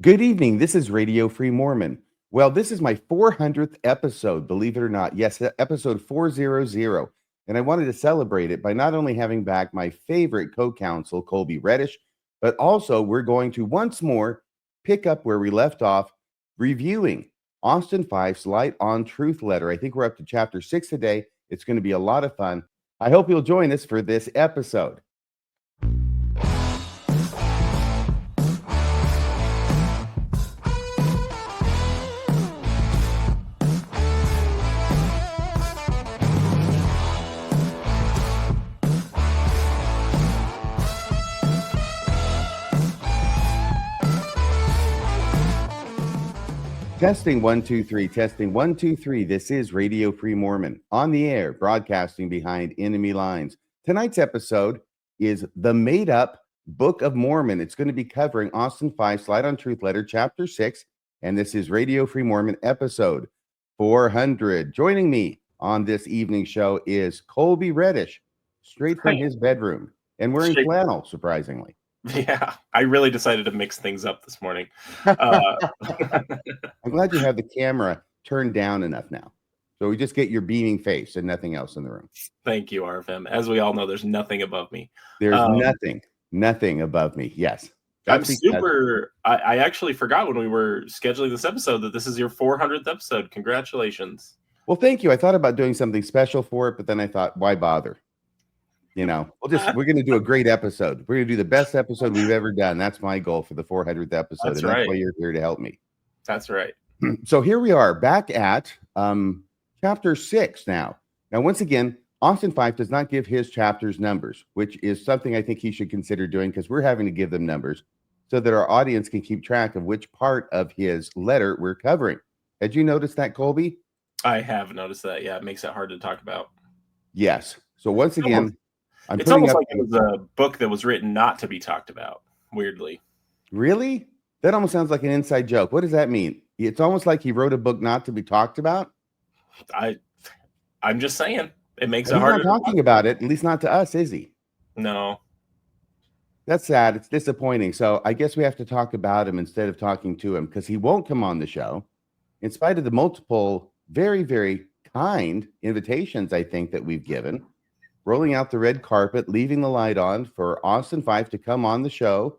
Good evening. This is Radio Free Mormon. Well, this is my 400th episode, believe it or not. Yes, episode 400. And I wanted to celebrate it by not only having back my favorite co-counsel, Kolby Reddish, but also we're going to once more pick up where we left off, reviewing Austin Fife's Light on Truth letter. I think we're up to chapter 6 today. It's going to be a lot of fun. I hope you'll join us for this episode. Testing 1 2 3, testing 1 2 3. This is Radio Free Mormon on the air, broadcasting behind enemy lines. Tonight's episode is the made up Book of Mormon. It's going to be covering Austin Fife's Light on Truth letter, chapter 6, and this is Radio Free Mormon episode 400. Joining me on this evening show is Kolby Reddish, straight from his bedroom, and wearing flannel, surprisingly. Yeah, I really decided to mix things up this morning. I'm glad you have the camera turned down enough now. So we just get your beaming face and nothing else in the room. Thank you, RFM. As we all know, there's nothing above me. There's nothing above me. Yes. I'm super. I actually forgot when we were scheduling this episode that this is your 400th episode. Congratulations. Well, thank you. I thought about doing something special for it, but then I thought, why bother? You know, we're going to do a great episode. We're going to do the best episode we've ever done. That's my goal for the 400th episode. That's right. That's why you're here to help me. That's right. So here we are back at chapter 6 now. Now, once again, Austin Fife does not give his chapters numbers, which is something I think he should consider doing because we're having to give them numbers so that our audience can keep track of which part of his letter we're covering. Had you noticed that, Kolby? I have noticed that. Yeah, it makes it hard to talk about. Yes. So once again, it's almost like it was a book that was written not to be talked about, weirdly. Really? That almost sounds like an inside joke. What does that mean? It's almost like he wrote a book not to be talked about? I'm just saying. It makes it He's harder. not talking about it, at least not to us, is he? No. That's sad. It's disappointing. So I guess we have to talk about him instead of talking to him because he won't come on the show. In spite of the multiple, very, very kind invitations, I think, that we've given. Rolling out the red carpet, leaving the light on for Austin Fife to come on the show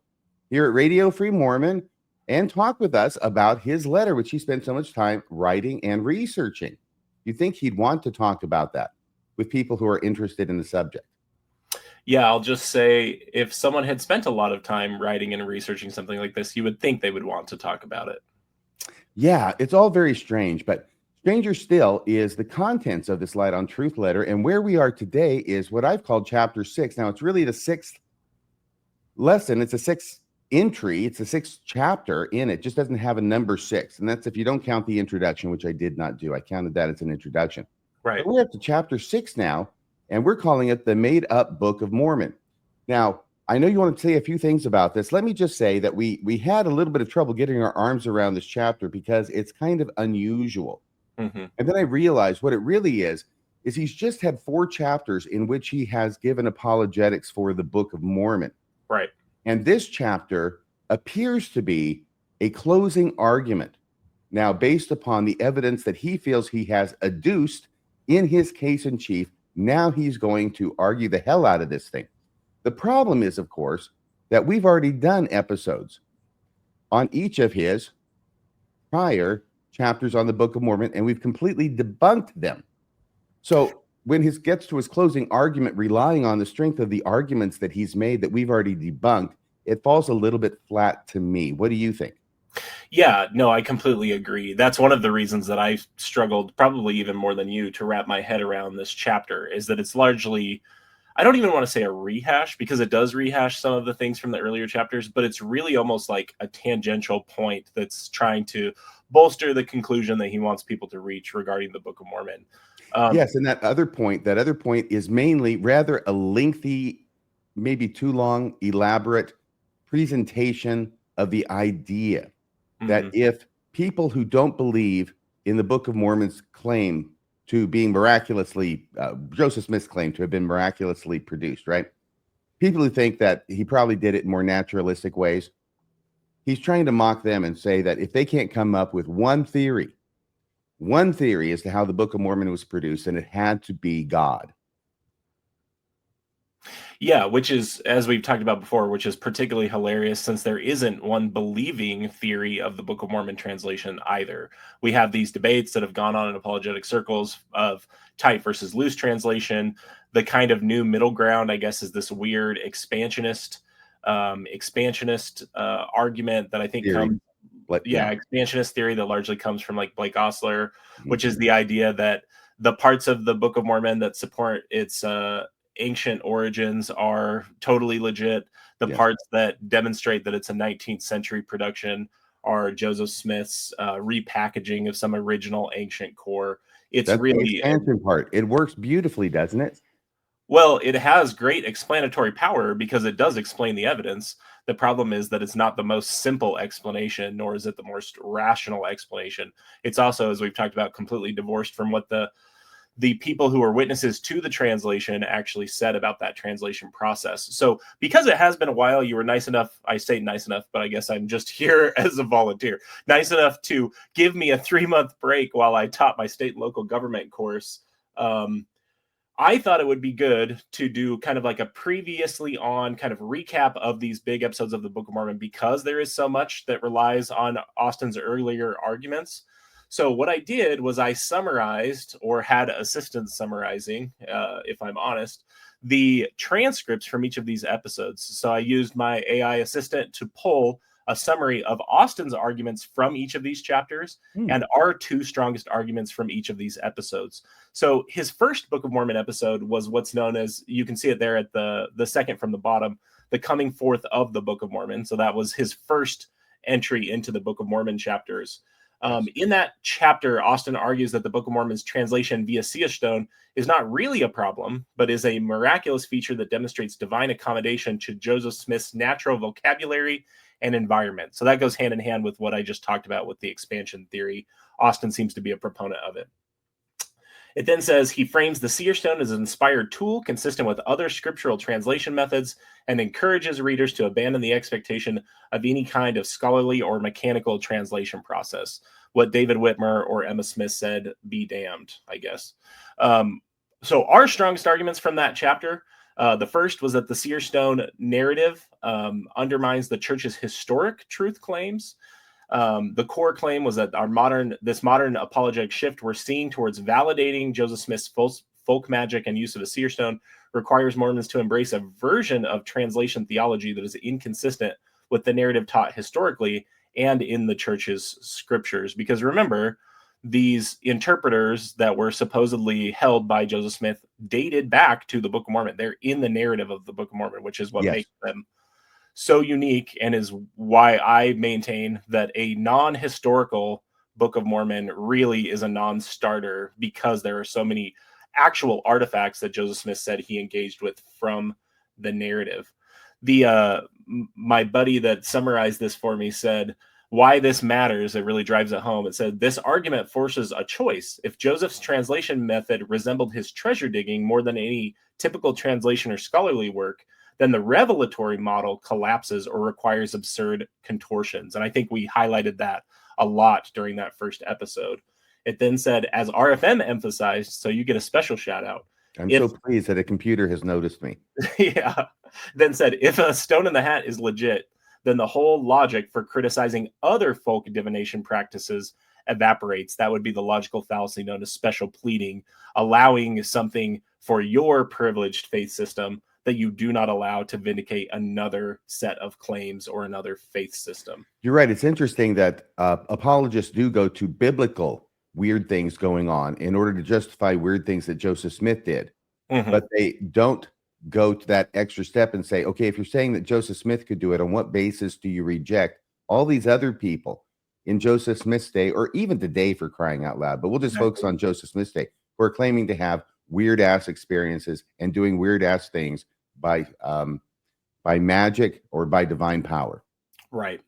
here at Radio Free Mormon and talk with us about his letter, which he spent so much time writing and researching. You think he'd want to talk about that with people who are interested in the subject? Yeah, I'll just say if someone had spent a lot of time writing and researching something like this, you would think they would want to talk about it. Yeah, it's all very strange, but stranger still is the contents of this Light on Truth letter, and where we are today is what I've called chapter 6. Now, it's really the 6th lesson. It's a 6th entry. It's the 6th chapter in it. Just doesn't have a number 6, and that's if you don't count the introduction, which I did not do. I counted that as an introduction. Right. But we're up to chapter 6 now, and we're calling it the made-up Book of Mormon. Now, I know you want to say a few things about this. Let me just say that we had a little bit of trouble getting our arms around this chapter because it's kind of unusual. Mm-hmm. And then I realized what it really is he's just had 4 chapters in which he has given apologetics for the Book of Mormon. Right. And this chapter appears to be a closing argument. Now, based upon the evidence that he feels he has adduced in his case in chief, now he's going to argue the hell out of this thing. The problem is, of course, that we've already done episodes on each of his prior chapters on the Book of Mormon, and we've completely debunked them. So when he gets to his closing argument, relying on the strength of the arguments that he's made that we've already debunked, it falls a little bit flat to me. What do you think? Yeah, no, I completely agree. That's one of the reasons that I struggled, probably even more than you, to wrap my head around this chapter, is that it's largely, I don't even want to say a rehash, because it does rehash some of the things from the earlier chapters, but it's really almost like a tangential point that's trying to bolster the conclusion that he wants people to reach regarding the Book of Mormon. Yes, and that other point is mainly rather a lengthy, maybe too long, elaborate presentation of the idea that if people who don't believe in the Book of Mormon's claim to being miraculously, Joseph Smith's claim to have been miraculously produced, right? People who think that he probably did it in more naturalistic ways. he's trying to mock them and say that if they can't come up with one theory as to how the Book of Mormon was produced, then it had to be God. Yeah, which is, as we've talked about before, which is particularly hilarious since there isn't one believing theory of the Book of Mormon translation either. We have these debates that have gone on in apologetic circles of tight versus loose translation. The kind of new middle ground, I guess, is this weird expansionist argument that I think comes. Expansionist theory that largely comes from like Blake Ostler, which is the idea that the parts of the Book of Mormon that support its ancient origins are totally legit. The parts that demonstrate that it's a 19th century production are Joseph Smith's repackaging of some original ancient core. That's really the expansion part. It works beautifully, doesn't it? Well, it has great explanatory power because it does explain the evidence. The problem is that it's not the most simple explanation, nor is it the most rational explanation. It's also, as we've talked about, completely divorced from what the people who were witnesses to the translation actually said about that translation process. So because it has been a while, you were nice enough, I say nice enough, but I guess I'm just here as a volunteer, nice enough to give me a 3-month break while I taught my state and local government course. I thought it would be good to do kind of like a previously on kind of recap of these big episodes of the Book of Mormon, because there is so much that relies on Austin's earlier arguments. So what I did was I summarized, or had assistants summarizing, if I'm honest, the transcripts from each of these episodes. So I used my AI assistant to pull a summary of Austin's arguments from each of these chapters and our 2 strongest arguments from each of these episodes. So his first Book of Mormon episode was what's known as, you can see it there at the second from the bottom, the coming forth of the Book of Mormon. So that was his first entry into the Book of Mormon chapters. In that chapter, Austin argues that the Book of Mormon's translation via seer stone is not really a problem, but is a miraculous feature that demonstrates divine accommodation to Joseph Smith's natural vocabulary and environment. So that goes hand in hand with what I just talked about with the expansion theory. Austin seems to be a proponent of it. It then says he frames the seer stone as an inspired tool consistent with other scriptural translation methods and encourages readers to abandon the expectation of any kind of scholarly or mechanical translation process. What David Whitmer or Emma Smith said, be damned, I guess. So our strongest arguments from that chapter, the first was that the seer stone narrative undermines the church's historic truth claims. The core claim was that this modern apologetic shift we're seeing towards validating Joseph Smith's folk magic and use of a seer stone requires Mormons to embrace a version of translation theology that is inconsistent with the narrative taught historically and in the church's scriptures. Because remember, these interpreters that were supposedly held by Joseph Smith dated back to the Book of Mormon. They're in the narrative of the Book of Mormon, which is what makes them so unique, and is why I maintain that a non-historical Book of Mormon really is a non-starter, because there are so many actual artifacts that Joseph Smith said he engaged with from the narrative. My buddy that summarized this for me said, why this matters, it really drives it home. It said, this argument forces a choice. If Joseph's translation method resembled his treasure digging more than any typical translation or scholarly work, then the revelatory model collapses or requires absurd contortions. And I think we highlighted that a lot during that first episode. It then said, as RFM emphasized, so you get a special shout out. I'm so pleased that a computer has noticed me. Yeah. Then said, if a stone in the hat is legit, then the whole logic for criticizing other folk divination practices evaporates. That would be the logical fallacy known as special pleading, allowing something for your privileged faith system that you do not allow to vindicate another set of claims or another faith system. You're right. It's interesting that apologists do go to biblical weird things going on in order to justify weird things that Joseph Smith did. But they don't go to that extra step and say, okay, if you're saying that Joseph Smith could do it, on what basis do you reject all these other people in Joseph Smith's day, or even today, for crying out loud? But we'll just focus on Joseph Smith's day, who are claiming to have weird ass experiences and doing weird ass things by magic or by divine power. Right.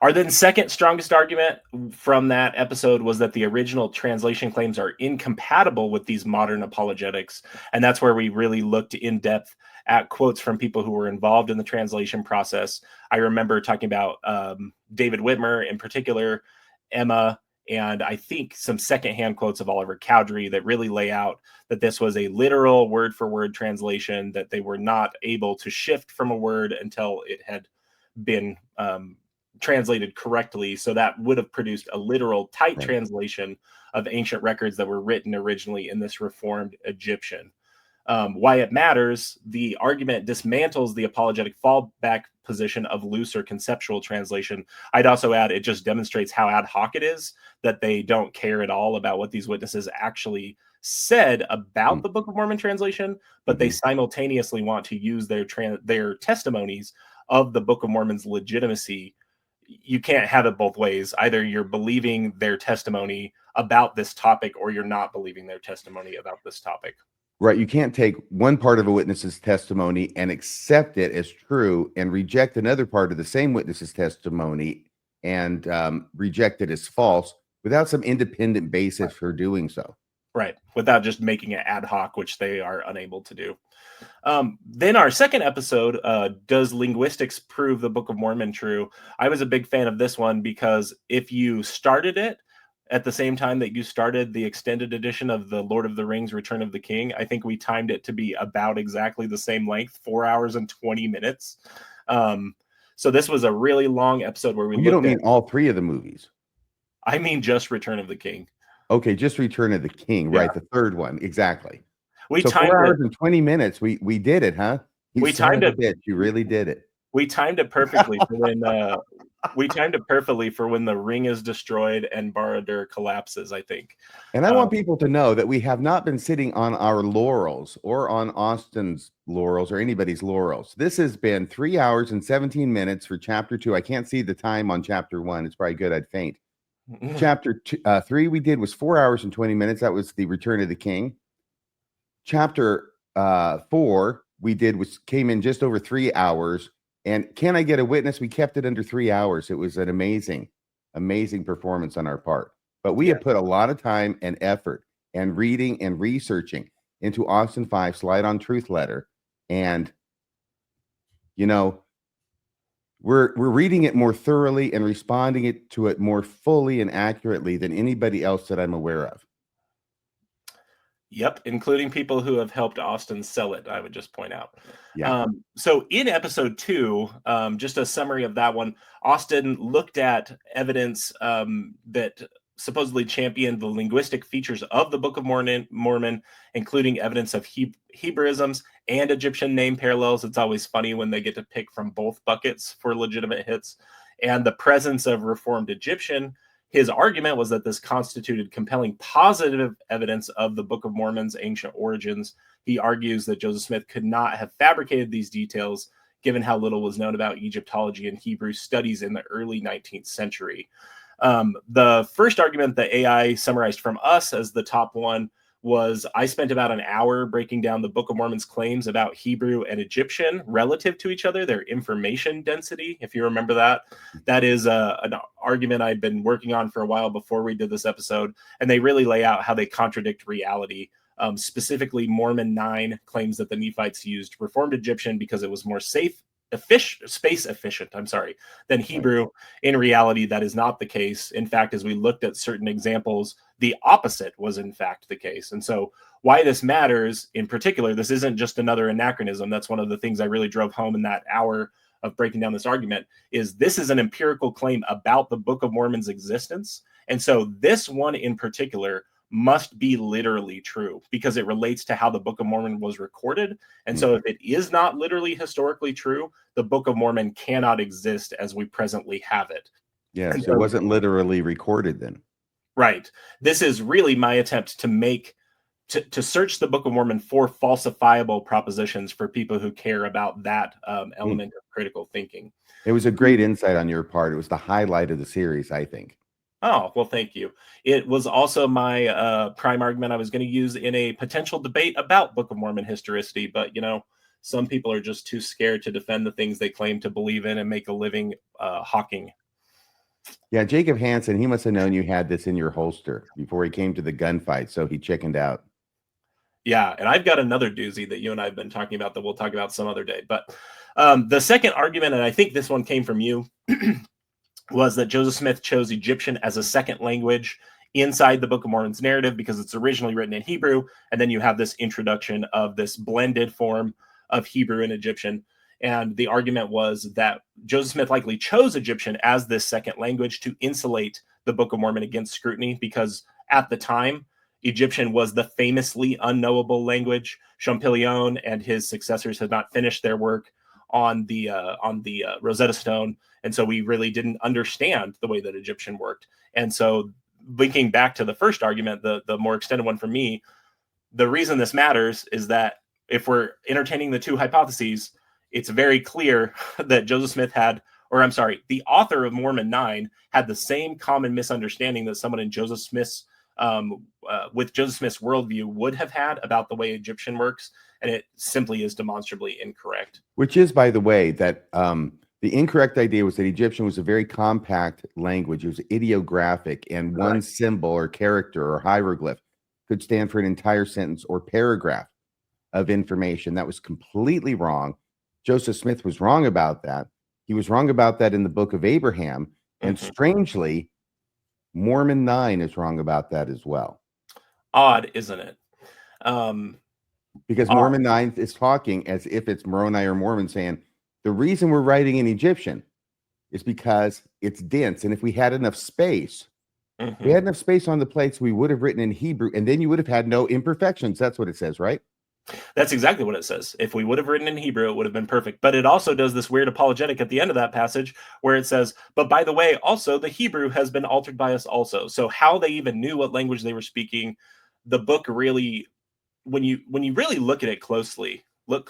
Our then second strongest argument from that episode was that the original translation claims are incompatible with these modern apologetics. And that's where we really looked in depth at quotes from people who were involved in the translation process. I remember talking about David Whitmer in particular, Emma, and I think some secondhand quotes of Oliver Cowdery that really lay out that this was a literal word for word translation, that they were not able to shift from a word until it had been translated correctly. So that would have produced a literal tight translation of ancient records that were written originally in this Reformed Egyptian. Why it matters, the argument dismantles the apologetic fallback position of loose or conceptual translation. I'd also add it just demonstrates how ad hoc it is, that they don't care at all about what these witnesses actually said about the Book of Mormon translation, but they simultaneously want to use their testimonies of the Book of Mormon's legitimacy. You can't have it both ways. Either you're believing their testimony about this topic or you're not believing their testimony about this topic. Right. You can't take one part of a witness's testimony and accept it as true and reject another part of the same witness's testimony and reject it as false without some independent basis for doing so. Right. Without just making it ad hoc, which they are unable to do. Then our second episode, does linguistics prove the Book of Mormon true? I was a big fan of this one because if you started it at the same time that you started the extended edition of the Lord of the Rings Return of the King, I think we timed it to be about exactly the same length, 4 hours and 20 minutes. So this was a really long episode where we You don't mean all three of the movies. I mean just Return of the King. Okay, just Return of the King, right? The third one, exactly. We so timed 4 hours and 20 minutes. We did it, huh? We timed it. You really did it. We timed it perfectly for when the ring is destroyed and Barad-dûr collapses, I think. And I want people to know that we have not been sitting on our laurels or on Austin's laurels or anybody's laurels. This has been 3 hours and 17 minutes for chapter 2. I can't see the time on chapter 1. It's probably good I'd faint. Chapter 3 we did was 4 hours and 20 minutes. That was the Return of the King. Chapter 4 we did came in just over 3 hours. And Can I Get a Witness? We kept it under 3 hours. It was an amazing performance on our part. But we have put a lot of time and effort and reading and researching into Austin Fife's Light on Truth letter. And, we're reading it more thoroughly and responding to it more fully and accurately than anybody else that I'm aware of. Yep, including people who have helped Austin sell it, I would just point out. Yeah. So in episode 2, just a summary of that one, Austin looked at evidence that supposedly championed the linguistic features of the Book of Mormon, including evidence of Hebraisms and Egyptian name parallels. It's always funny when they get to pick from both buckets for legitimate hits. And the presence of Reformed Egyptian. His argument was that this constituted compelling positive evidence of the Book of Mormon's ancient origins. He argues that Joseph Smith could not have fabricated these details, given how little was known about Egyptology and Hebrew studies in the early 19th century. The first argument that AI summarized from us as the top one was, I spent about an hour breaking down the Book of Mormon's claims about Hebrew and Egyptian relative to each other, their information density, if you remember that. That is an argument I'd been working on for a while before we did this episode, and they really lay out how they contradict reality. Specifically, Mormon 9 claims that the Nephites used Reformed Egyptian because it was more space efficient, than Hebrew. In reality, that is not the case. In fact, as we looked at certain examples, the opposite was in fact the case. And so why this matters in particular, this isn't just another anachronism. That's one of the things I really drove home in that hour of breaking down this argument, is this is an empirical claim about the Book of Mormon's existence. And so this one in particular must be literally true because it relates to how the Book of Mormon was recorded. And so if it is not literally historically true, the Book of Mormon cannot exist as we presently have it. Yes, so it wasn't literally recorded then. Right. This is really my attempt to search the Book of Mormon for falsifiable propositions for people who care about that element of critical thinking. It was a great insight on your part. It was the highlight of the series, I think. Oh, well, thank you. It was also my prime argument I was going to use in a potential debate about Book of Mormon historicity. But, some people are just too scared to defend the things they claim to believe in and make a living hawking. Yeah, Jacob Hansen, he must have known you had this in your holster before he came to the gunfight, so he chickened out. Yeah, and I've got another doozy that you and I have been talking about that we'll talk about some other day. But the second argument, and I think this one came from you, was that Joseph Smith chose Egyptian as a second language inside the Book of Mormon's narrative because it's originally written in Hebrew, and then you have this introduction of this blended form of Hebrew and Egyptian. And the argument was that Joseph Smith likely chose Egyptian as this second language to insulate the Book of Mormon against scrutiny, because at the time, Egyptian was the famously unknowable language. Champollion and his successors had not finished their work on the Rosetta Stone, and so we really didn't understand the way that Egyptian worked. And so, linking back to the first argument, the more extended one for me, the reason this matters is that if we're entertaining the two hypotheses, it's very clear that Joseph Smith had, or I'm sorry, the author of Mormon 9 had the same common misunderstanding that someone in Joseph Smith's with Joseph Smith's worldview would have had about the way Egyptian works, and it simply is demonstrably incorrect. Which is, by the way, that the incorrect idea was that Egyptian was a very compact language. It was ideographic, and one symbol or character or hieroglyph could stand for an entire sentence or paragraph of information. That was completely wrong. Joseph Smith was wrong about that. He was wrong about that in the Book of Abraham, and strangely, Mormon 9 is wrong about that as well. Odd, isn't it? Because Mormon 9 is talking as if it's Moroni or Mormon saying, the reason we're writing in Egyptian is because it's dense. And if we had enough space, we had enough space on the plates, we would have written in Hebrew, and then you would have had no imperfections. That's what it says, right? That's exactly what it says. If we would have written in Hebrew, it would have been perfect. But it also does this weird apologetic at the end of that passage where it says, but by the way, also the Hebrew has been altered by us also. So how they even knew what language they were speaking, the book really, when you really look at it closely, when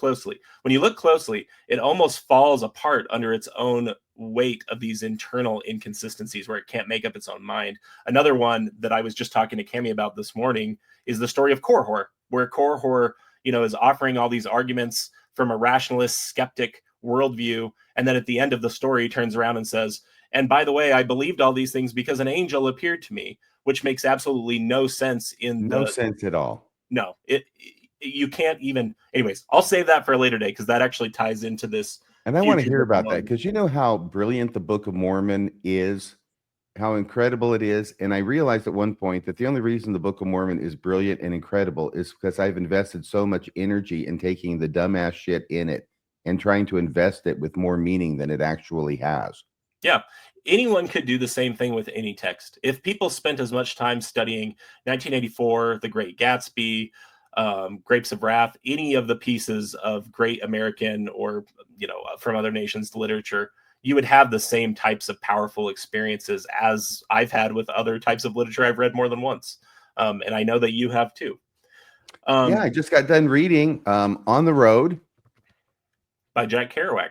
you look closely, it almost falls apart under its own weight of these internal inconsistencies where it can't make up its own mind. Another one that I was just talking to Cami about this morning is the story of Korhor, where Korhor, is offering all these arguments from a rationalist, skeptic worldview. And then at the end of the story, he turns around and says, and by the way, I believed all these things because an angel appeared to me, which makes absolutely no sense no sense at all. No, you can't even. Anyways, I'll save that for a later day because that actually ties into this. And I want to hear about that because you know how brilliant the Book of Mormon is, how incredible it is. And I realized at one point that the only reason the Book of Mormon is brilliant and incredible is because I've invested so much energy in taking the dumbass shit in it and trying to invest it with more meaning than it actually has. Yeah. Anyone could do the same thing with any text. If people spent as much time studying 1984, The Great Gatsby, Grapes of Wrath, any of the pieces of great American or, from other nations literature, you would have the same types of powerful experiences as I've had with other types of literature I've read more than once. And I know that you have too. Yeah, I just got done reading On the Road by Jack Kerouac.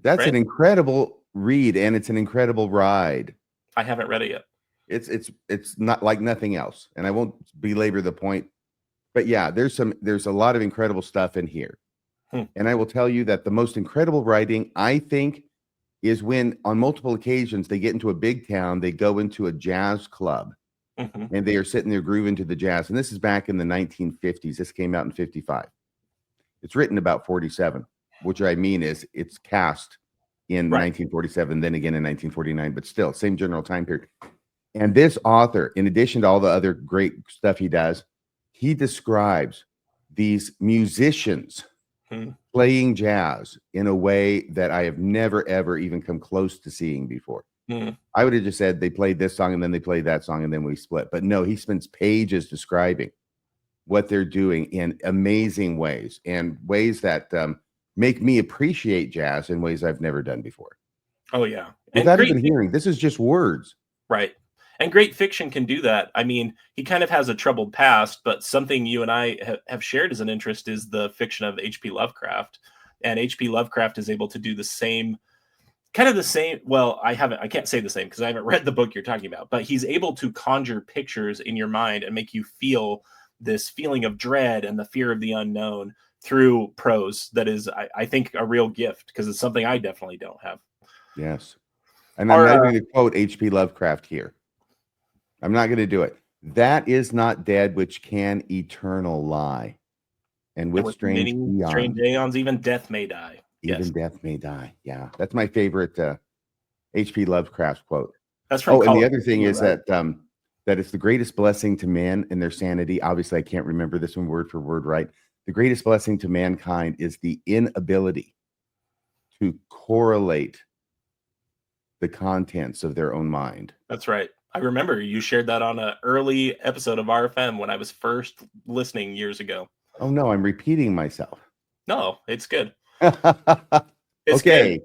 That's an incredible read, and it's an incredible ride. I haven't read it yet. It's not like nothing else, and I won't belabor the point. But yeah, there's a lot of incredible stuff in here. And I will tell you that the most incredible writing, I think, is when on multiple occasions they get into a big town, they go into a jazz club, and they are sitting there grooving to the jazz. And this is back in the 1950s. This came out in 55. It's written about 47, which I mean is it's cast in 1947, then again in 1949, but still same general time period. And this author, in addition to all the other great stuff he does, he describes these musicians playing jazz in a way that I have never, ever even come close to seeing before. I would have just said they played this song and then they played that song and then we split. But no, he spends pages describing what they're doing in amazing ways and ways that make me appreciate jazz in ways I've never done before. Oh, yeah. Without even hearing, this is just words. Right. And great fiction can do that. I mean, he kind of has a troubled past, but something you and I have shared as an interest is the fiction of H.P. Lovecraft. And H.P. Lovecraft is able to do the same, well, I can't say the same because I haven't read the book you're talking about, but he's able to conjure pictures in your mind and make you feel this feeling of dread and the fear of the unknown through prose that is, I think, a real gift because it's something I definitely don't have. Yes. And I'm not even going to quote H.P. Lovecraft here. I'm not going to do it. That is not dead which can eternal lie. And with strange aeons, even death may die. Even death may die. Yeah, that's my favorite H.P. Lovecraft quote. That's from and the other thing is that that it's the greatest blessing to man and their sanity. Obviously, I can't remember this one word for word right. The greatest blessing to mankind is the inability to correlate the contents of their own mind. That's right. I remember you shared that on an early episode of RFM when I was first listening years ago. Oh, no, I'm repeating myself. No, it's good. It's okay. Good.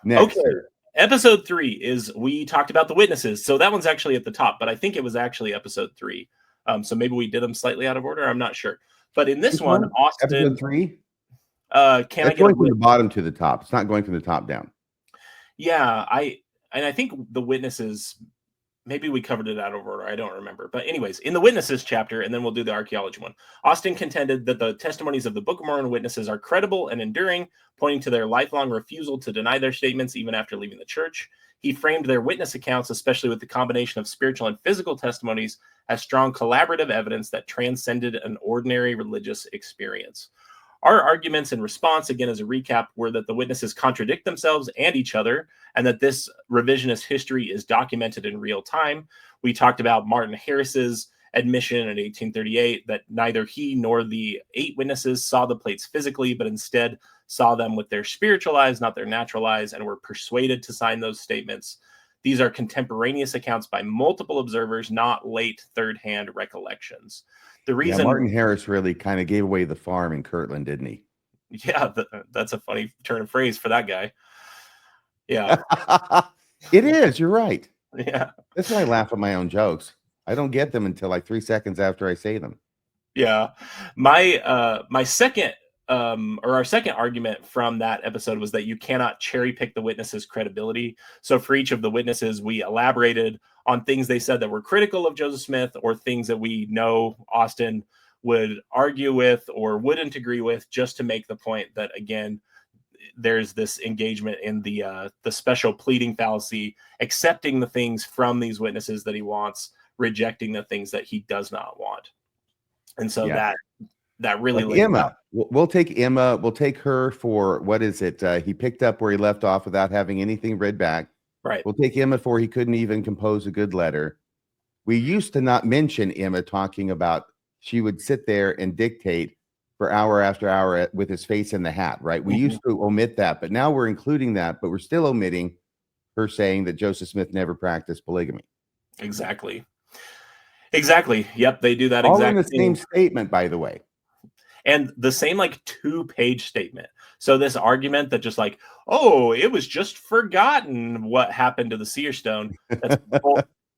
Next. Okay. Episode 3 is we talked about the witnesses. So that one's actually at the top, but I think it was actually episode 3. So maybe we did them slightly out of order. I'm not sure. But in this one, Austin. Episode 3? It's going from the bottom to the top. It's not going from the top down. Yeah, I think the witnesses, maybe we covered it out of order. I don't remember. But anyways, in the witnesses chapter, and then we'll do the archaeology one, Austin contended that the testimonies of the Book of Mormon witnesses are credible and enduring, pointing to their lifelong refusal to deny their statements even after leaving the church. He framed their witness accounts, especially with the combination of spiritual and physical testimonies, as strong collaborative evidence that transcended an ordinary religious experience. Our arguments in response, again, as a recap, were that the witnesses contradict themselves and each other, and that this revisionist history is documented in real time. We talked about Martin Harris's admission in 1838 that neither he nor the 8 witnesses saw the plates physically, but instead saw them with their spiritual eyes, not their natural eyes, and were persuaded to sign those statements. These are contemporaneous accounts by multiple observers, not late third-hand recollections. The reason Martin Harris really kind of gave away the farm in Kirtland, didn't he? Yeah, that's a funny turn of phrase for that guy. Yeah. It is. You're right. Yeah. That's why I laugh at my own jokes. I don't get them until like 3 seconds after I say them. Yeah. My second or our second argument from that episode was that you cannot cherry pick the witnesses' credibility. So for each of the witnesses, we elaborated on things they said that were critical of Joseph Smith or things that we know Austin would argue with or wouldn't agree with, just to make the point that, again, there's this engagement in the special pleading fallacy, accepting the things from these witnesses that he wants, rejecting the things that he does not want. And so that really like Emma. We'll take Emma. We'll take her for what is it? He picked up where he left off without having anything read back. Right. We'll take Emma for he couldn't even compose a good letter. We used to not mention Emma talking about she would sit there and dictate for hour after hour with his face in the hat, right? We used to omit that, but now we're including that, but we're still omitting her saying that Joseph Smith never practiced polygamy. Exactly. Yep, they do that all in the same statement, by the way. And the same like 2-page statement. So this argument that just like, oh, it was just forgotten what happened to the seer stone.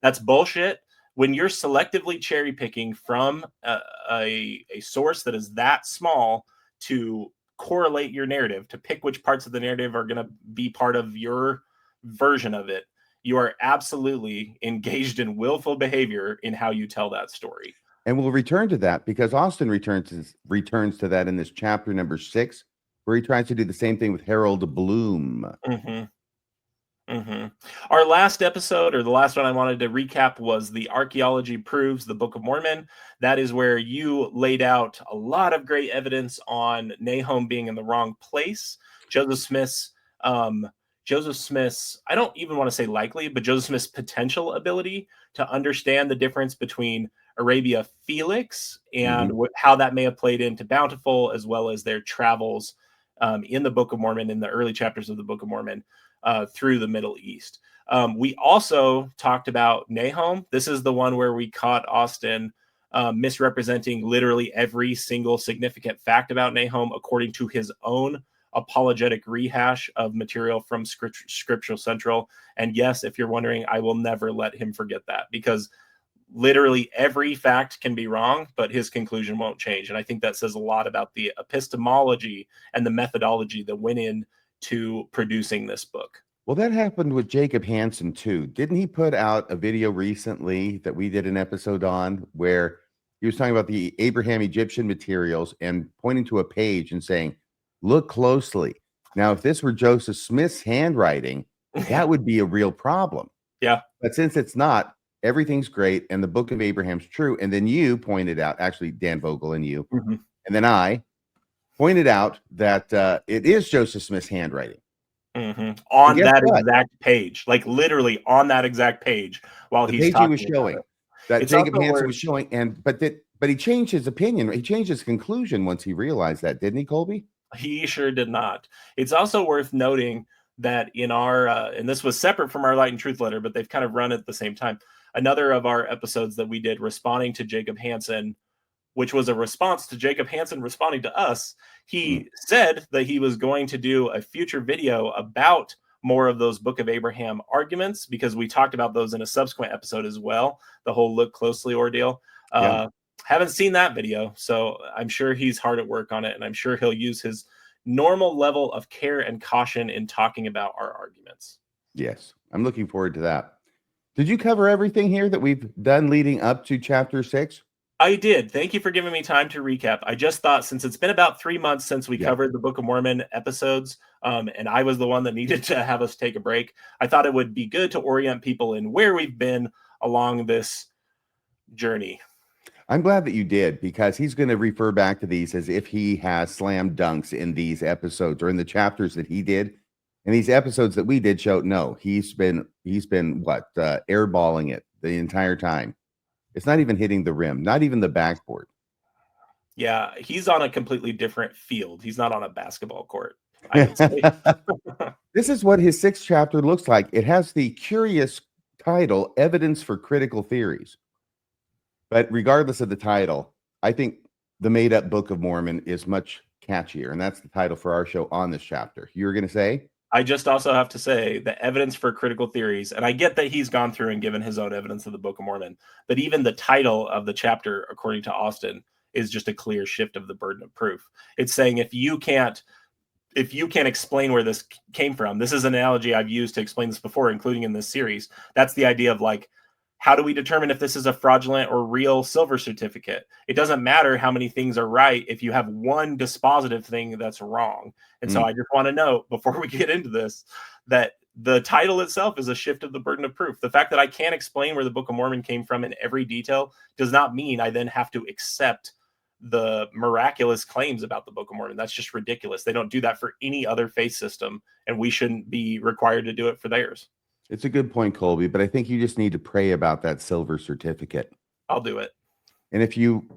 That's bullshit. When you're selectively cherry picking from a source that is that small to correlate your narrative, to pick which parts of the narrative are going to be part of your version of it, you are absolutely engaged in willful behavior in how you tell that story. And we'll return to that because Austin returns to that in this chapter number 6, where he tries to do the same thing with Harold Bloom. Our last episode, or the last one I wanted to recap, was the Archaeology Proves the Book of Mormon. That is where you laid out a lot of great evidence on Nahum being in the wrong place. Joseph Smith's, I don't even want to say likely, but Joseph Smith's potential ability to understand the difference between Arabia Felix and how that may have played into Bountiful, as well as their travels in the Book of Mormon, in the early chapters of the Book of Mormon, through the Middle East. We also talked about Nahum. This is the one where we caught Austin misrepresenting literally every single significant fact about Nahum according to his own apologetic rehash of material from Scriptural Central. And yes, if you're wondering, I will never let him forget that, because literally every fact can be wrong, but his conclusion won't change. And I think that says a lot about the epistemology and the methodology that went into producing this book. Well, that happened with Jacob Hansen too. Didn't he put out a video recently that we did an episode on where he was talking about the Abraham Egyptian materials and pointing to a page and saying, look closely. Now, if this were Joseph Smith's handwriting, That would be a real problem. Yeah. But since it's not, everything's great, and the Book of Abraham's true. And then you pointed out, actually, Dan Vogel and you, Mhm. and then I pointed out that it is Joseph Smith's handwriting. On guess that what? exact page, like literally on that exact page, while The he's page he was talking about showing, it. that It's Jacob also Hansen worth was showing, but he changed his opinion. He changed his conclusion once he realized that, didn't he, Kolby? He sure did not. It's also worth noting that in our and this was separate from our Light and Truth letter, but they've kind of run at the same time. Another of our episodes that we did responding to Jacob Hansen, which was a response to Jacob Hansen responding to us, he said that he was going to do a future video about more of those Book of Abraham arguments, because we talked about those in a subsequent episode as well, the whole look closely ordeal. Yeah. Haven't seen that video, so I'm sure he's hard at work on it, and I'm sure he'll use his normal level of care and caution in talking about our arguments. Yes, I'm looking forward to that. Did you cover everything here that we've done leading up to chapter 6? I did. Thank you for giving me time to recap. I just thought, since it's been about 3 months since we covered the Book of Mormon episodes, and I was the one that needed to have us take a break, I thought it would be good to orient people in where we've been along this journey. I'm glad that you did, because he's going to refer back to these as if he has slam dunks in these episodes or in the chapters that he did. And these episodes that we did show, no, he's been airballing it the entire time. It's not even hitting the rim, not even the backboard. Yeah, he's on a completely different field. He's not on a basketball court, I would say. This is what his 6th chapter looks like. It has the curious title, Evidence for Critical Theories. But regardless of the title, I think the made-up Book of Mormon is much catchier, and that's the title for our show on this chapter. You were going to say? I just also have to say the evidence for critical theories, and I get that he's gone through and given his own evidence of the Book of Mormon, but even the title of the chapter, according to Austin, is just a clear shift of the burden of proof. It's saying if you can't explain where this came from, this is an analogy I've used to explain this before, including in this series. That's the idea of, like, how do we determine if this is a fraudulent or real silver certificate? It doesn't matter how many things are right if you have one dispositive thing that's wrong. And so I just want to note, before we get into this, that the title itself is a shift of the burden of proof. The fact that I can't explain where the Book of Mormon came from in every detail does not mean I then have to accept the miraculous claims about the Book of Mormon. That's just ridiculous. They don't do that for any other faith system, and we shouldn't be required to do it for theirs. It's a good point, Kolby, but I think you just need to pray about that silver certificate. I'll do it. And if you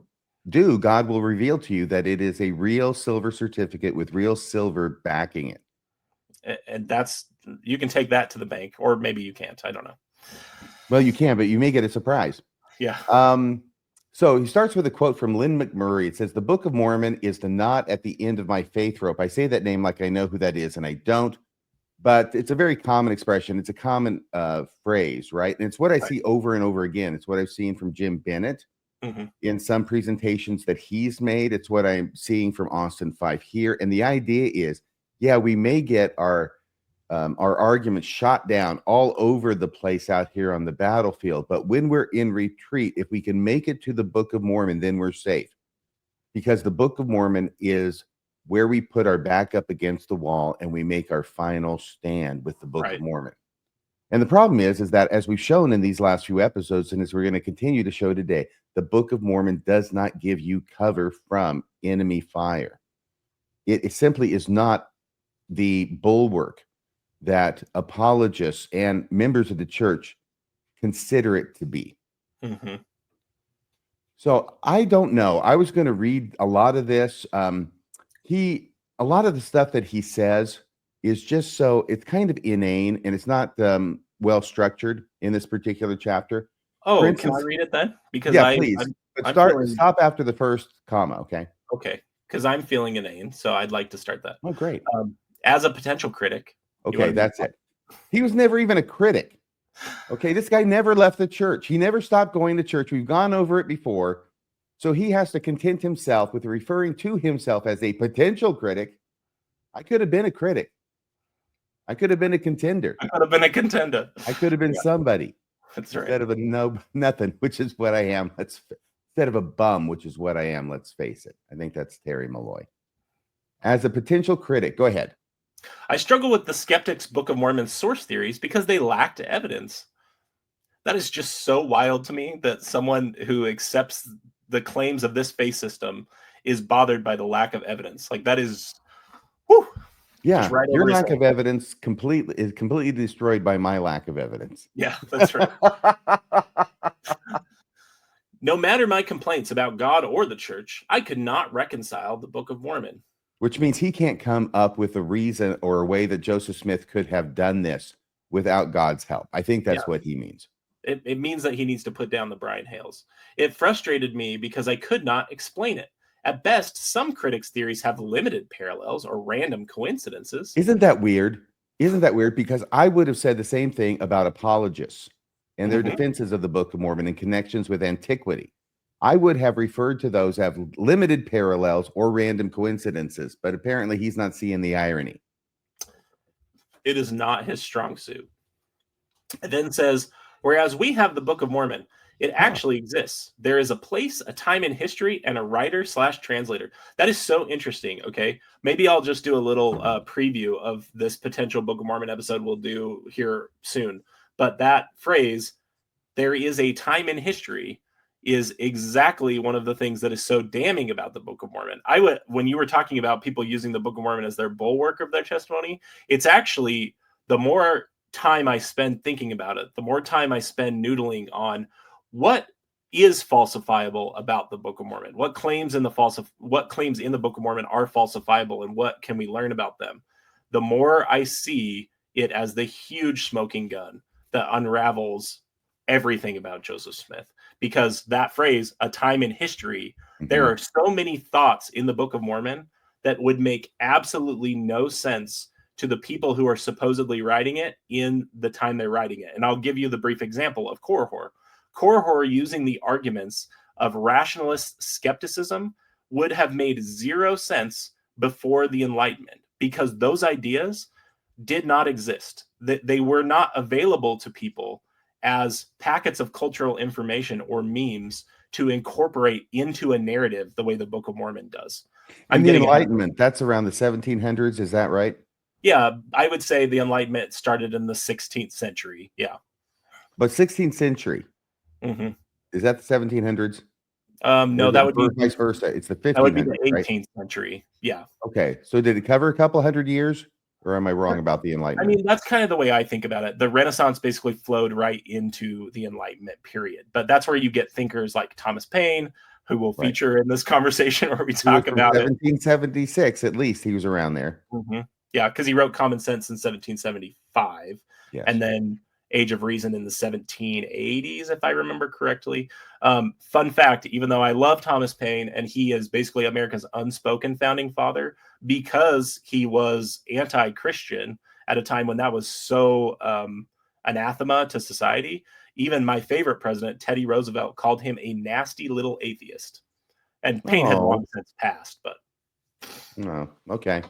do, God will reveal to you that it is a real silver certificate with real silver backing it. And that's, you can take that to the bank, or maybe you can't. I don't know. Well, you can, but you may get a surprise. Yeah. So he starts with a quote from Lynn McMurray. It says, "The Book of Mormon is the knot at the end of my faith rope." I say that name like I know who that is, and I don't. But it's a very common expression. It's a common phrase, right? And it's what I see over and over again. It's what I've seen from Jim Bennett in some presentations that he's made. It's what I'm seeing from Austin Fife here. And the idea is, yeah, we may get our arguments shot down all over the place out here on the battlefield. But when we're in retreat, if we can make it to the Book of Mormon, then we're safe. Because the Book of Mormon is where we put our back up against the wall and we make our final stand with the Book of Mormon. And the problem is that, as we've shown in these last few episodes, and as we're going to continue to show today, the Book of Mormon does not give you cover from enemy fire. It simply is not the bulwark that apologists and members of the church consider it to be. So I don't know. I was going to read a lot of this. A lot of the stuff that he says is just so, it's kind of inane, and it's not well structured in this particular chapter. Oh, instance, can I read it then? Because please. Stop after the first comma, okay? Okay, because I'm feeling inane, so I'd like to start that. Oh, great. As a potential critic. Okay, that's it. He was never even a critic. Okay, this guy never left the church. He never stopped going to church. We've gone over it before. So he has to content himself with referring to himself as a potential critic. I could have been a critic. I could have been a contender. I could have been a contender. I could have been somebody. That's right. Instead of a nothing, which is what I am. Instead of a bum, which is what I am. Let's face it. I think that's Terry Malloy. As a potential critic, go ahead. I struggle with the skeptics' Book of Mormon source theories because they lacked evidence. That is just so wild to me that someone who accepts the claims of this faith system is bothered by the lack of evidence. Like that is, whew, just Yeah, right your over his lack head. of evidence is completely destroyed by my lack of evidence. Yeah, that's right. No matter my complaints about God or the church, I could not reconcile the Book of Mormon. Which means he can't come up with a reason or a way that Joseph Smith could have done this without God's help. I think that's Yeah. what he means. It means that he needs to put down the Brian Hales. It frustrated me because I could not explain it. At best, some critics' theories have limited parallels or random coincidences. Isn't that weird? Isn't that weird? Because I would have said the same thing about apologists and their defenses of the Book of Mormon and connections with antiquity. I would have referred to those as limited parallels or random coincidences, but apparently he's not seeing the irony. It is not his strong suit. It then says, whereas we have the Book of Mormon, it actually exists. There is a place, a time in history, and a writer/translator. That is so interesting. Okay, maybe I'll just do a little preview of this potential Book of Mormon episode we'll do here soon. But that phrase, there is a time in history, is exactly one of the things that is so damning about the Book of Mormon. When you were talking about people using the Book of Mormon as their bulwark of their testimony, it's actually the more time I spend thinking about it, the more time I spend noodling on what is falsifiable about the Book of Mormon, what claims in the Book of Mormon are falsifiable, and what can we learn about them. The more I see it as the huge smoking gun that unravels everything about Joseph Smith, because that phrase, a time in history, there are so many thoughts in the Book of Mormon that would make absolutely no sense to the people who are supposedly writing it in the time they're writing it. And I'll give you the brief example of Korihor. Korihor, using the arguments of rationalist skepticism, would have made zero sense before the Enlightenment, because those ideas did not exist. They were not available to people as packets of cultural information or memes to incorporate into a narrative the way the Book of Mormon does. And the Enlightenment, that's around the 1700s, is that right? Yeah, I would say the Enlightenment started in the 16th century. Yeah. But 16th century, is that the 1700s? No, that would be vice versa. It's the 1500s. That would be the 18th century. Yeah. Okay. So did it cover a couple hundred years, or am I wrong about the Enlightenment? I mean, that's kind of the way I think about it. The Renaissance basically flowed right into the Enlightenment period. But that's where you get thinkers like Thomas Paine, who will feature in this conversation where we talk about 1776, at least he was around there. Yeah, because he wrote Common Sense in 1775. Yes. And then Age of Reason in the 1780s, if I remember correctly. Fun fact, even though I love Thomas Paine, and he is basically America's unspoken founding father, because he was anti-Christian at a time when that was so anathema to society, even my favorite president, Teddy Roosevelt, called him a nasty little atheist. And Paine had long since passed, but... Oh, okay.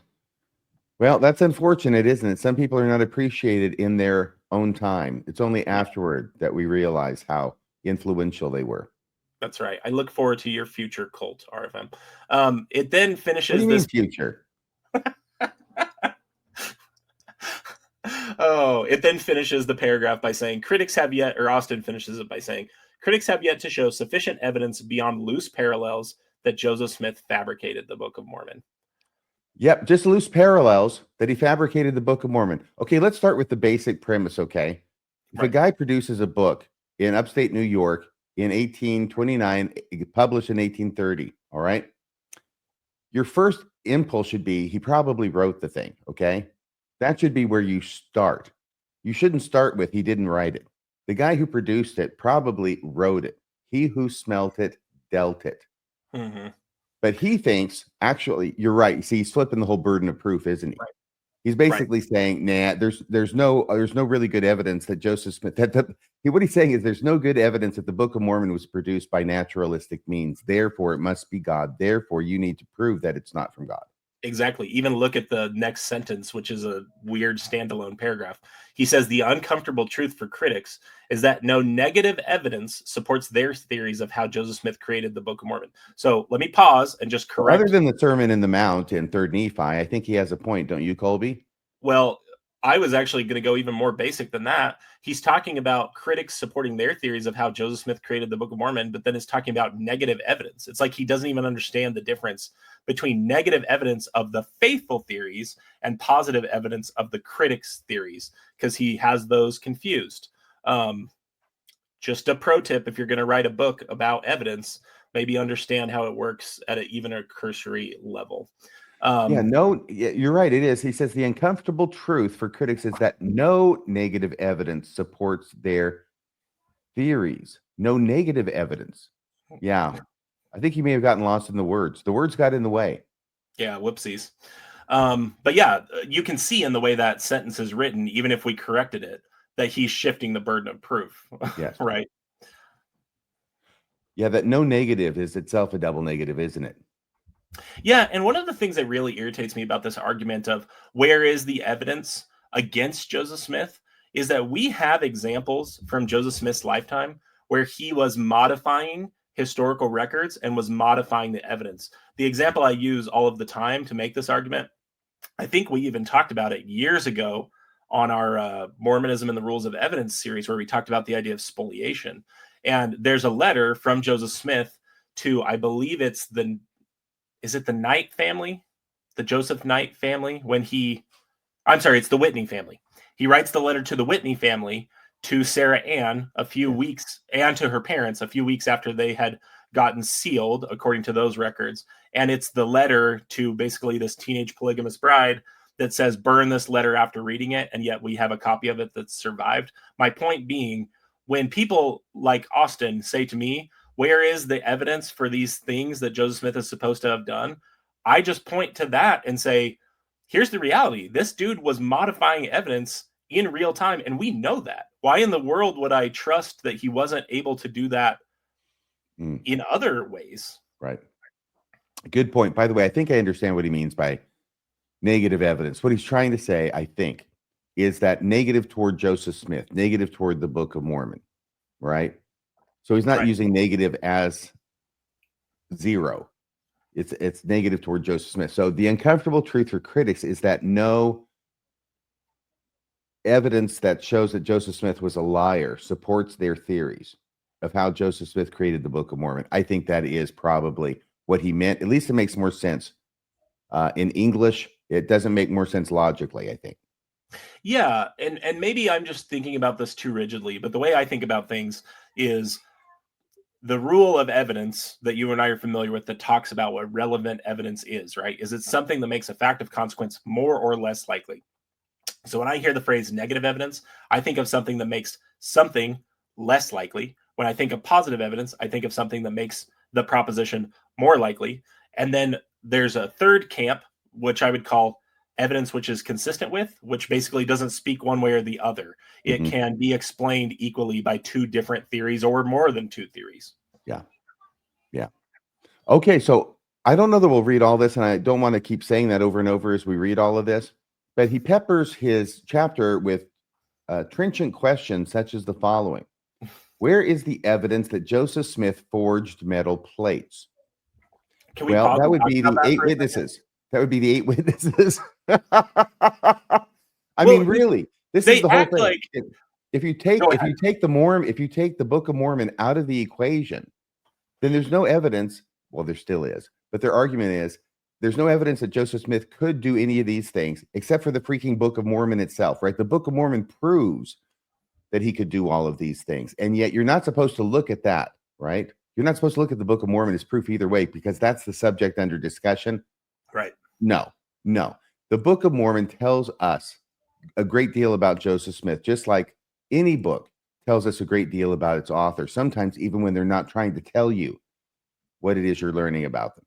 Well, that's unfortunate, isn't it? Some people are not appreciated in their own time. It's only afterward that we realize how influential they were. That's right. I look forward to your future cult, RFM. It then finishes what do you mean future. It then finishes the paragraph by saying, Austin finishes it by saying, critics have yet to show sufficient evidence beyond loose parallels that Joseph Smith fabricated the Book of Mormon. Yep, just loose parallels that he fabricated the Book of Mormon. Okay, let's start with the basic premise, okay? If a guy produces a book in upstate New York in 1829, published in 1830, all right? Your first impulse should be, he probably wrote the thing, okay? That should be where you start. You shouldn't start with, he didn't write it. The guy who produced it probably wrote it. He who smelt it, dealt it. But he thinks, actually, you're right. See, he's flipping the whole burden of proof, isn't he? Right. He's basically saying, nah, there's no really good evidence that Joseph Smith, what he's saying is there's no good evidence that the Book of Mormon was produced by naturalistic means. Therefore, it must be God. Therefore, you need to prove that it's not from God. Exactly. Even look at the next sentence, which is a weird standalone paragraph. He says the uncomfortable truth for critics is that no negative evidence supports their theories of how Joseph Smith created the Book of Mormon. So let me pause and just correct. Other than the Sermon in the Mount in 3rd Nephi, I think he has a point, don't you, Kolby? Well, I was actually going to go even more basic than that. He's talking about critics supporting their theories of how Joseph Smith created the Book of Mormon, but then is talking about negative evidence. It's like he doesn't even understand the difference between negative evidence of the faithful theories and positive evidence of the critics' theories, because he has those confused. Just a pro tip: if you're going to write a book about evidence, maybe understand how it works at even a cursory level. You're right. It is. He says the uncomfortable truth for critics is that no negative evidence supports their theories. No negative evidence. Yeah. I think he may have gotten lost in the words. The words got in the way. Yeah, whoopsies. But yeah, you can see in the way that sentence is written, even if we corrected it, that he's shifting the burden of proof. Yes. Right. Yeah, that no negative is itself a double negative, isn't it? Yeah, and one of the things that really irritates me about this argument of where is the evidence against Joseph Smith is that we have examples from Joseph Smith's lifetime where he was modifying historical records and was modifying the evidence. The example I use all of the time to make this argument, I think we even talked about it years ago on our Mormonism and the Rules of Evidence series, where we talked about the idea of spoliation. And there's a letter from Joseph Smith to, I believe it's is it the Knight family? The Joseph Knight family? It's the Whitney family. He writes the letter to the Whitney family to Sarah Ann a few weeks, and to her parents a few weeks after they had gotten sealed, according to those records. And it's the letter to basically this teenage polygamous bride that says, burn this letter after reading it. And yet we have a copy of it that's survived. My point being, when people like Austin say to me, where is the evidence for these things that Joseph Smith is supposed to have done? I just point to that and say, here's the reality. This dude was modifying evidence in real time, and we know that. Why in the world would I trust that he wasn't able to do that in other ways? Right. Good point. By the way, I think I understand what he means by negative evidence. What he's trying to say, I think, is that negative toward Joseph Smith, negative toward the Book of Mormon, right? So he's not using negative as zero. It's negative toward Joseph Smith. So the uncomfortable truth for critics is that no evidence that shows that Joseph Smith was a liar supports their theories of how Joseph Smith created the Book of Mormon. I think that is probably what he meant. At least it makes more sense in English. It doesn't make more sense logically, I think. Yeah, and maybe I'm just thinking about this too rigidly, but the way I think about things is the rule of evidence that you and I are familiar with that talks about what relevant evidence is, right? Is it something that makes a fact of consequence more or less likely? So when I hear the phrase negative evidence, I think of something that makes something less likely. When I think of positive evidence, I think of something that makes the proposition more likely. And then there's a third camp, which I would call evidence which is consistent with, which basically doesn't speak one way or the other. It can be explained equally by two different theories or more than two theories. Yeah. Yeah. Okay, so I don't know that we'll read all this, and I don't want to keep saying that over and over as we read all of this, but he peppers his chapter with trenchant questions such as the following. Where is the evidence that Joseph Smith forged metal plates? Can we pause that would be the 8 witnesses. That would be the 8 witnesses. I mean, really, this is the whole thing. Like, if you take the Book of Mormon out of the equation, then there's no evidence. Well, there still is, but their argument is there's no evidence that Joseph Smith could do any of these things except for the freaking Book of Mormon itself, right? The Book of Mormon proves that he could do all of these things, and yet you're not supposed to look at that, right? You're not supposed to look at the Book of Mormon as proof either way, because that's the subject under discussion. Right. No. The Book of Mormon tells us a great deal about Joseph Smith, just like any book tells us a great deal about its author, sometimes even when they're not trying to tell you what it is you're learning about them.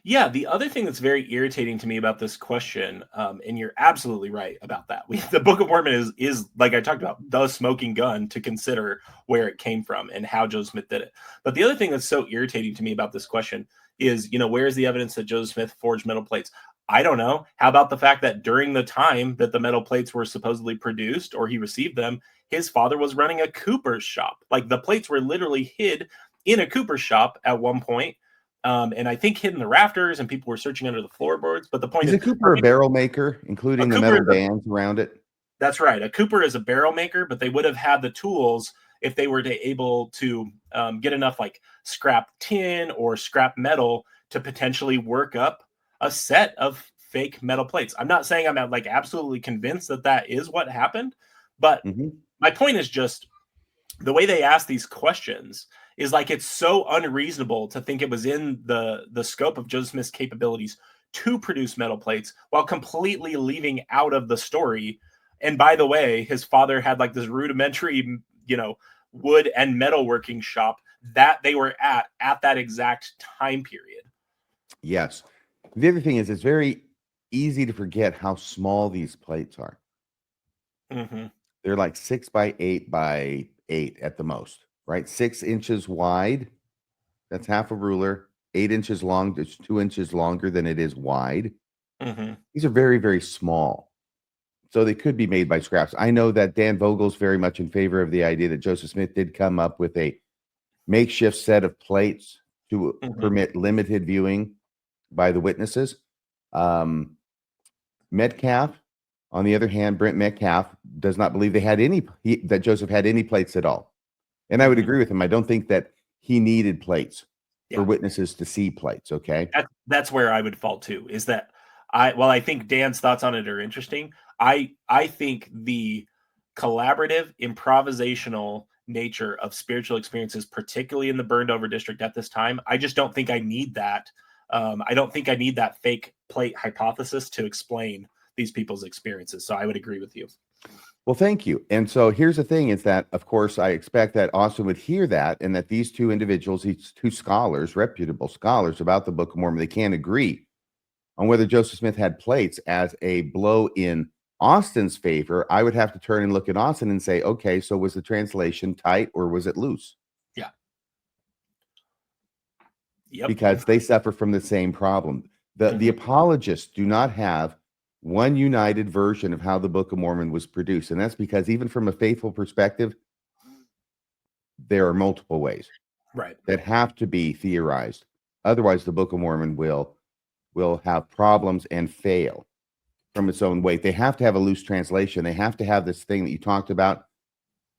Yeah, the other thing that's very irritating to me about this question, and you're absolutely right about that. The Book of Mormon is like I talked about, the smoking gun to consider where it came from and how Joseph Smith did it. But the other thing that's so irritating to me about this question is, where's the evidence that Joseph Smith forged metal plates? I don't know. How about the fact that during the time that the metal plates were supposedly produced or he received them, his father was running a cooper's shop. Like, the plates were literally hid in a cooper's shop at one point. and I think hid in the rafters, and people were searching under the floorboards. But the point Is is, a Cooper a barrel maker, including the metal bands around it? That's right. A Cooper is a barrel maker, but they would have had the tools if they were able to get enough like scrap tin or scrap metal to potentially work up a set of fake metal plates. I'm not saying I'm like absolutely convinced that that is what happened, but my point is just the way they ask these questions is like it's so unreasonable to think it was in the scope of Joseph Smith's capabilities to produce metal plates while completely leaving out of the story. And by the way, his father had like this rudimentary, wood and metalworking shop that they were at that exact time period. Yes. The other thing is it's very easy to forget how small these plates are. They're like 6 by 8 by 8 at the most, right? 6 inches wide. That's half a ruler. 8 inches long. It's 2 inches longer than it is wide. These are very, very small. So they could be made by scraps. I know that Dan Vogel's very much in favor of the idea that Joseph Smith did come up with a makeshift set of plates to permit limited viewing by the witnesses. Metcalf, on the other hand, Brent Metcalf does not believe that Joseph had any plates at all. And I would agree with him. I don't think that he needed plates for witnesses to see plates. Okay. That's where I would fall too, is that I think Dan's thoughts on it are interesting. I think the collaborative, improvisational nature of spiritual experiences, particularly in the burned over district at this time, I just don't think I need that. I don't think I need that fake plate hypothesis to explain these people's experiences. So I would agree with you. Well, thank you. And so here's the thing is that, of course, I expect that Austin would hear that and that these two individuals, these two scholars, reputable scholars about the Book of Mormon, they can't agree on whether Joseph Smith had plates as a blow in Austin's favor. I would have to turn and look at Austin and say, okay, so was the translation tight or was it loose? Yeah. Yep. Because they suffer from the same problem. The apologists do not have one united version of how the Book of Mormon was produced. And that's because even from a faithful perspective, there are multiple ways that have to be theorized. Otherwise, the Book of Mormon will have problems and fail from its own weight. They have to have a loose translation. They have to have this thing that you talked about.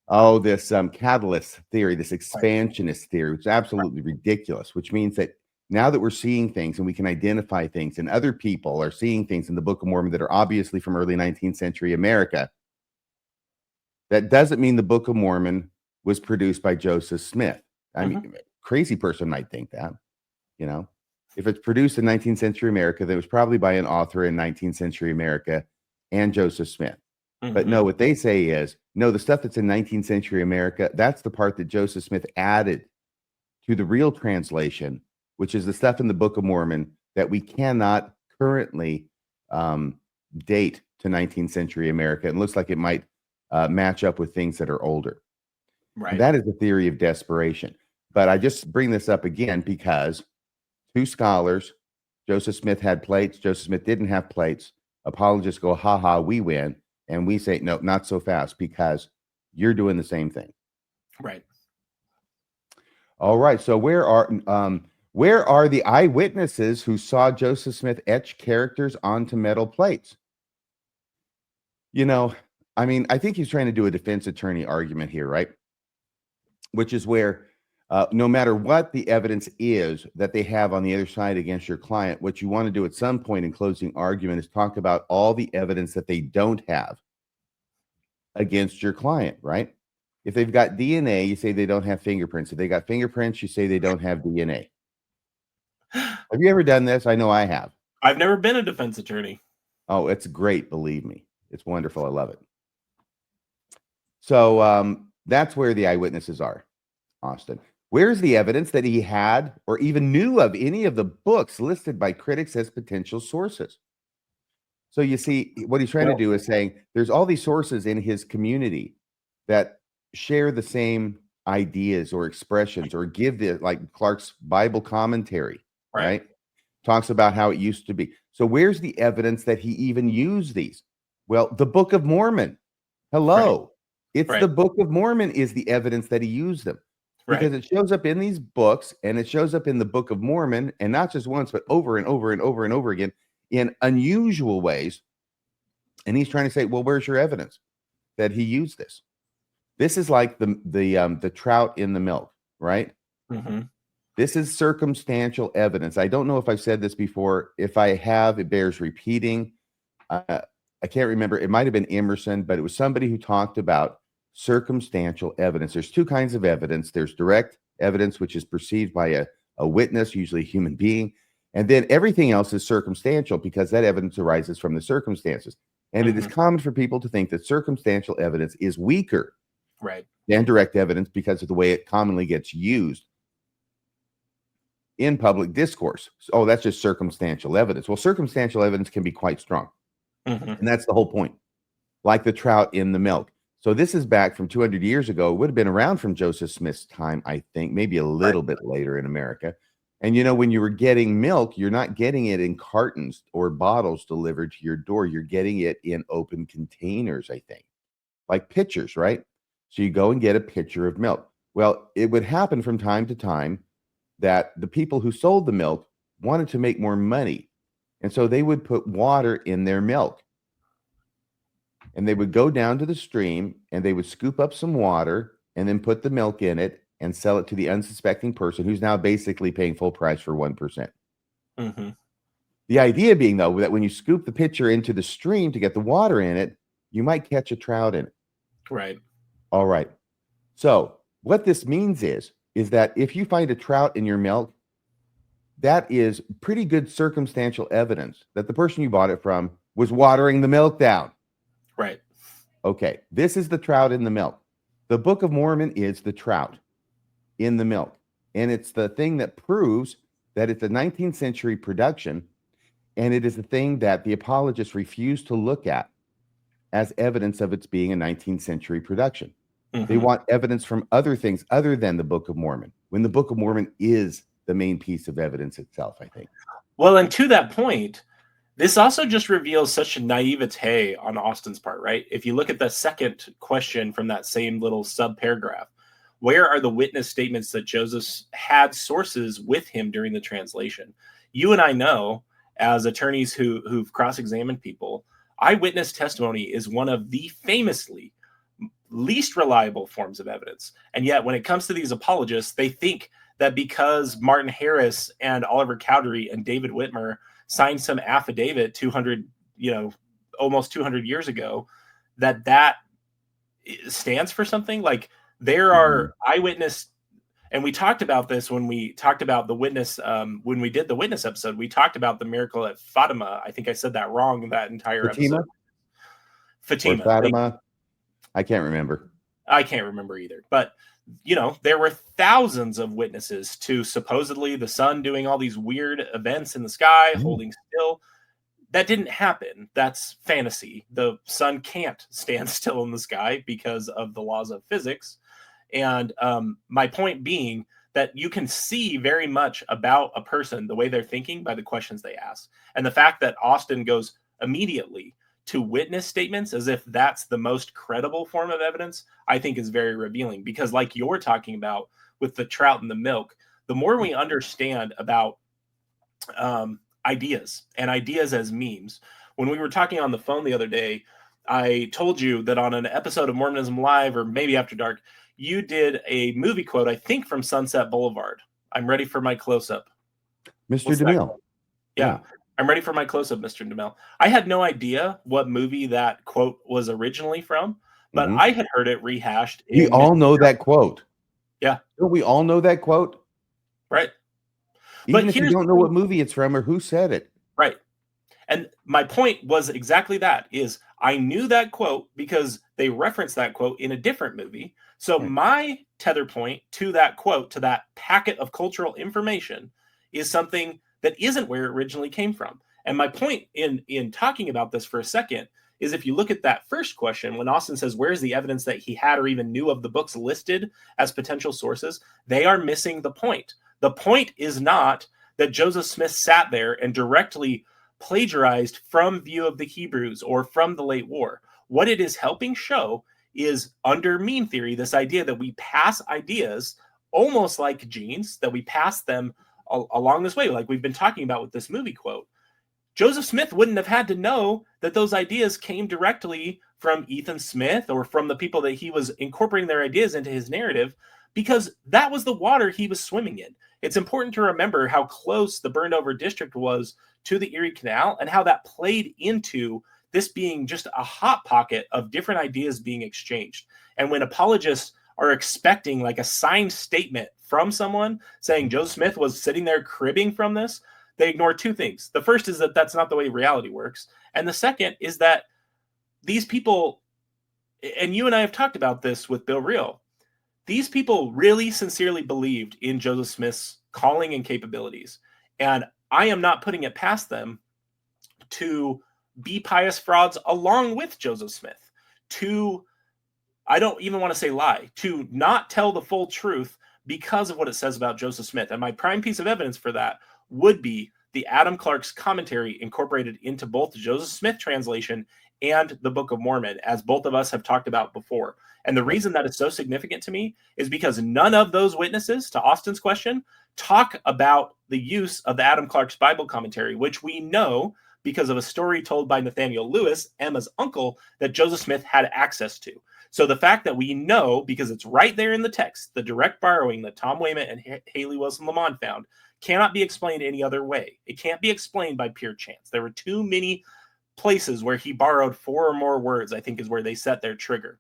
Oh, this catalyst theory, this expansionist theory, which is absolutely ridiculous, which means that now that we're seeing things and we can identify things and other people are seeing things in the Book of Mormon that are obviously from early 19th century America, that doesn't mean the Book of Mormon was produced by Joseph Smith. I mean, a crazy person might think that, if it's produced in 19th century America, that was probably by an author in 19th century America and Joseph Smith. But no, what they say is, no, the stuff that's in 19th century America, that's the part that Joseph Smith added to the real translation, which is the stuff in the Book of Mormon that we cannot currently date to 19th century America. It looks like it might match up with things that are older. Right. And that is the theory of desperation. But I just bring this up again because two scholars, Joseph Smith had plates, Joseph Smith didn't have plates. Apologists go, ha ha, we win. And we say, no, not so fast, because you're doing the same thing. Right. All right. So where are the eyewitnesses who saw Joseph Smith etch characters onto metal plates? I mean, I think he's trying to do a defense attorney argument here, right? Which is where no matter what the evidence is that they have on the other side against your client, what you want to do at some point in closing argument is talk about all the evidence that they don't have against your client, right? If they've got DNA, you say they don't have fingerprints. If they got fingerprints, you say they don't have DNA. Have you ever done this? I know I have. I've never been a defense attorney. Oh, it's great. Believe me. It's wonderful. I love it. So that's where the eyewitnesses are, Austin. Where's the evidence that he had or even knew of any of the books listed by critics as potential sources? So you see, what he's trying to do is saying there's all these sources in his community that share the same ideas or expressions or give the, like Clark's Bible commentary, right? Talks about how it used to be. So where's the evidence that he even used these? Well, the Book of Mormon. Hello. It's the Book of Mormon is the evidence that he used them. because it shows up in these books, and it shows up in the Book of Mormon, and not just once, but over and over and over and over again in unusual ways. And he's trying to say, well, where's your evidence that he used this? This is like the trout in the milk, right? Mm-hmm. This is circumstantial evidence. I don't know if I've said this before. If I have, it bears repeating. I can't remember. It might have been Emerson, but it was somebody who talked about circumstantial evidence. There's two kinds of evidence. There's direct evidence, which is perceived by a witness, usually a human being. And then everything else is circumstantial because that evidence arises from the circumstances. And it is common for people to think that circumstantial evidence is weaker than direct evidence because of the way it commonly gets used in public discourse. Oh, that's just circumstantial evidence. Well, circumstantial evidence can be quite strong. And that's the whole point. Like the trout in the milk. So this is back from 200 years ago. It would have been around from Joseph Smith's time, I think, maybe a little bit later in America. And, you know, when you were getting milk, you're not getting it in cartons or bottles delivered to your door. You're getting it in open containers, I think, like pitchers, right? So you go and get a pitcher of milk. Well, it would happen from time to time that the people who sold the milk wanted to make more money. And so they would put water in their milk. And they would go down to the stream and they would scoop up some water and then put the milk in it and sell it to the unsuspecting person who's now basically paying full price for 1%. The idea being, though, that when you scoop the pitcher into the stream to get the water in it, you might catch a trout in it. All right. So what this means is that if you find a trout in your milk, that is pretty good circumstantial evidence that the person you bought it from was watering the milk down. Okay, this is the trout in the milk. The Book of Mormon is the trout in the milk. And it's the thing that proves that it's a 19th century production. And it is the thing that the apologists refuse to look at as evidence of its being a 19th century production. They want evidence from other things other than the Book of Mormon, when the Book of Mormon is the main piece of evidence itself, I think. Well, and to that point, this also just reveals such a naivete on Austin's part, right? If you look at the second question from that same little sub-paragraph, where are the witness statements that Joseph had sources with him during the translation? You and I know, as attorneys who've cross-examined people, eyewitness testimony is one of the famously least reliable forms of evidence. And yet, when it comes to these apologists, they think that because Martin Harris and Oliver Cowdery and David Whitmer signed some affidavit 200, almost 200 years ago, that stands for something. Like, there are eyewitness, and we talked about this when we talked about the witness, when we did the witness episode, we talked about the miracle at Fatima. I think I said that wrong that entire episode. Fatima. Fatima. I can't remember. I can't remember either. But, there were thousands of witnesses to supposedly the sun doing all these weird events in the sky, holding still. That didn't happen. That's fantasy. The sun can't stand still in the sky because of the laws of physics. And my point being that you can see very much about a person, the way they're thinking, by the questions they ask. And the fact that Austin goes immediately to witness statements as if that's the most credible form of evidence, I think is very revealing. Because like you're talking about with the trout and the milk, the more we understand about ideas and ideas as memes. When we were talking on the phone the other day, I told you that on an episode of Mormonism Live, or maybe After Dark, you did a movie quote, I think from Sunset Boulevard. I'm ready for my close-up. Mr. DeMille. Yeah. I'm ready for my close-up, Mr. DeMille. I had no idea what movie that quote was originally from, but I had heard it rehashed. We all know that quote. Yeah. Don't we all know that quote? Right. Even if you don't know what movie it's from or who said it. Right. And my point was exactly that, is I knew that quote because they referenced that quote in a different movie. So my tether point to that quote, to that packet of cultural information, is something that isn't where it originally came from. And my point in talking about this for a second is, if you look at that first question, when Austin says, where's the evidence that he had or even knew of the books listed as potential sources, they are missing the point. The point is not that Joseph Smith sat there and directly plagiarized from View of the Hebrews or from the Late War. What it is helping show is, under meme theory, this idea that we pass ideas almost like genes, that we pass them along this way, like we've been talking about with this movie quote. Joseph Smith wouldn't have had to know that those ideas came directly from Ethan Smith or from the people that he was incorporating their ideas into his narrative, because that was the water he was swimming in. It's important to remember how close the burned over district was to the Erie Canal and how that played into this being just a hot pocket of different ideas being exchanged. And when apologists are expecting like a signed statement from someone saying Joseph Smith was sitting there cribbing from this, they ignore two things. The first is that that's not the way reality works. And the second is that these people, and you and I have talked about this with Bill Reel, these people really sincerely believed in Joseph Smith's calling and capabilities. And I am not putting it past them to be pious frauds along with Joseph Smith, to, I don't even want to say lie, to not tell the full truth because of what it says about Joseph Smith. And my prime piece of evidence for that would be the Adam Clarke's commentary incorporated into both the Joseph Smith translation and the Book of Mormon, as both of us have talked about before. And the reason that is so significant to me is because none of those witnesses, to Austin's question, talk about the use of the Adam Clarke's Bible commentary, which we know because of a story told by Nathaniel Lewis, Emma's uncle, that Joseph Smith had access to. So the fact that we know, because it's right there in the text, the direct borrowing that Tom Wayman and Haley Wilson Lamont found cannot be explained any other way. It can't be explained by pure chance. There were too many places where he borrowed 4 or more words, I think is where they set their trigger.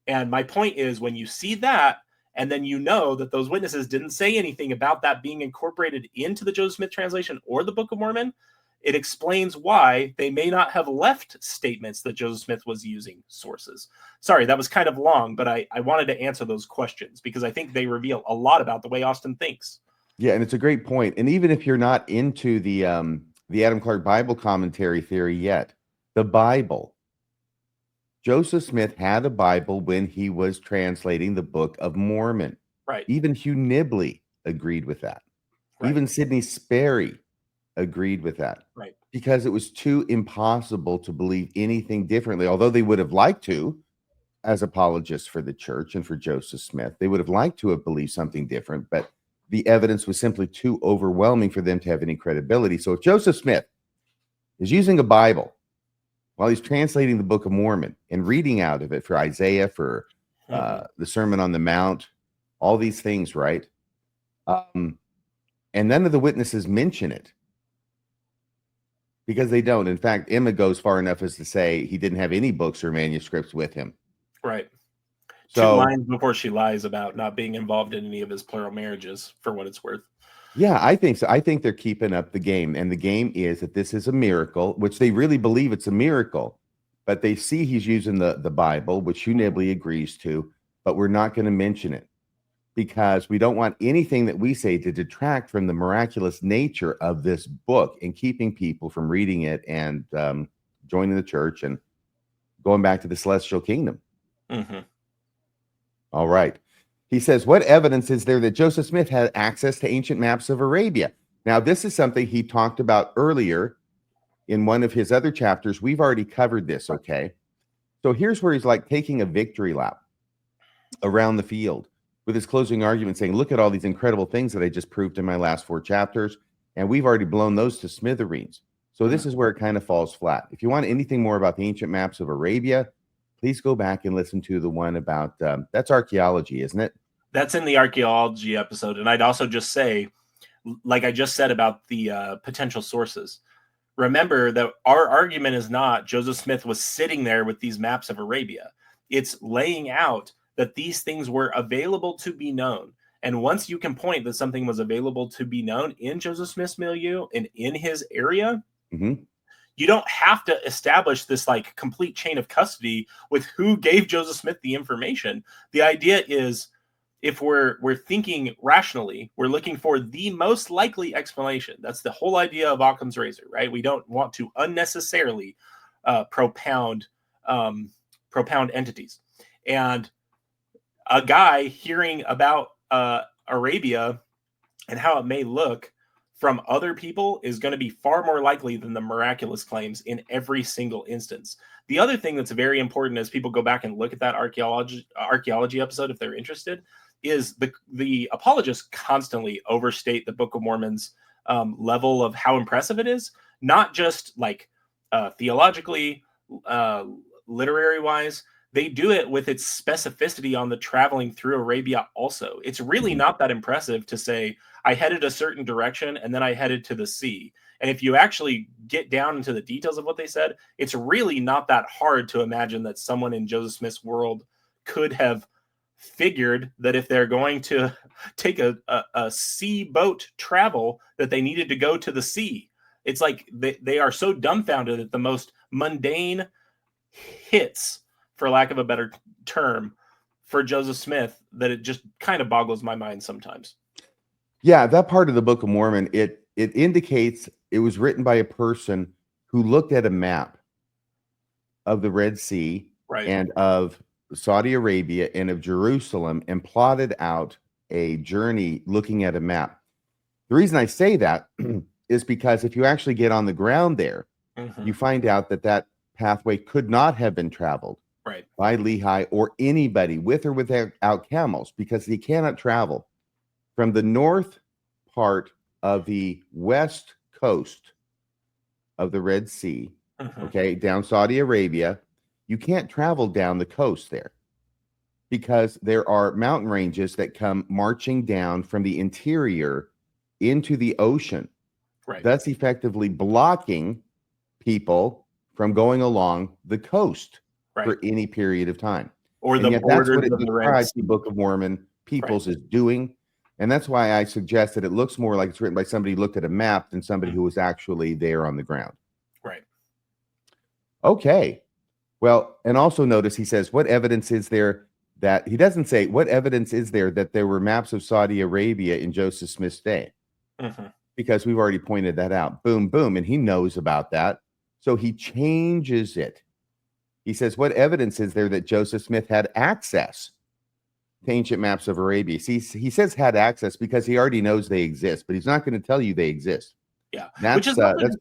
And my point is, when you see that, and then you know that those witnesses didn't say anything about that being incorporated into the Joseph Smith translation or the Book of Mormon, it explains why they may not have left statements that Joseph Smith was using sources. Sorry, that was kind of long, but I wanted to answer those questions because I think they reveal a lot about the way Austin thinks. Yeah, and it's a great point. And even if you're not into the Adam Clarke Bible commentary theory yet, the Bible, Joseph Smith had a Bible when he was translating the Book of Mormon. Right. Even Hugh Nibley agreed with that. Right. Even Sidney Sperry agreed with that. Right. Because it was too impossible to believe anything differently, although they would have liked to, as apologists for the church and for Joseph Smith, they would have liked to have believed something different, but the evidence was simply too overwhelming for them to have any credibility. So if Joseph Smith is using a Bible while he's translating the Book of Mormon and reading out of it for Isaiah, for the Sermon on the Mount, all these things, right? And none of the witnesses mention it because they don't. In fact, Emma goes far enough as to say he didn't have any books or manuscripts with him. Right. So, 2 lines before she lies about not being involved in any of his plural marriages, for what it's worth. Yeah, I think so. I think they're keeping up the game. And the game is that this is a miracle, which they really believe it's a miracle. But they see he's using the Bible, which Hugh Nibley agrees to, but we're not going to mention it because we don't want anything that we say to detract from the miraculous nature of this book and keeping people from reading it and joining the church and going back to the celestial kingdom. Mm-hmm. All right. He says, what evidence is there that Joseph Smith had access to ancient maps of Arabia? Now, this is something he talked about earlier in one of his other chapters. We've already covered this, okay? So here's where he's like taking a victory lap around the field with his closing argument saying, look at all these incredible things that I just proved in my last 4 chapters, and we've already blown those to smithereens. So this is where it kind of falls flat. If you want anything more about the ancient maps of Arabia, please go back and listen to the one about, that's archaeology, isn't it? That's in the archaeology episode. And I'd also just say, like I just said about the potential sources, remember that our argument is not Joseph Smith was sitting there with these maps of Arabia. It's laying out that these things were available to be known. And once you can point that something was available to be known in Joseph Smith's milieu and in his area, you don't have to establish this like complete chain of custody with who gave Joseph Smith the information. The idea is, if we're thinking rationally, we're looking for the most likely explanation. That's the whole idea of Occam's razor, right? We don't want to unnecessarily propound entities. And a guy hearing about Arabia and how it may look from other people is going to be far more likely than the miraculous claims in every single instance. The other thing that's very important as people go back and look at that archaeology episode, if they're interested, is the apologists constantly overstate the Book of Mormon's level of how impressive it is, not just like theologically, literary wise. They do it with its specificity on the traveling through Arabia also. It's really not that impressive to say, I headed a certain direction and then I headed to the sea. And if you actually get down into the details of what they said, it's really not that hard to imagine that someone in Joseph Smith's world could have figured that if they're going to take a sea boat travel, that they needed to go to the sea. It's like they are so dumbfounded at the most mundane hits, for lack of a better term, for Joseph Smith, that it just kind of boggles my mind sometimes. Yeah, that part of the Book of Mormon, it indicates it was written by a person who looked at a map of the Red Sea and of Saudi Arabia and of Jerusalem and plotted out a journey looking at a map. The reason I say that is because if you actually get on the ground there, you find out that pathway could not have been traveled by Lehi or anybody with or without camels, because he cannot travel from the north part of the west coast of the Red Sea, down Saudi Arabia. You can't travel down the coast there because there are mountain ranges that come marching down from the interior into the ocean, thus effectively blocking people from going along the coast for any period of time. Or and the yet that's what borders it of the Red describes Sea. the Book of Mormon peoples is doing. And that's why I suggest that it looks more like it's written by somebody who looked at a map than somebody who was actually there on the ground. Right. Okay. Well, and also notice he says, what evidence is there that he doesn't say, what evidence is there that there were maps of Saudi Arabia in Joseph Smith's day? Because we've already pointed that out. Boom, boom. And he knows about that. So he changes it. He says, what evidence is there that Joseph Smith had access to ancient maps of Arabia? See, he says had access because he already knows they exist, but he's not going to tell you they exist. Yeah. That's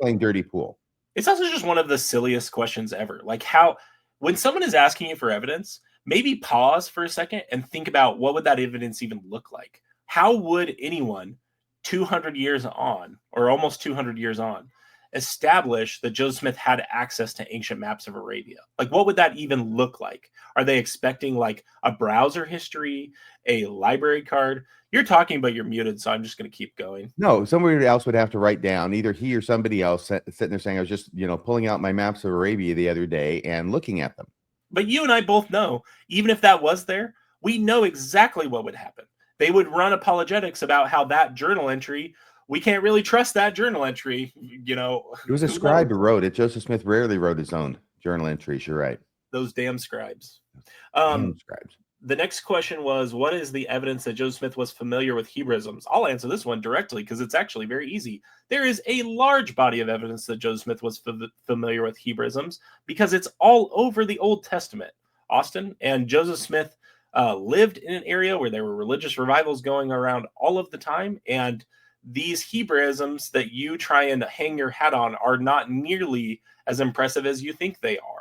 playing dirty pool. It's also just one of the silliest questions ever. Like, how, when someone is asking you for evidence, maybe pause for a second and think about what would that evidence even look like? How would anyone 200 years on, or almost 200 years on, establish that Joseph Smith had access to ancient maps of Arabia? Like, what would that even look like? Are they expecting like a browser history, a library card? You're talking, but you're muted, so I'm just going to keep going. No, somebody else would have to write down, either he or somebody else sitting there saying, I was just, pulling out my maps of Arabia the other day and looking at them. But you and I both know, even if that was there, we know exactly what would happen. They would run apologetics about how that journal entry, we can't really trust that journal entry. It was a scribe who wrote it. Joseph Smith rarely wrote his own journal entries. You're right. Those damn scribes. Damn scribes. The next question was, what is the evidence that Joseph Smith was familiar with Hebraisms? I'll answer this one directly because it's actually very easy. There is a large body of evidence that Joseph Smith was familiar with Hebraisms because it's all over the Old Testament. Austin and Joseph Smith lived in an area where there were religious revivals going around all of the time, and these Hebraisms that you try and hang your hat on are not nearly as impressive as you think they are.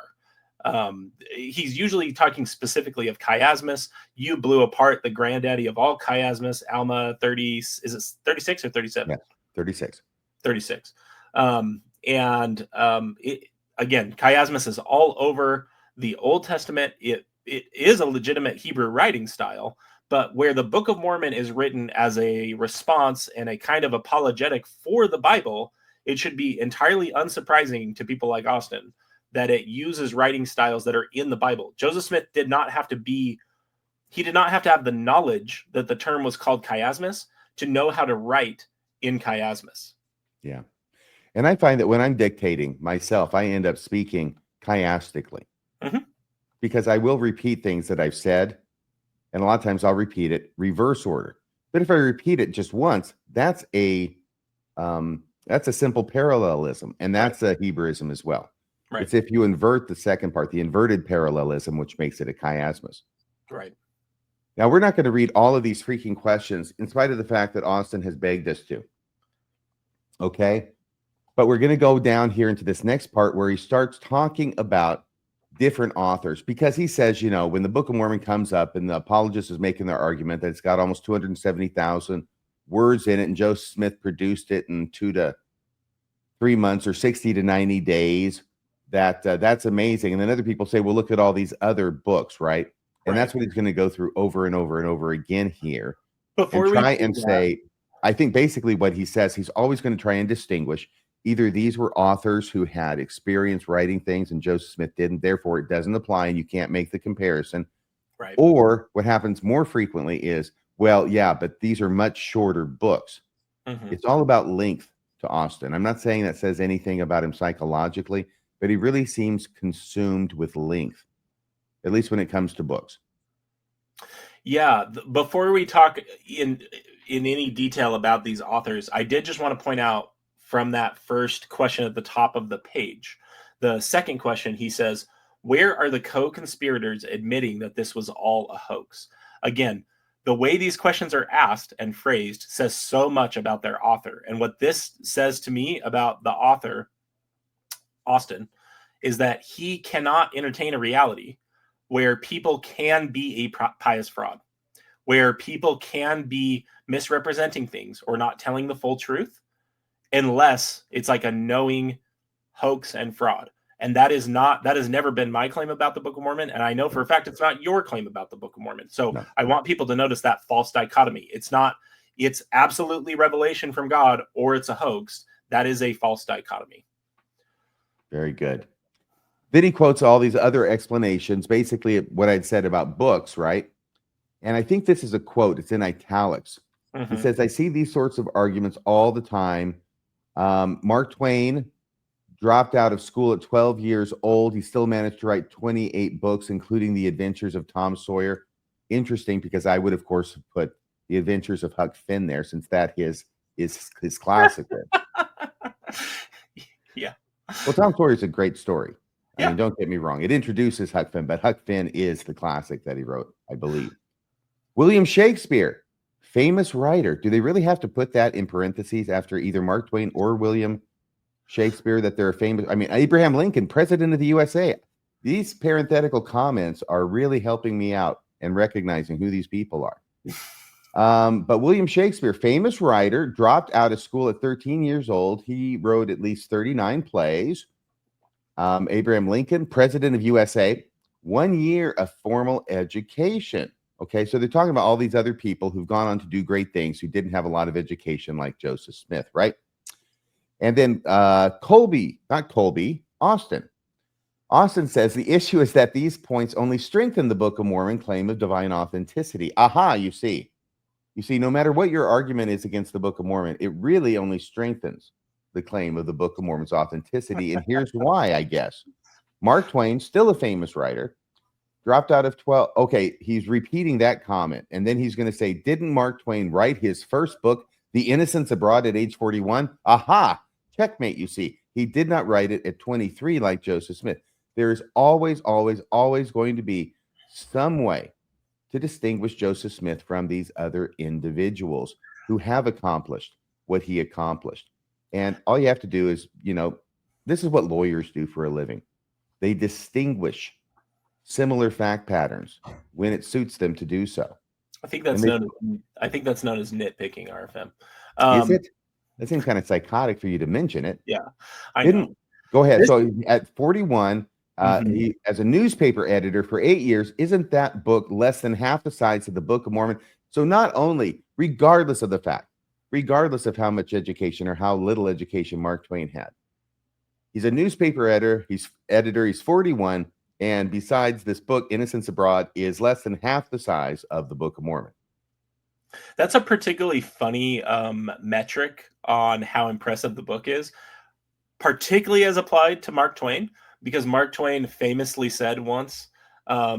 He's usually talking specifically of chiasmus. You blew apart the granddaddy of all chiasmus, Alma 30, is it 36 or 37? Yeah, 36. 36. Again, chiasmus is all over the Old Testament. It is a legitimate Hebrew writing style, but where the Book of Mormon is written as a response and a kind of apologetic for the Bible, it should be entirely unsurprising to people like Austin that it uses writing styles that are in the Bible. Joseph Smith did not have to have the knowledge that the term was called chiasmus to know how to write in chiasmus. Yeah. And I find that when I'm dictating myself, I end up speaking chiastically because I will repeat things that I've said. And a lot of times I'll repeat it reverse order. But if I repeat it just once, that's a simple parallelism. And that's a Hebraism as well. Right. It's if you invert the second part, the inverted parallelism, which makes it a chiasmus. Right. Now, we're not going to read all of these freaking questions, in spite of the fact that Austin has begged us to. Okay? But we're going to go down here into this next part where he starts talking about different authors, because he says, when the Book of Mormon comes up and the apologist is making their argument that it's got almost 270,000 words in it, and Joseph Smith produced it in 2 to 3 months or 60 to 90 days, that's amazing. And then other people say, well, look at all these other books, right? And that's what he's going to go through over and over and over again here. Before and try we and say, I think basically what he says, he's always going to try and distinguish. Either these were authors who had experience writing things and Joseph Smith didn't, therefore it doesn't apply and you can't make the comparison. Right. Or what happens more frequently is, well, yeah, but these are much shorter books. Mm-hmm. It's all about length to Austin. I'm not saying that says anything about him psychologically, but he really seems consumed with length, at least when it comes to books. Yeah. Before we talk in any detail about these authors, I did just want to point out from that first question at the top of the page, the second question, he says, where are the co-conspirators admitting that this was all a hoax? Again, the way these questions are asked and phrased says so much about their author. And what this says to me about the author, Austin, is that he cannot entertain a reality where people can be a pious fraud, where people can be misrepresenting things or not telling the full truth, unless it's like a knowing hoax and fraud. And that has never been my claim about the Book of Mormon. And I know for a fact it's not your claim about the Book of Mormon. So no. I want people to notice that false dichotomy. It's absolutely revelation from God or it's a hoax. That is a false dichotomy. Very good. Then he quotes all these other explanations, basically what I'd said about books, right? And I think this is a quote. It's in italics. Mm-hmm. He says, I see these sorts of arguments all the time. Mark Twain dropped out of school at 12 years old. He still managed to write 28 books, including The Adventures of Tom Sawyer. Interesting, because I would, of course, put The Adventures of Huck Finn there, since that is his classic there. Yeah. Well, Tom Sawyer is a great story. I mean, don't get me wrong. It introduces Huck Finn, but Huck Finn is the classic that he wrote, I believe. William Shakespeare, famous writer. Do they really have to put that in parentheses after either Mark Twain or William Shakespeare that they're famous? I mean, Abraham Lincoln, president of the USA. These parenthetical comments are really helping me out and recognizing who these people are. But William Shakespeare, famous writer, dropped out of school at 13 years old. He wrote at least 39 plays. Abraham Lincoln, president of USA, 1 year of formal education. Okay, so they're talking about all these other people who've gone on to do great things who didn't have a lot of education like Joseph Smith, right? And then Austin. Austin says the issue is that these points only strengthen the Book of Mormon claim of divine authenticity. Aha, you see, no matter what your argument is against the Book of Mormon, it really only strengthens the claim of the Book of Mormon's authenticity. And here's why, I guess. Mark Twain, still a famous writer, dropped out of 12. Okay, he's repeating that comment. And then he's going to say, didn't Mark Twain write his first book, The Innocents Abroad, at age 41? Aha, checkmate, you see. He did not write it at 23 like Joseph Smith. There is always, always, always going to be some way to distinguish Joseph Smith from these other individuals who have accomplished what he accomplished. And all you have to do is, this is what lawyers do for a living. They distinguish similar fact patterns when it suits them to do so. I think that's known as nitpicking, RFM. Is it? That seems kind of psychotic for you to mention it. Yeah, I know. Go ahead. So at 41, he, as a newspaper editor for 8 years, isn't that book less than half the size of the Book of Mormon? So not only, regardless of how much education or how little education Mark Twain had, he's a newspaper editor. He's 41. And besides, this book, Innocents Abroad, is less than half the size of the Book of Mormon. That's a particularly funny metric on how impressive the book is, particularly as applied to Mark Twain, because Mark Twain famously said once, at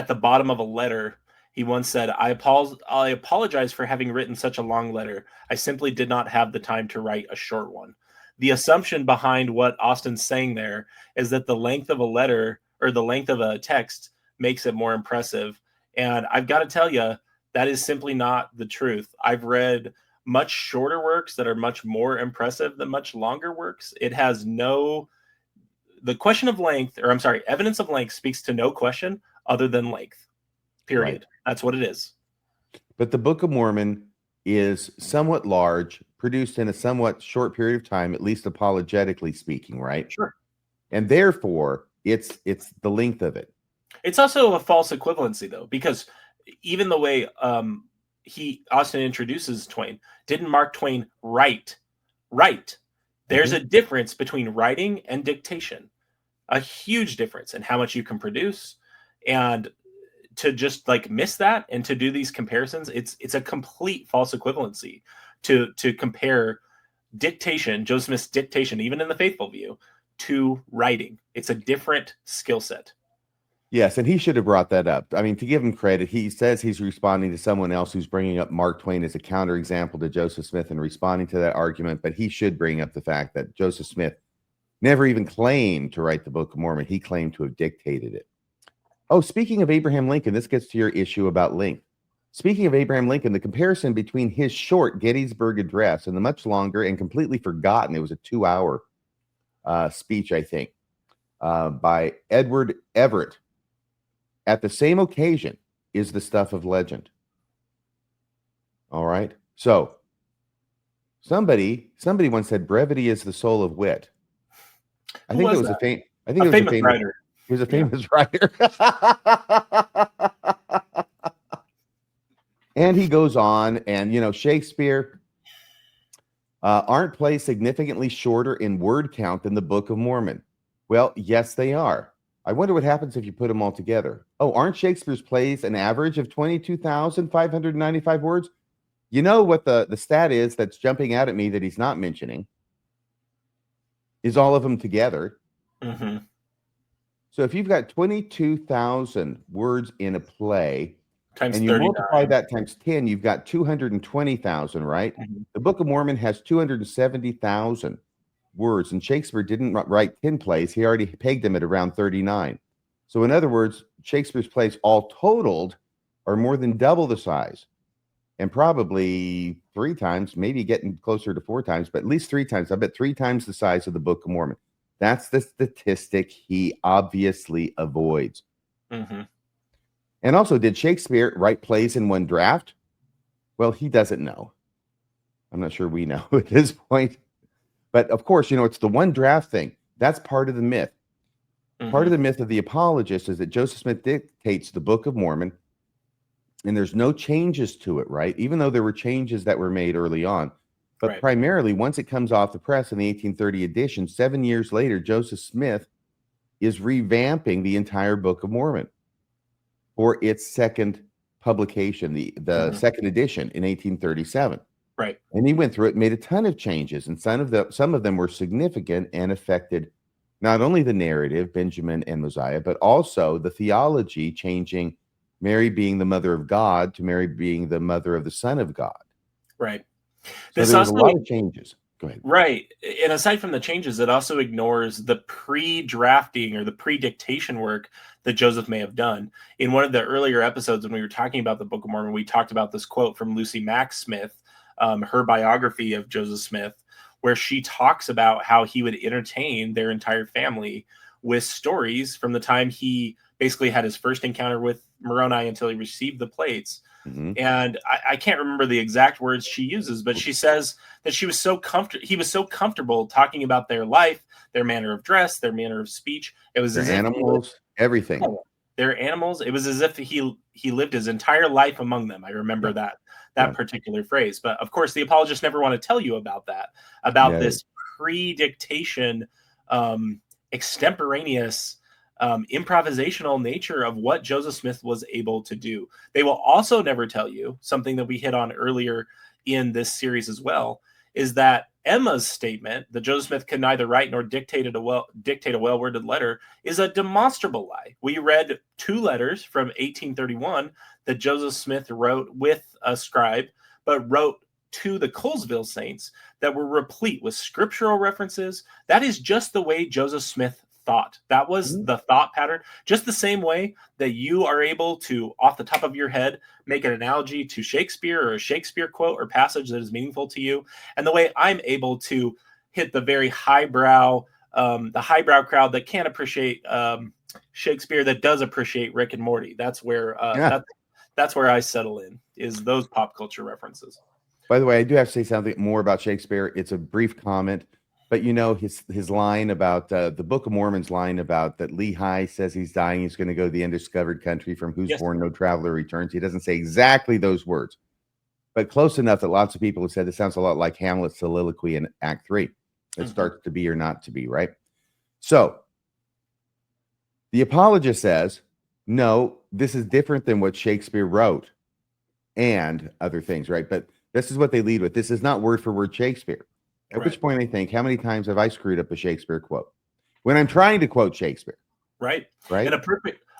the bottom of a letter, he once said, I apologize for having written such a long letter. I simply did not have the time to write a short one. The assumption behind what Austin's saying there is that the length of a letter or the length of a text makes it more impressive. And I've got to tell you, that is simply not the truth. I've read much shorter works that are much more impressive than much longer works. The the question of length, or I'm sorry, evidence of length speaks to no question other than length. Period. Right. That's what it is. But the Book of Mormon is somewhat large, produced in a somewhat short period of time, at least apologetically speaking, right? Sure. And therefore, it's the length of it. It's also a false equivalency, though, because even the way Austin introduces Twain, didn't Mark Twain write? There's a difference between writing and dictation, a huge difference in how much you can produce. And to just like miss that and to do these comparisons, it's a complete false equivalency to compare dictation, Joseph Smith's dictation, even in the faithful view, to writing. It's a different skill set. Yes, and he should have brought that up. I mean, to give him credit, he says he's responding to someone else who's bringing up Mark Twain as a counterexample to Joseph Smith and responding to that argument, but he should bring up the fact that Joseph Smith never even claimed to write the Book of Mormon. He claimed to have dictated it. Oh, speaking of Abraham Lincoln, this gets to your issue about length. Speaking of Abraham Lincoln, the comparison between his short Gettysburg Address and the much longer and completely forgotten, it was a 2-hour speech, I think, by Edward Everett, at the same occasion, is the stuff of legend. All right. So somebody once said brevity is the soul of wit. I think it was a famous writer. He was a famous writer. And he goes on, and Shakespeare aren't plays significantly shorter in word count than the Book of Mormon. Well, yes, they are. I wonder what happens if you put them all together. Oh, aren't Shakespeare's plays an average of 22,595 words? You know what the stat is that's jumping out at me that he's not mentioning is all of them together. Mm-hmm. So if you've got 22,000 words in a play, times and you 39. multiply that times 10, you've got 220,000, right? Mm-hmm. The Book of Mormon has 270,000 words, and Shakespeare didn't write 10 plays. He already pegged them at around 39. So in other words, Shakespeare's plays all totaled are more than double the size, and probably 3 times, maybe getting closer to 4 times, but at least 3 times. I bet 3 times the size of the Book of Mormon. That's the statistic he obviously avoids. Mm-hmm. And also, did Shakespeare write plays in one draft? Well, he doesn't know. I'm not sure we know at this point. But of course, it's the one draft thing. That's part of the myth. Mm-hmm. Part of the myth of the apologist is that Joseph Smith dictates the Book of Mormon, and there's no changes to it, right? Even though there were changes that were made early on. But right. Primarily, once it comes off the press in the 1830 edition, 7 years later, Joseph Smith is revamping the entire Book of Mormon for its second publication, the mm-hmm. second edition in 1837. Right. And he went through it, made a ton of changes, and some of them were significant and affected not only the narrative, Benjamin and Mosiah, but also the theology, changing Mary being the mother of God to Mary being the mother of the Son of God. Right. So there was a lot of changes. Go ahead. Right. And aside from the changes, it also ignores the pre-drafting or the pre-dictation work that Joseph may have done. In one of the earlier episodes, when we were talking about the Book of Mormon, we talked about this quote from Lucy Mack Smith, her biography of Joseph Smith, where she talks about how he would entertain their entire family with stories from the time he basically had his first encounter with Moroni until he received the plates. Mm-hmm. And I can't remember the exact words she uses, but she says that he was so comfortable talking about their life, their manner of dress, their manner of speech. It was their animals, everything. Their animals. It was as if he lived his entire life among them. I remember that particular phrase. But of course, the apologists never want to tell you about that, this pre-dictation, extemporaneous, improvisational nature of what Joseph Smith was able to do. They will also never tell you something that we hit on earlier in this series as well, is that Emma's statement that Joseph Smith can neither write nor dictate a well-worded letter is a demonstrable lie. We read 2 letters from 1831 that Joseph Smith wrote with a scribe, but wrote to the Colesville Saints that were replete with scriptural references. That is just the way Joseph Smith thought. That was the thought pattern, just the same way that you are able to, off the top of your head, make an analogy to Shakespeare or a Shakespeare quote or passage that is meaningful to you, and the way I'm able to hit the very highbrow the highbrow crowd that can't appreciate Shakespeare that does appreciate Rick and Morty. That's where that's where I settle in, is those pop culture references. By the way, I do have to say something more about Shakespeare. It's a brief comment, but you know his line about the Book of Mormon's line about that Lehi says he's dying, he's going to go to the undiscovered country from whose born no traveler returns. He doesn't say exactly those words, but close enough that lots of people have said this sounds a lot like Hamlet's soliloquy in Act 3. It starts to be or not to be, right? So the apologist says, no, this is different than what Shakespeare wrote and other things, right? But this is what they lead with. This is not word for word Shakespeare. At which point I think, how many times have I screwed up a Shakespeare quote when I'm trying to quote Shakespeare? Right. And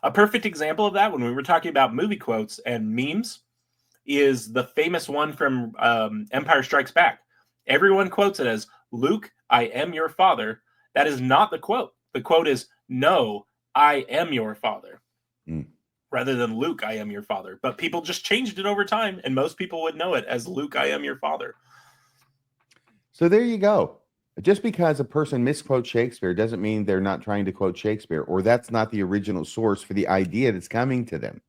a perfect example of that, when we were talking about movie quotes and memes, is the famous one from Empire Strikes Back. Everyone quotes it as, Luke, I am your father. That is not the quote. The quote is, no, I am your father. Rather than Luke, I am your father. But people just changed it over time, and most people would know it as Luke, I am your father. So there you go. Just because a person misquotes Shakespeare doesn't mean they're not trying to quote Shakespeare, or that's not the original source for the idea that's coming to them.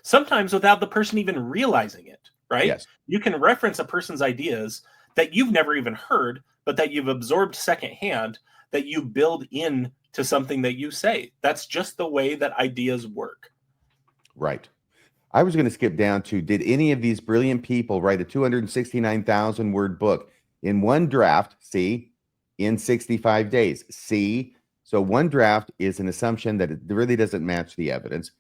Sometimes without the person even realizing it, right? Yes. You can reference a person's ideas that you've never even heard, but that you've absorbed secondhand, that you build in to something that you say. That's just the way that ideas work. Right. I was going to skip down to, did any of these brilliant people write a 269,000 word book in one draft? See, in 65 days. See, so one draft is an assumption that it really doesn't match the evidence.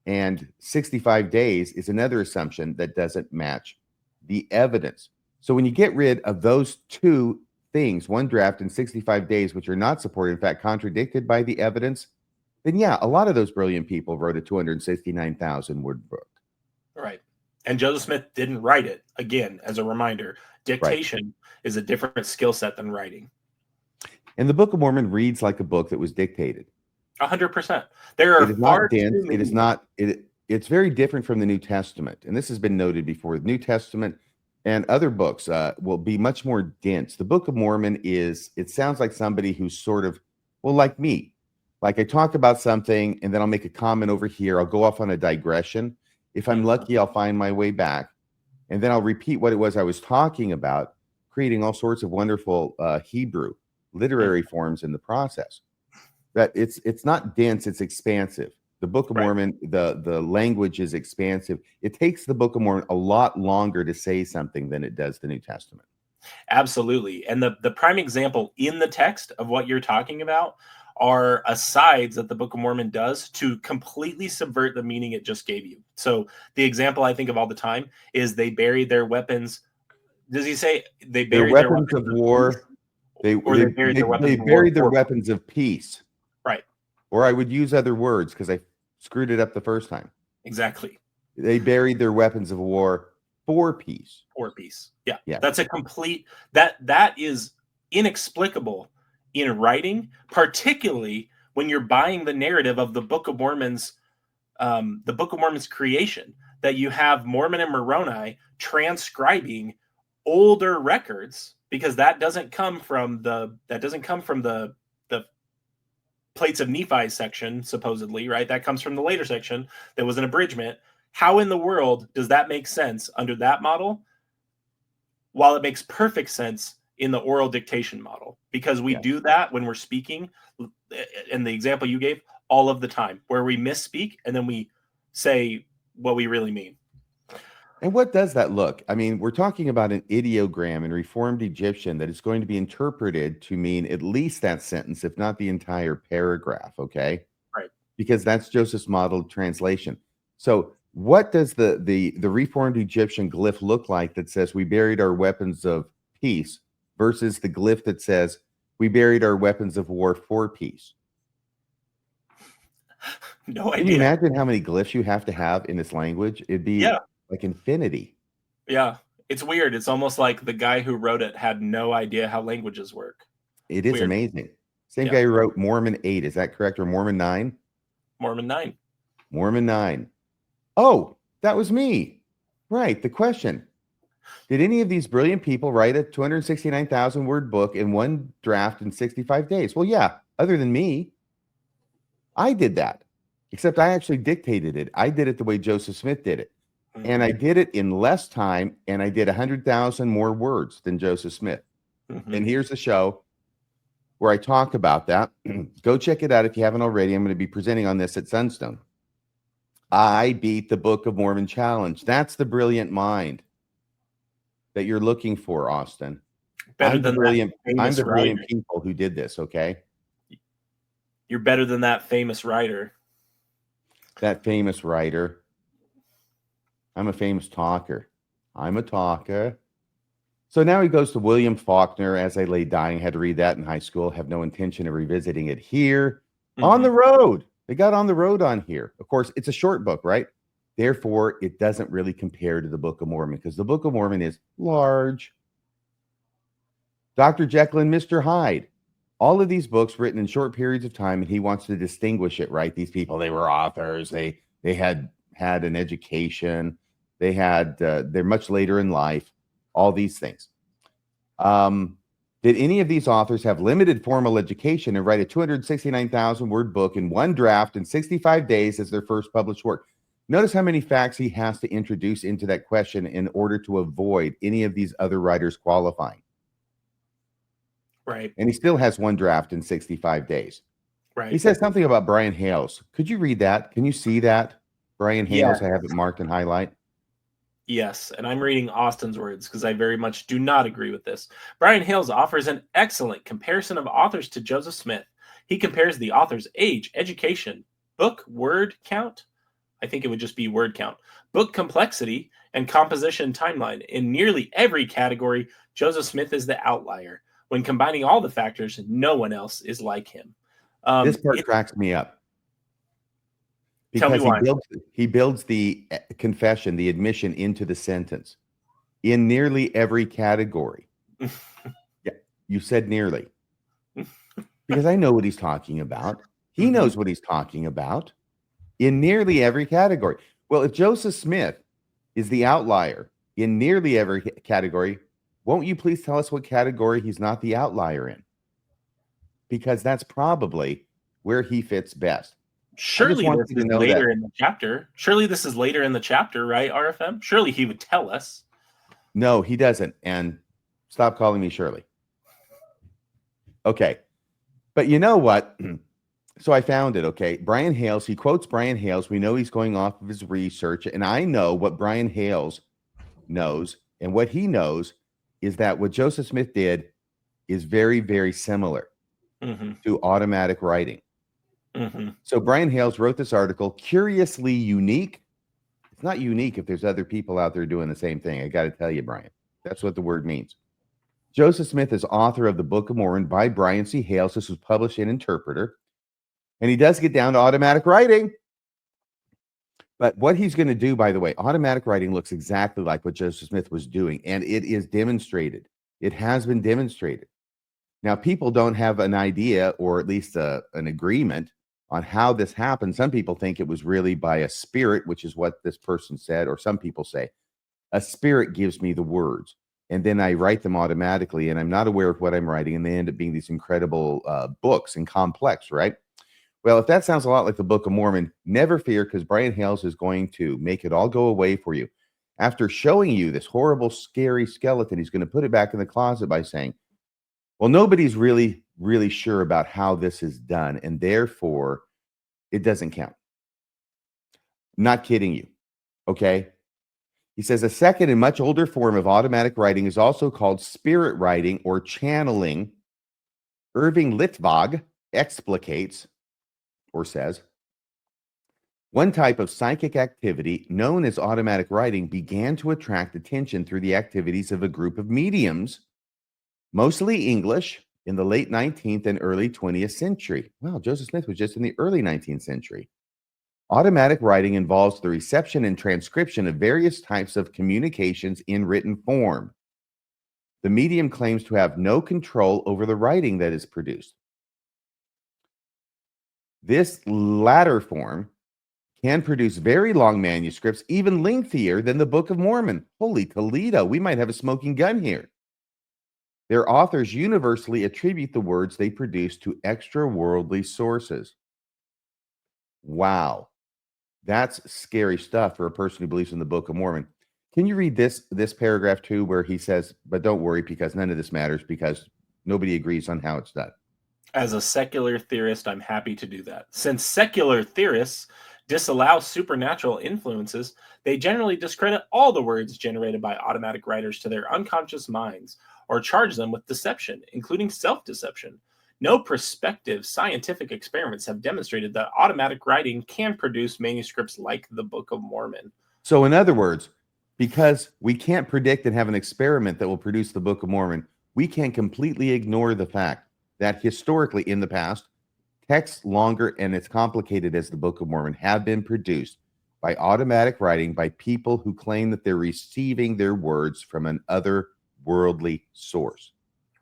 And 65 days is another assumption that doesn't match the evidence. So when you get rid of those two things, one draft and 65 days, which are not supported, in fact, contradicted by the evidence, then yeah, a lot of those brilliant people wrote a 269,000 word book. Right. And Joseph Smith didn't write it. Again, as a reminder, dictation is a different skill set than writing. And the Book of Mormon reads like a book that was dictated. 100%. There are far too many. It is not. It's very different from the New Testament, and this has been noted before. The New Testament and other books will be much more dense. The Book of Mormon is. It sounds like somebody who's sort of, well, like me. Like I talk about something, and then I'll make a comment over here. I'll go off on a digression. If I'm lucky, I'll find my way back, and then I'll repeat what it was I was talking about, creating all sorts of wonderful Hebrew literary forms in the process. That it's not dense, it's expansive. The Book of Mormon, the language is expansive. It takes the Book of Mormon a lot longer to say something than it does the New Testament. Absolutely. And the prime example in the text of what you're talking about are asides that the Book of Mormon does to completely subvert the meaning it just gave you. So the example I think of all the time is they buried their weapons. Does he say they buried their weapons of war? They buried their weapons of peace. Right. Or I would use other words because I screwed it up the first time. Exactly. They buried their weapons of war for peace. For peace. Yeah. That's a complete, that is inexplicable in writing, particularly when you're buying the narrative of the Book of Mormon's creation, that you have Mormon and Moroni transcribing older records, because that doesn't come from the Plates of Nephi section, supposedly, right? That comes from the later section that was an abridgment. How in the world does that make sense under that model, while it makes perfect sense in the oral dictation model? Because we do that when we're speaking, and the example you gave, all of the time, where we misspeak and then we say what we really mean. And what does that look? I mean, we're talking about an ideogram in Reformed Egyptian that is going to be interpreted to mean at least that sentence, if not the entire paragraph, okay? Right. Because that's Joseph's modeled translation. So what does the Reformed Egyptian glyph look like that says we buried our weapons of peace versus the glyph that says we buried our weapons of war for peace? No idea. Can you imagine how many glyphs you have to have in this language? It'd be like infinity. Yeah. It's weird. It's almost like the guy who wrote it had no idea how languages work. It is amazing. Same guy who wrote Mormon 8. Is that correct? Or Mormon 9? Mormon 9. Mormon 9. Oh, that was me. Right. The question. Did any of these brilliant people write a 269,000 word book in one draft in 65 days? Well, yeah, other than me. I did that, except I actually dictated it. I did it the way Joseph Smith did it. And I did it in less time, and I did 100,000 more words than Joseph Smith. And here's the show where I talk about that. Go check it out if you haven't already. I'm going to be presenting on this at Sunstone. I beat the Book of Mormon challenge. That's the brilliant mind that you're looking for, Austin. I'm the brilliant people who did this, okay? You're better than that famous writer. That famous writer. I'm a famous talker. I'm a talker. So now he goes to William Faulkner. As I lay dying, had to read that in high school. Have no intention of revisiting it here. On the road. They got on the road on here. Of course, it's a short book, right? Therefore, it doesn't really compare to the Book of Mormon because the Book of Mormon is large. Dr. Jekyll and Mr. Hyde. All of these books written in short periods of time, and he wants to distinguish it, right? These people, they were authors. They had an education. They're much later in life. All these things. Did any of these authors have limited formal education and write a 269,000 word book in one draft in 65 days as their first published work? Notice how many facts he has to introduce into that question in order to avoid any of these other writers qualifying. Right. And he still has one draft in 65 days. Right. He says something about Brian Hales. Could you read that? Can you see that? Brian Hales, I have it marked in highlight. Yes, and I'm reading Austin's words because I very much do not agree with this. Brian Hales offers an excellent comparison of authors to Joseph Smith. He compares the author's age, education, book word count. I think it would just be word count, book complexity, and composition timeline. In nearly every category, Joseph Smith is the outlier. When combining all the factors, no one else is like him. This part cracks me up. Because tell me why. He builds the confession, the admission into the sentence in nearly every category. Yeah, you said nearly. Because I know what he's talking about. He knows what he's talking about in nearly every category. Well, if Joseph Smith is the outlier in nearly every category, won't you please tell us what category he's not the outlier in? Because that's probably where he fits best. Surely this is later in the chapter. Surely this is later in the chapter, right, RFM? Surely he would tell us. No, he doesn't. And stop calling me Shirley. Okay. But you know what? So I found it, okay? Brian Hales, he quotes Brian Hales. We know he's going off of his research. And I know what Brian Hales knows. And what he knows is that what Joseph Smith did is very, very similar to automatic writing. So Brian Hales wrote this article, curiously unique. It's not unique if there's other people out there doing the same thing. I got to tell you, Brian, that's what the word means. Joseph Smith is author of the Book of Mormon by Brian C. Hales. This was published in Interpreter. And he does get down to automatic writing. But what he's going to do, by the way, automatic writing looks exactly like what Joseph Smith was doing. And it is demonstrated. It has been demonstrated. Now, people don't have an idea or at least an agreement on how this happened. Some people think it was really by a spirit, which is what this person said, or some people say, a spirit gives me the words, and then I write them automatically, and I'm not aware of what I'm writing, and they end up being these incredible books and complex, right? Well, if that sounds a lot like the Book of Mormon, never fear, because Brian Hales is going to make it all go away for you. After showing you this horrible, scary skeleton, he's going to put it back in the closet by saying, well, nobody's really sure about how this is done, and therefore it doesn't count. Not kidding you. Okay. He says a second and much older form of automatic writing is also called spirit writing or channeling. Irving Litvog explicates or says, one type of psychic activity known as automatic writing began to attract attention through the activities of a group of mediums, mostly English, in the late 19th and early 20th century. Wow, Joseph Smith was just in the early 19th century. Automatic writing involves the reception and transcription of various types of communications in written form. The medium claims to have no control over the writing that is produced. This latter form can produce very long manuscripts, even lengthier than the Book of Mormon. Holy Toledo, we might have a smoking gun here. Their authors universally attribute the words they produce to extra-worldly sources. Wow, that's scary stuff for a person who believes in the Book of Mormon. Can you read this paragraph too, where he says, but don't worry, because none of this matters, because nobody agrees on how it's done. As a secular theorist, I'm happy to do that. Since secular theorists disallow supernatural influences, they generally discredit all the words generated by automatic writers to their unconscious minds, or charge them with deception, including self-deception. No prospective scientific experiments have demonstrated that automatic writing can produce manuscripts like the Book of Mormon. So in other words, because we can't predict and have an experiment that will produce the Book of Mormon, we can completely ignore the fact that historically in the past, texts longer and as complicated as the Book of Mormon have been produced by automatic writing by people who claim that they're receiving their words from an otherworldly source.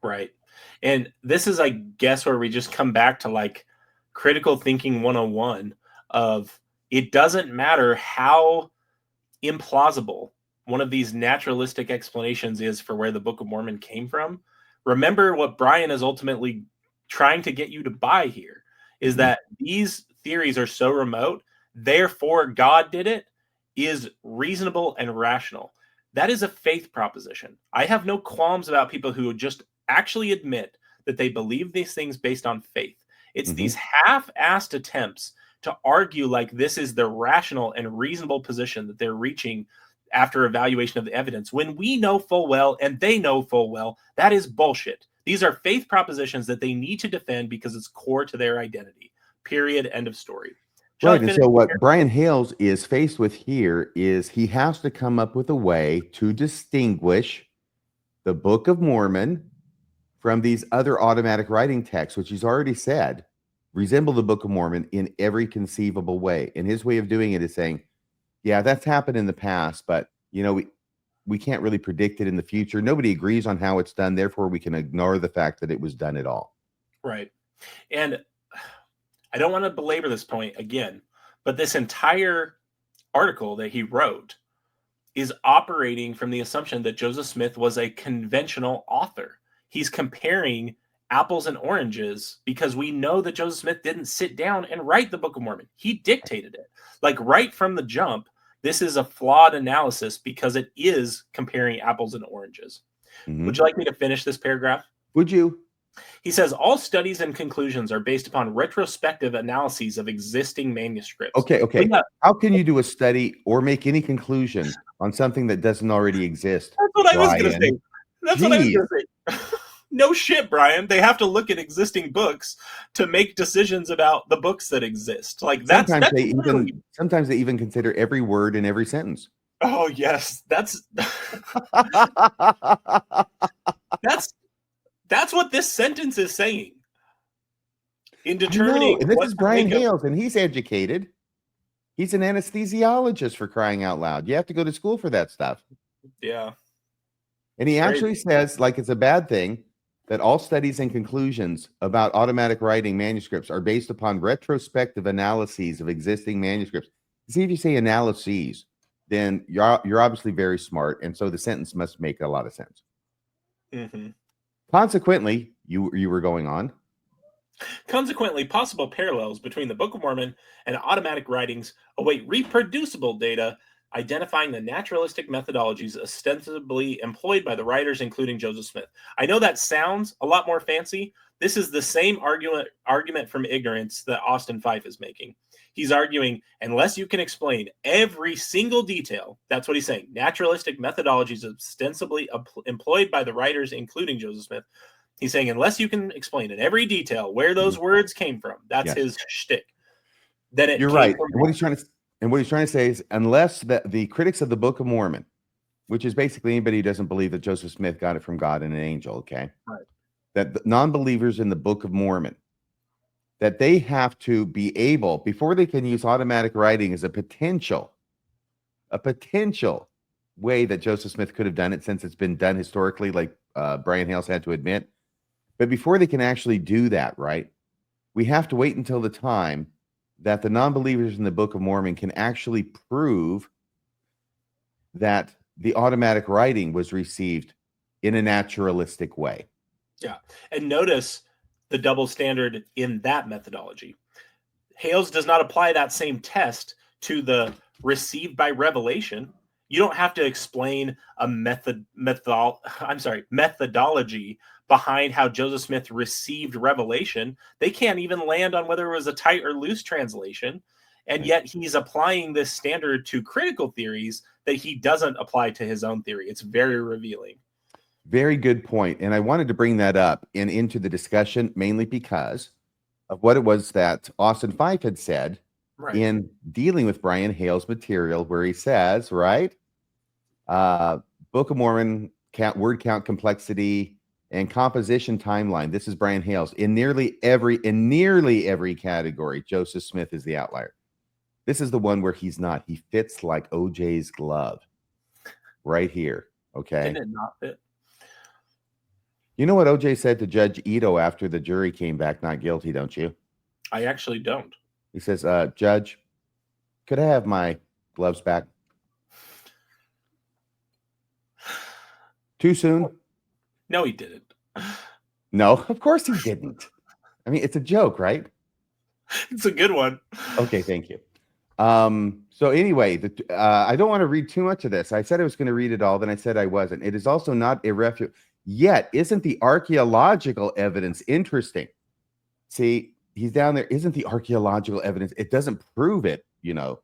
Right. And this is, I guess, where we just come back to like critical thinking 101 of it doesn't matter how implausible one of these naturalistic explanations is for where the Book of Mormon came from. Remember what Brian is ultimately trying to get you to buy here is that these theories are so remote, therefore God did it, is reasonable and rational. That is a faith proposition. I have no qualms about people who just actually admit that they believe these things based on faith. It's these half-assed attempts to argue like this is the rational and reasonable position that they're reaching after evaluation of the evidence, when we know full well, and they know full well, that is bullshit. These are faith propositions that they need to defend because it's core to their identity. Period. End of story. Right. And so what Brian Hales is faced with here is he has to come up with a way to distinguish the Book of Mormon from these other automatic writing texts, which he's already said resemble the Book of Mormon in every conceivable way. And his way of doing it is saying, yeah, that's happened in the past, but we can't really predict it in the future. Nobody agrees on how it's done. Therefore, we can ignore the fact that it was done at all. Right. And I don't want to belabor this point again, but this entire article that he wrote is operating from the assumption that Joseph Smith was a conventional author. He's comparing apples and oranges because we know that Joseph Smith didn't sit down and write the Book of Mormon. He dictated it. Like right from the jump, this is a flawed analysis because it is comparing apples and oranges. Would you like me to finish this paragraph? Would you? He says, all studies and conclusions are based upon retrospective analyses of existing manuscripts. Okay. How can you do a study or make any conclusion on something that doesn't already exist? That's what I was going to say. That's what I was going to say. No shit, Brian. They have to look at existing books to make decisions about the books that exist. Like sometimes they even consider every word in every sentence. Oh yes, that's what this sentence is saying. In determining, and this is Brian Hales, and he's educated. He's an anesthesiologist, for crying out loud. You have to go to school for that stuff. Yeah. And he actually says, like, it's a bad thing that all studies and conclusions about automatic writing manuscripts are based upon retrospective analyses of existing manuscripts. See, if you say analyses, then you're obviously very smart, and so the sentence must make a lot of sense. Consequently, you were going on. Consequently, possible parallels between the Book of Mormon and automatic writings await reproducible data identifying the naturalistic methodologies ostensibly employed by the writers, including Joseph Smith. I know that sounds a lot more fancy. This is the same argument from ignorance that Austin Fife is making. He's arguing, unless you can explain every single detail, that's what he's saying, naturalistic methodologies ostensibly employed by the writers, including Joseph Smith. He's saying, unless you can explain in every detail where those words came from, that's his shtick. Then it You're right. And what he's trying to say is, unless the critics of the Book of Mormon, which is basically anybody who doesn't believe that Joseph Smith got it from God and an angel, okay? Right. That the non-believers in the Book of Mormon, that they have to be able, before they can use automatic writing as a potential way that Joseph Smith could have done it, since it's been done historically, like Brian Hales had to admit. But before they can actually do that, right, we have to wait until the time that the non-believers in the Book of Mormon can actually prove that the automatic writing was received in a naturalistic way. Yeah. And notice the double standard in that methodology. Hales does not apply that same test to the received by revelation. You don't have to explain a methodology behind how Joseph Smith received revelation. They can't even land on whether it was a tight or loose translation. And yet he's applying this standard to critical theories that he doesn't apply to his own theory. It's very revealing. Very good point. And I wanted to bring that up and into the discussion mainly because of what it was that Austin Fife had said in dealing with Brian Hales' material, where he says, right, Book of Mormon, word count complexity, and composition timeline. This is Brian Hales. In nearly every category, Joseph Smith is the outlier. This is the one where he's not. He fits like OJ's glove right here. Okay. Didn't it not fit? You know what OJ said to Judge Ito after the jury came back not guilty, don't you? I actually don't. He says, Judge, could I have my gloves back? Too soon? No, he didn't. No, of course he didn't. I mean, it's a joke, right? It's a good one. Okay, thank you. So anyway, I don't want to read too much of this. I said I was going to read it all, then I said I wasn't. It is also not irrefutable. Yet, isn't the archaeological evidence interesting? See, he's down there. Isn't the archaeological evidence? It doesn't prove it,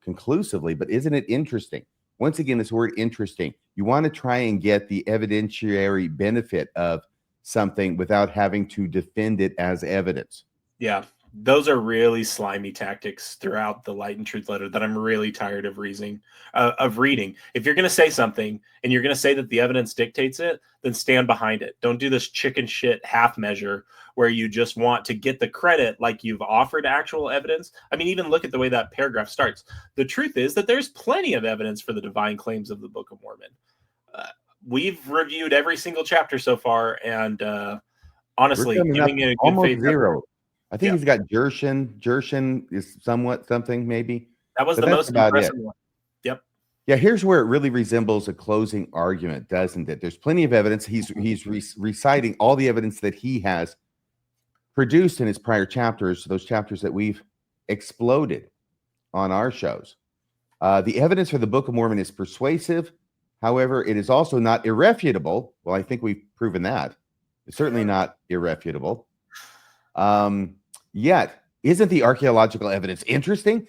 conclusively, but isn't it interesting? Once again, this word interesting. You want to try and get the evidentiary benefit of something without having to defend it as evidence. Yeah. Those are really slimy tactics throughout the Light and Truth letter that I'm really tired of reading. If you're going to say something and you're going to say that the evidence dictates it, then stand behind it. Don't do this chicken shit half measure where you just want to get the credit like you've offered actual evidence. I mean, even look at the way that paragraph starts. The truth is that there's plenty of evidence for the divine claims of the Book of Mormon. We've reviewed every single chapter so far, and honestly, giving it a good almost faith zero. I think he's got Jershon. Jershon is somewhat something, maybe. That was the most impressive one. Yep. Yeah, here's where it really resembles a closing argument, doesn't it? There's plenty of evidence. He's reciting all the evidence that he has produced in his prior chapters, those chapters that we've exploded on our shows. The evidence for the Book of Mormon is persuasive. However, it is also not irrefutable. Well, I think we've proven that. It's certainly not irrefutable. Yet, isn't the archaeological evidence interesting?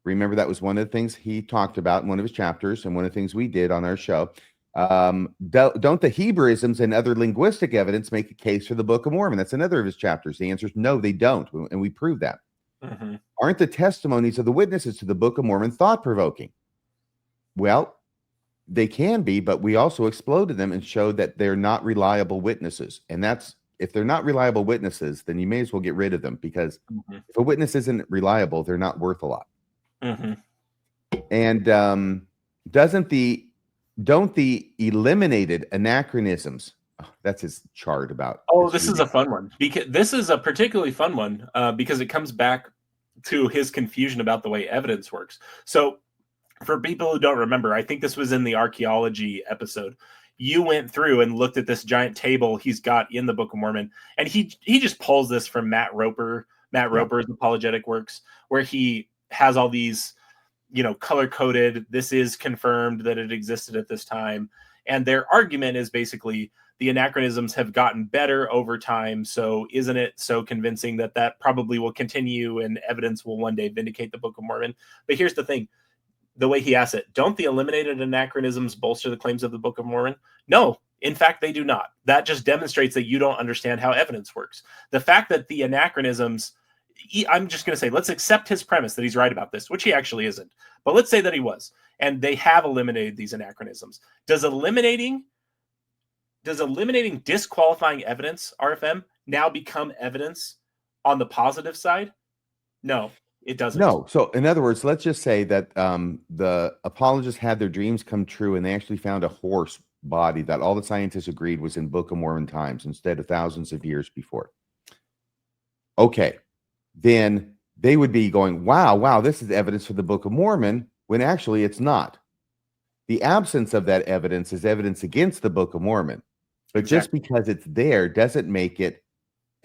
Remember, that was one of the things he talked about in one of his chapters and one of the things we did on our show. Don't the Hebraisms and other linguistic evidence make a case for the Book of Mormon? That's another of his chapters. The answer is no, they don't. And we proved that. Mm-hmm. Aren't the testimonies of the witnesses to the Book of Mormon thought-provoking? Well, they can be, but we also exploded them and showed that they're not reliable witnesses. And that's, if they're not reliable witnesses, then you may as well get rid of them, because if a witness isn't reliable, they're not worth a lot. Mm-hmm. And don't the eliminated anachronisms, that's his chart about. This is a fun one, because this is a particularly fun one because it comes back to his confusion about the way evidence works. So for people who don't remember, I think this was in the archaeology episode. You went through and looked at this giant table he's got in the Book of Mormon, and he just pulls this from Matt Roper's apologetic works, where he has all these, color coded. This is confirmed that it existed at this time, and their argument is basically the anachronisms have gotten better over time. So isn't it so convincing that probably will continue and evidence will one day vindicate the Book of Mormon? But here's the thing. The way he asks it, don't the eliminated anachronisms bolster the claims of the Book of Mormon? No, in fact, they do not. That just demonstrates that you don't understand how evidence works. The fact that the anachronisms, I'm just going to say, let's accept his premise that he's right about this, which he actually isn't. But let's say that he was, and they have eliminated these anachronisms. Does eliminating disqualifying evidence, RFM, now become evidence on the positive side? No. It doesn't. No. So in other words, let's just say that the apologists had their dreams come true, and they actually found a horse body that all the scientists agreed was in Book of Mormon times instead of thousands of years before. Okay. Then they would be going, wow, this is evidence for the Book of Mormon, when actually it's not. The absence of that evidence is evidence against the Book of Mormon. But just because it's there doesn't make it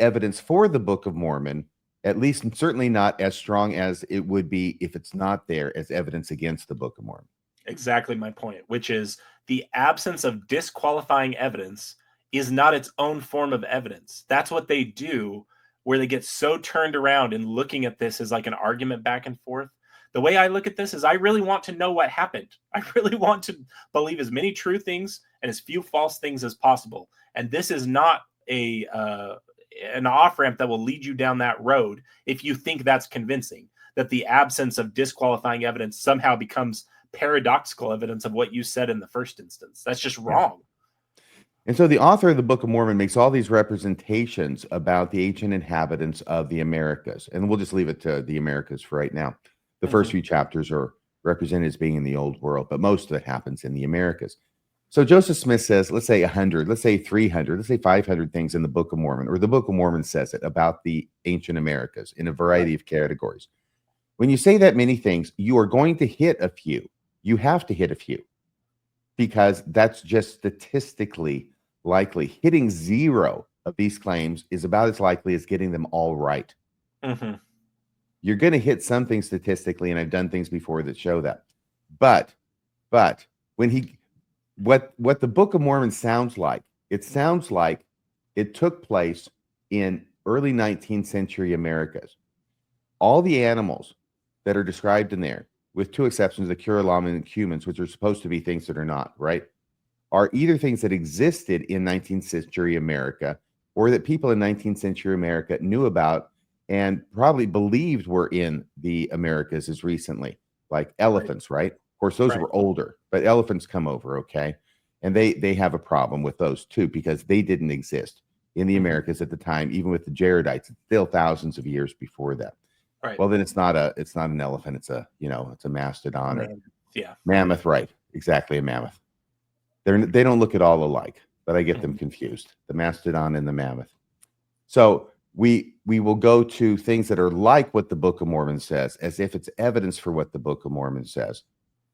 evidence for the Book of Mormon, at least and certainly not as strong as it would be if it's not there as evidence against the Book of Mormon. Exactly my point, which is the absence of disqualifying evidence is not its own form of evidence. That's what they do, where they get so turned around and looking at this as like an argument back and forth. The way I look at this is I really want to know what happened. I really want to believe as many true things and as few false things as possible. And this is not an off-ramp that will lead you down that road if you think that's convincing, that the absence of disqualifying evidence somehow becomes paradoxical evidence of what you said in the first instance. That's just wrong. And so the author of the Book of Mormon makes all these representations about the ancient inhabitants of the Americas. And we'll just leave it to the Americas for right now. The first few chapters are represented as being in the old world, but most of it happens in the Americas. So Joseph Smith says, let's say 100, let's say 300, let's say 500 things in the Book of Mormon, or the Book of Mormon says it about the ancient Americas in a variety of categories. When you say that many things, you are going to hit a few. You have to hit a few because that's just statistically likely. Hitting zero of these claims is about as likely as getting them all right. You're going to hit something statistically, and I've done things before that show that. But when what the Book of Mormon sounds like it took place in early 19th century Americas. All the animals that are described in there, with two exceptions, the Curulamin and humans, which are supposed to be things that are not, right, are either things that existed in 19th century America or that people in 19th century America knew about and probably believed were in the Americas as recently, like elephants, right? Of course, those were older, but elephants come over, okay? And they have a problem with those too because they didn't exist in the Americas at the time, even with the Jaredites. It's still thousands of years before that. Right. Well, then it's not an elephant. It's a mastodon or mammoth, right? Exactly, a mammoth. They don't look at all alike, but I get them confused. The mastodon and the mammoth. So we will go to things that are like what the Book of Mormon says, as if it's evidence for what the Book of Mormon says.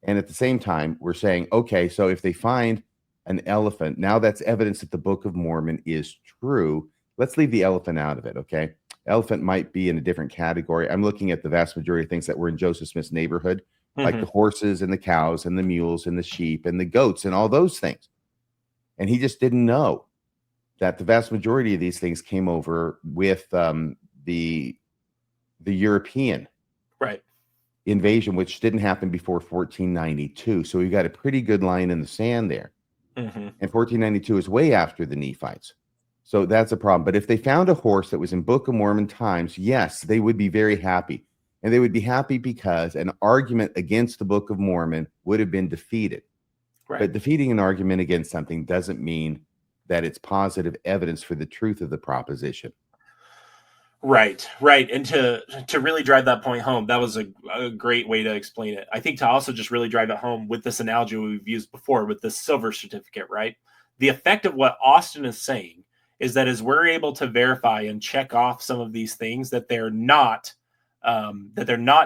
And at the same time, we're saying, okay, so if they find an elephant, now that's evidence that the Book of Mormon is true. Let's leave the elephant out of it, okay? Elephant might be in a different category. I'm looking at the vast majority of things that were in Joseph Smith's neighborhood, like the horses and the cows and the mules and the sheep and the goats and all those things. And he just didn't know that the vast majority of these things came over with the European invasion, which didn't happen before 1492. So we've got a pretty good line in the sand there. And 1492 is way after the Nephites. So that's a problem. But if they found a horse that was in Book of Mormon times, yes, they would be very happy. And they would be happy because an argument against the Book of Mormon would have been defeated. But defeating an argument against something doesn't mean that it's positive evidence for the truth of the proposition. Right. And to really drive that point home, that was a great way to explain it. I think to also just really drive it home with this analogy we've used before with the silver certificate, right? The effect of what Austin is saying is that as we're able to verify and check off some of these things, that they're not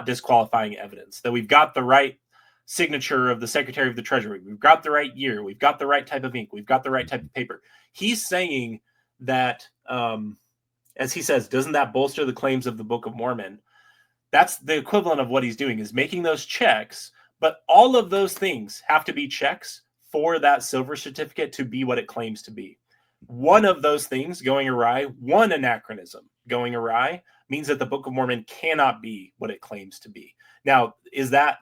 disqualifying evidence, that we've got the right signature of the Secretary of the Treasury, we've got the right year, we've got the right type of ink, we've got the right type of paper. He's saying that, as he says, doesn't that bolster the claims of the Book of Mormon? That's the equivalent of what he's doing, is making those checks, but all of those things have to be checks for that silver certificate to be what it claims to be. One of those things going awry, one anachronism going awry, means that the Book of Mormon cannot be what it claims to be. Now, is that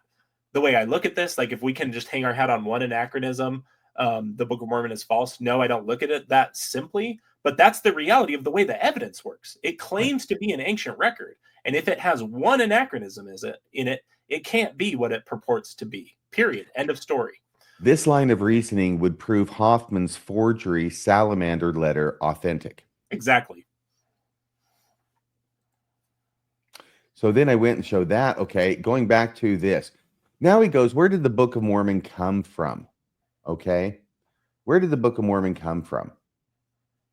the way I look at this? Like, if we can just hang our hat on one anachronism, the Book of Mormon is false? No, I don't look at it that simply, but that's the reality of the way the evidence works. It claims to be an ancient record, and if it has one anachronism in it, it can't be what it purports to be. Period. End of story. This line of reasoning would prove Hoffman's forgery salamander letter authentic. Exactly. So then I went and showed that. Okay, going back to this. Now he goes, where did the Book of Mormon come from? Okay, where did the Book of Mormon come from?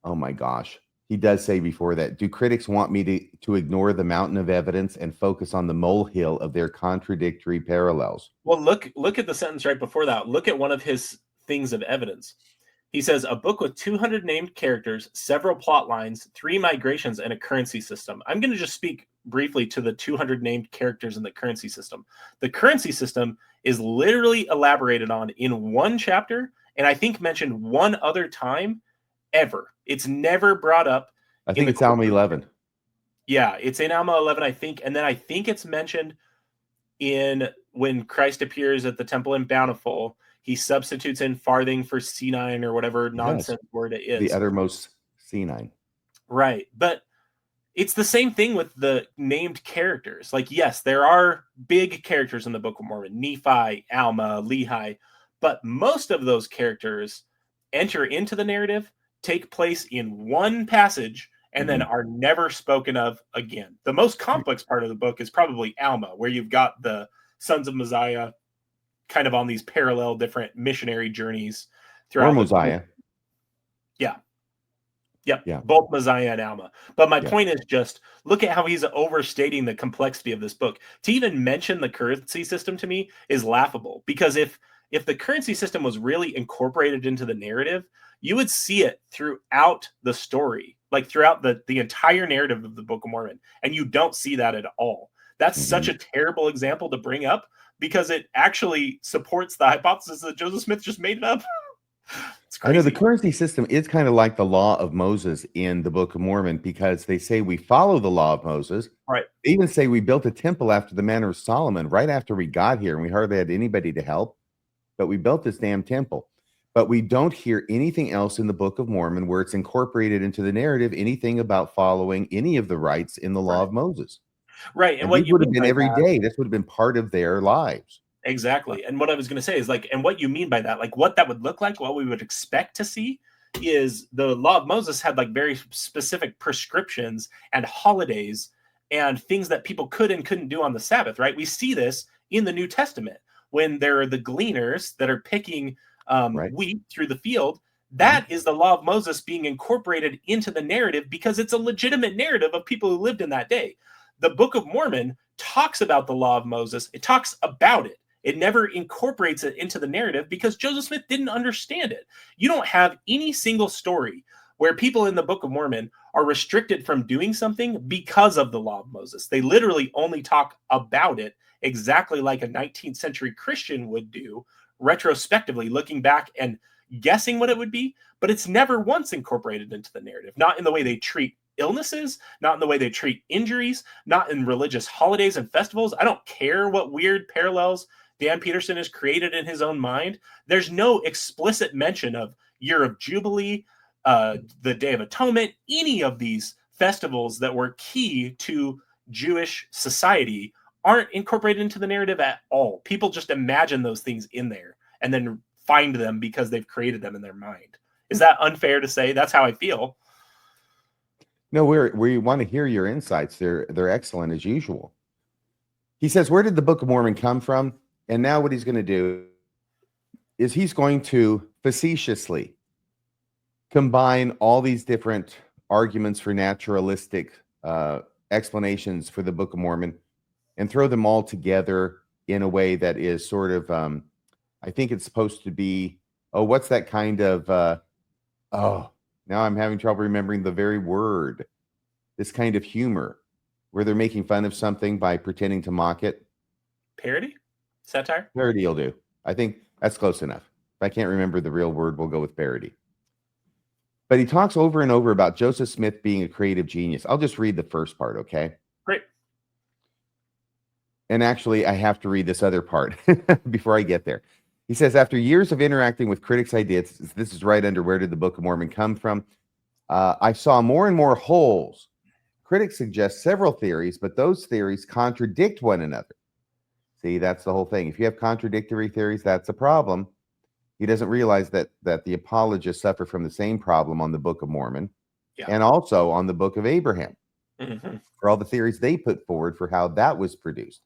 Oh my gosh. he does say before that, do critics want me to ignore the mountain of evidence and focus on the molehill of their contradictory parallels? Well, look at the sentence right before that. Look at one of his things of evidence. He says, a book with 200 named characters, several plot lines, 3 migrations, and a currency system. I'm going to just speak briefly to the 200 named characters in the currency system. The currency system is literally elaborated on in one chapter, and I think mentioned one other time ever. It's never brought up. I think it's Alma 11. Yeah, it's in Alma 11, I think. And then I think it's mentioned in when Christ appears at the temple in Bountiful. He substitutes in farthing for C9 or whatever nonsense word it is. The uttermost C9. Right. But it's the same thing with the named characters. Like, yes, there are big characters in the Book of Mormon, Nephi, Alma, Lehi, but most of those characters enter into the narrative, take place in one passage, and then are never spoken of again. The most complex part of the book is probably Alma, where you've got the sons of Mosiah kind of on these parallel different missionary journeys throughout. Or Mosiah. Yeah. Yep. Yeah. Both Mosiah and Alma. But my point is just look at how he's overstating the complexity of this book. To even mention the currency system to me is laughable, because if the currency system was really incorporated into the narrative, you would see it throughout the story, like throughout the entire narrative of the Book of Mormon. And you don't see that at all. That's such a terrible example to bring up, because it actually supports the hypothesis that Joseph Smith just made it up. It's crazy. I know the currency system is kind of like the law of Moses in the Book of Mormon, because they say we follow the law of Moses. Right. They even say we built a temple after the manner of Solomon right after we got here, and we hardly had anybody to help, but we built this damn temple. But we don't hear anything else in the Book of Mormon where it's incorporated into the narrative, anything about following any of the rites in the law of Moses. Right. And what would have been every day. This would have been part of their lives. Exactly. And what I was going to say is, like, and what you mean by that, like what that would look like, what we would expect to see is the law of Moses had like very specific prescriptions and holidays and things that people could and couldn't do on the Sabbath, right? We see this in the New Testament when there are the gleaners that are picking wheat through the field. That is the law of Moses being incorporated into the narrative, because it's a legitimate narrative of people who lived in that day. The Book of Mormon talks about the law of Moses. It talks about it. It never incorporates it into the narrative because Joseph Smith didn't understand it. You don't have any single story where people in the Book of Mormon are restricted from doing something because of the law of Moses. They literally only talk about it exactly like a 19th century Christian would do, retrospectively looking back and guessing what it would be, but it's never once incorporated into the narrative. Not in the way they treat illnesses, not in the way they treat injuries, not in religious holidays and festivals. I don't care what weird parallels Dan Peterson has created in his own mind. There's no explicit mention of Year of Jubilee, the Day of Atonement, any of these festivals that were key to Jewish society aren't incorporated into the narrative at all. People just imagine those things in there and then find them because they've created them in their mind. Is that unfair to say? That's how I feel. No, we want to hear your insights. They're excellent as usual. He says, where did the Book of Mormon come from? And now what he's going to do is he's going to facetiously combine all these different arguments for naturalistic explanations for the Book of Mormon and throw them all together in a way that is sort of, I think it's supposed to be, what's that kind of, now I'm having trouble remembering the very word, this kind of humor where they're making fun of something by pretending to mock it. Parody? Satire? Parody will do. I think that's close enough. If I can't remember the real word, we'll go with parody. But he talks over and over about Joseph Smith being a creative genius. I'll just read the first part, okay? Great. And actually, I have to read this other part before I get there. He says, after years of interacting with critics' ideas, this is right under where did the Book of Mormon come from? I saw more and more holes. Critics suggest several theories, but those theories contradict one another. See, that's the whole thing. If you have contradictory theories, that's a problem. He doesn't realize that the apologists suffer from the same problem on the Book of Mormon and also on the Book of Abraham for all the theories they put forward for how that was produced.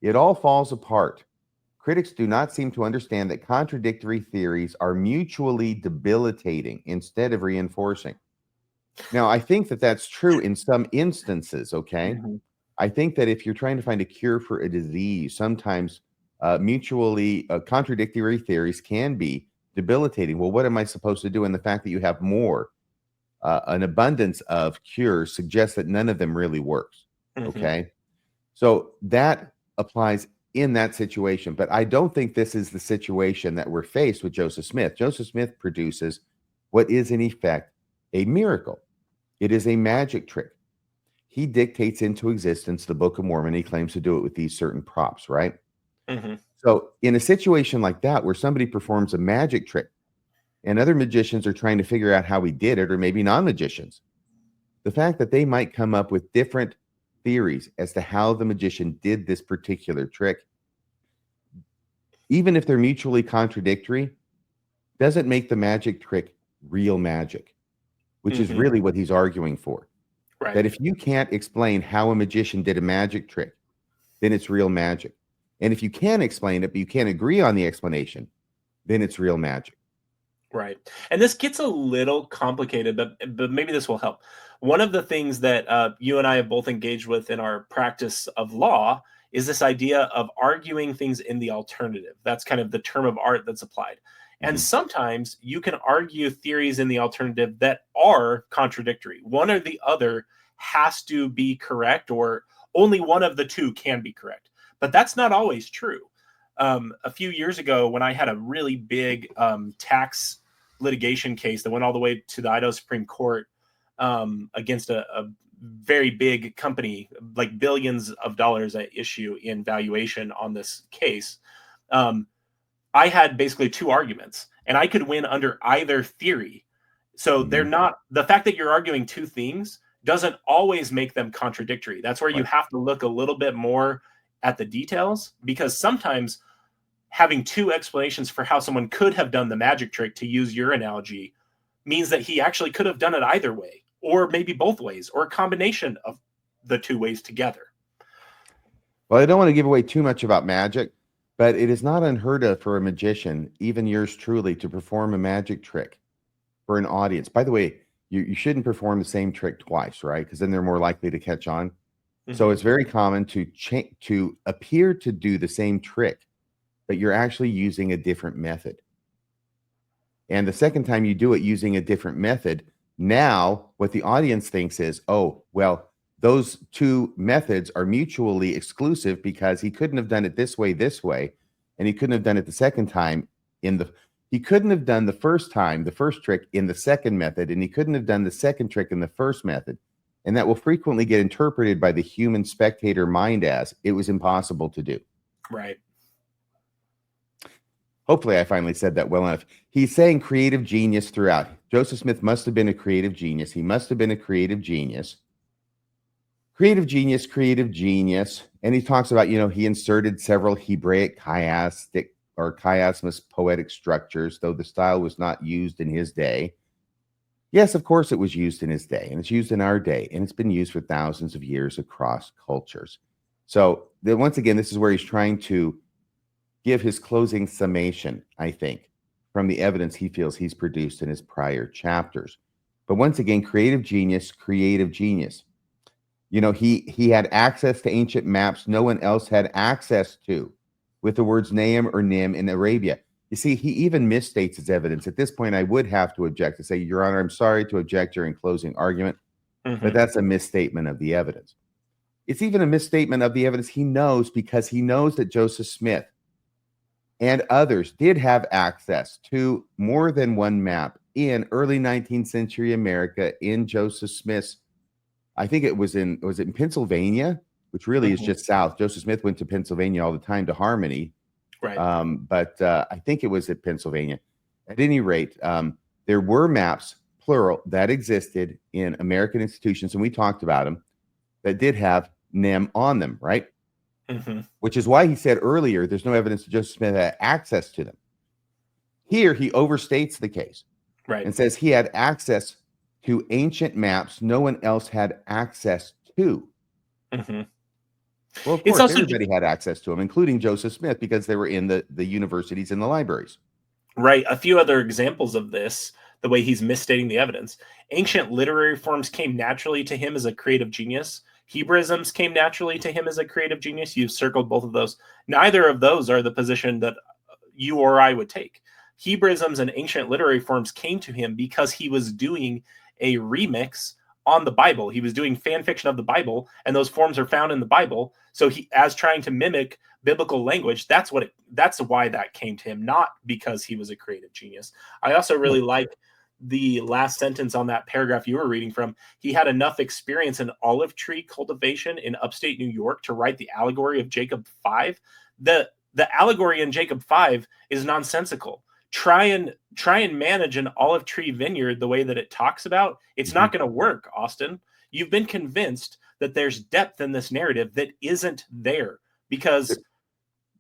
It all falls apart. Critics do not seem to understand that contradictory theories are mutually debilitating instead of reinforcing. Now, I think that that's true in some instances, okay? Mhm. I think that if you're trying to find a cure for a disease, sometimes mutually contradictory theories can be debilitating. Well, what am I supposed to do? And the fact that you have more, an abundance of cures suggests that none of them really works, Mhm. okay? So that applies in that situation. But I don't think this is the situation that we're faced with Joseph Smith. Joseph Smith produces what is, in effect, a miracle. It is a magic trick. He dictates into existence the Book of Mormon. He claims to do it with these certain props, right? Mhm. So, in a situation like that, where somebody performs a magic trick and other magicians are trying to figure out how he did it, or maybe non magicians, the fact that they might come up with different theories as to how the magician did this particular trick, even if they're mutually contradictory, doesn't make the magic trick real magic, which is Mhm. really what he's arguing for. That Right. if you can't explain how a magician did a magic trick, then it's real magic. And if you can explain it, but you can't agree on the explanation, then it's real magic. Right. And this gets a little complicated, but maybe this will help. One of the things that you and I have both engaged with in our practice of law is this idea of arguing things in the alternative. That's kind of the term of art that's applied. And Mhm. sometimes you can argue theories in the alternative that are contradictory. One or the other has to be correct, or only one of the two can be correct. But that's not always true. A few years ago, when I had a really big tax litigation case that went all the way to the Idaho Supreme Court against a very big company, like billions of dollars at issue in valuation on this case. Um, I had basically two arguments, and I could win under either theory. So they're Mhm. not, the fact that you're arguing two things doesn't always make them contradictory. That's where you Right. have to look a little bit more at the details, because sometimes having two explanations for how someone could have done the magic trick, to use your analogy, means that he actually could have done it either way, or maybe both ways, or a combination of the two ways together. Well, I don't want to give away too much about magic, but it is not unheard of for a magician, even yours truly, to perform a magic trick for an audience. By the way, you shouldn't perform the same trick twice, right? Because then they're more likely to catch on. So Mm-hmm. it's very common to appear to do the same trick, but you're actually using a different method. And the second time you do it using a different method, now what the audience thinks is, oh, well, those two methods are mutually exclusive because he couldn't have done it this way, and he couldn't have done it the second time he couldn't have done the first time, the first trick in the second method, and he couldn't have done the second trick in the first method. And that will frequently get interpreted by the human spectator mind as it was impossible to do. Right. Hopefully, I finally said that well enough. He's saying creative genius throughout. Joseph Smith must have been a creative genius. He must have been a creative genius. Creative genius, creative genius. And he talks about, he inserted several Hebraic chiastic or chiasmus poetic structures, though the style was not used in his day. Yes, of course it was used in his day, and it's used in our day, and it's been used for thousands of years across cultures. So once again, this is where he's trying to give his closing summation, I think, from the evidence he feels he's produced in his prior chapters. But once again, creative genius, creative genius. He had access to ancient maps no one else had access to, with the words Naim or Nim in Arabia. You see, he even misstates his evidence. At this point, I would have to object to say, Your Honor, I'm sorry to object during closing argument, but Mm-hmm. that's a misstatement of the evidence. It's even a misstatement of the evidence he knows, because he knows that Joseph Smith and others did have access to more than one map in early 19th century America in Joseph Smith's. I think was it in Pennsylvania, which really is Mm-hmm. just south. Joseph Smith went to Pennsylvania all the time to Harmony, Right. but I think it was at Pennsylvania. At any rate, there were maps, plural, that existed in American institutions, and we talked about them, that did have NEM on them, right? Mm-hmm. Which is why he said earlier there's no evidence that Joseph Smith had access to them. Here, he overstates the case Right. and says he had access to ancient maps no one else had access to. Mm-hmm. Well, of It's course, also everybody had access to them, including Joseph Smith, because they were in the universities and the libraries. right. A few other examples of this the way he's misstating the evidence. Ancient literary forms came naturally to him as a creative genius. Hebraisms came naturally to him as a creative genius. You've circled both of those. Neither of those are the position that you or I would take. Hebraisms and ancient literary forms came to him because he was doing a remix on the Bible. He was doing fan fiction of the Bible, and those forms are found in the Bible. So he, as trying to mimic biblical language, that's why that came to him, not because he was a creative genius. I also really like the last sentence on that paragraph you were reading from. He had enough experience in olive tree cultivation in upstate New York to write the allegory of Jacob 5. The allegory in Jacob 5 is nonsensical. Try and manage an olive tree vineyard the way that it talks about. It's not going to work, Austin. You've been convinced that there's depth in this narrative that isn't there, because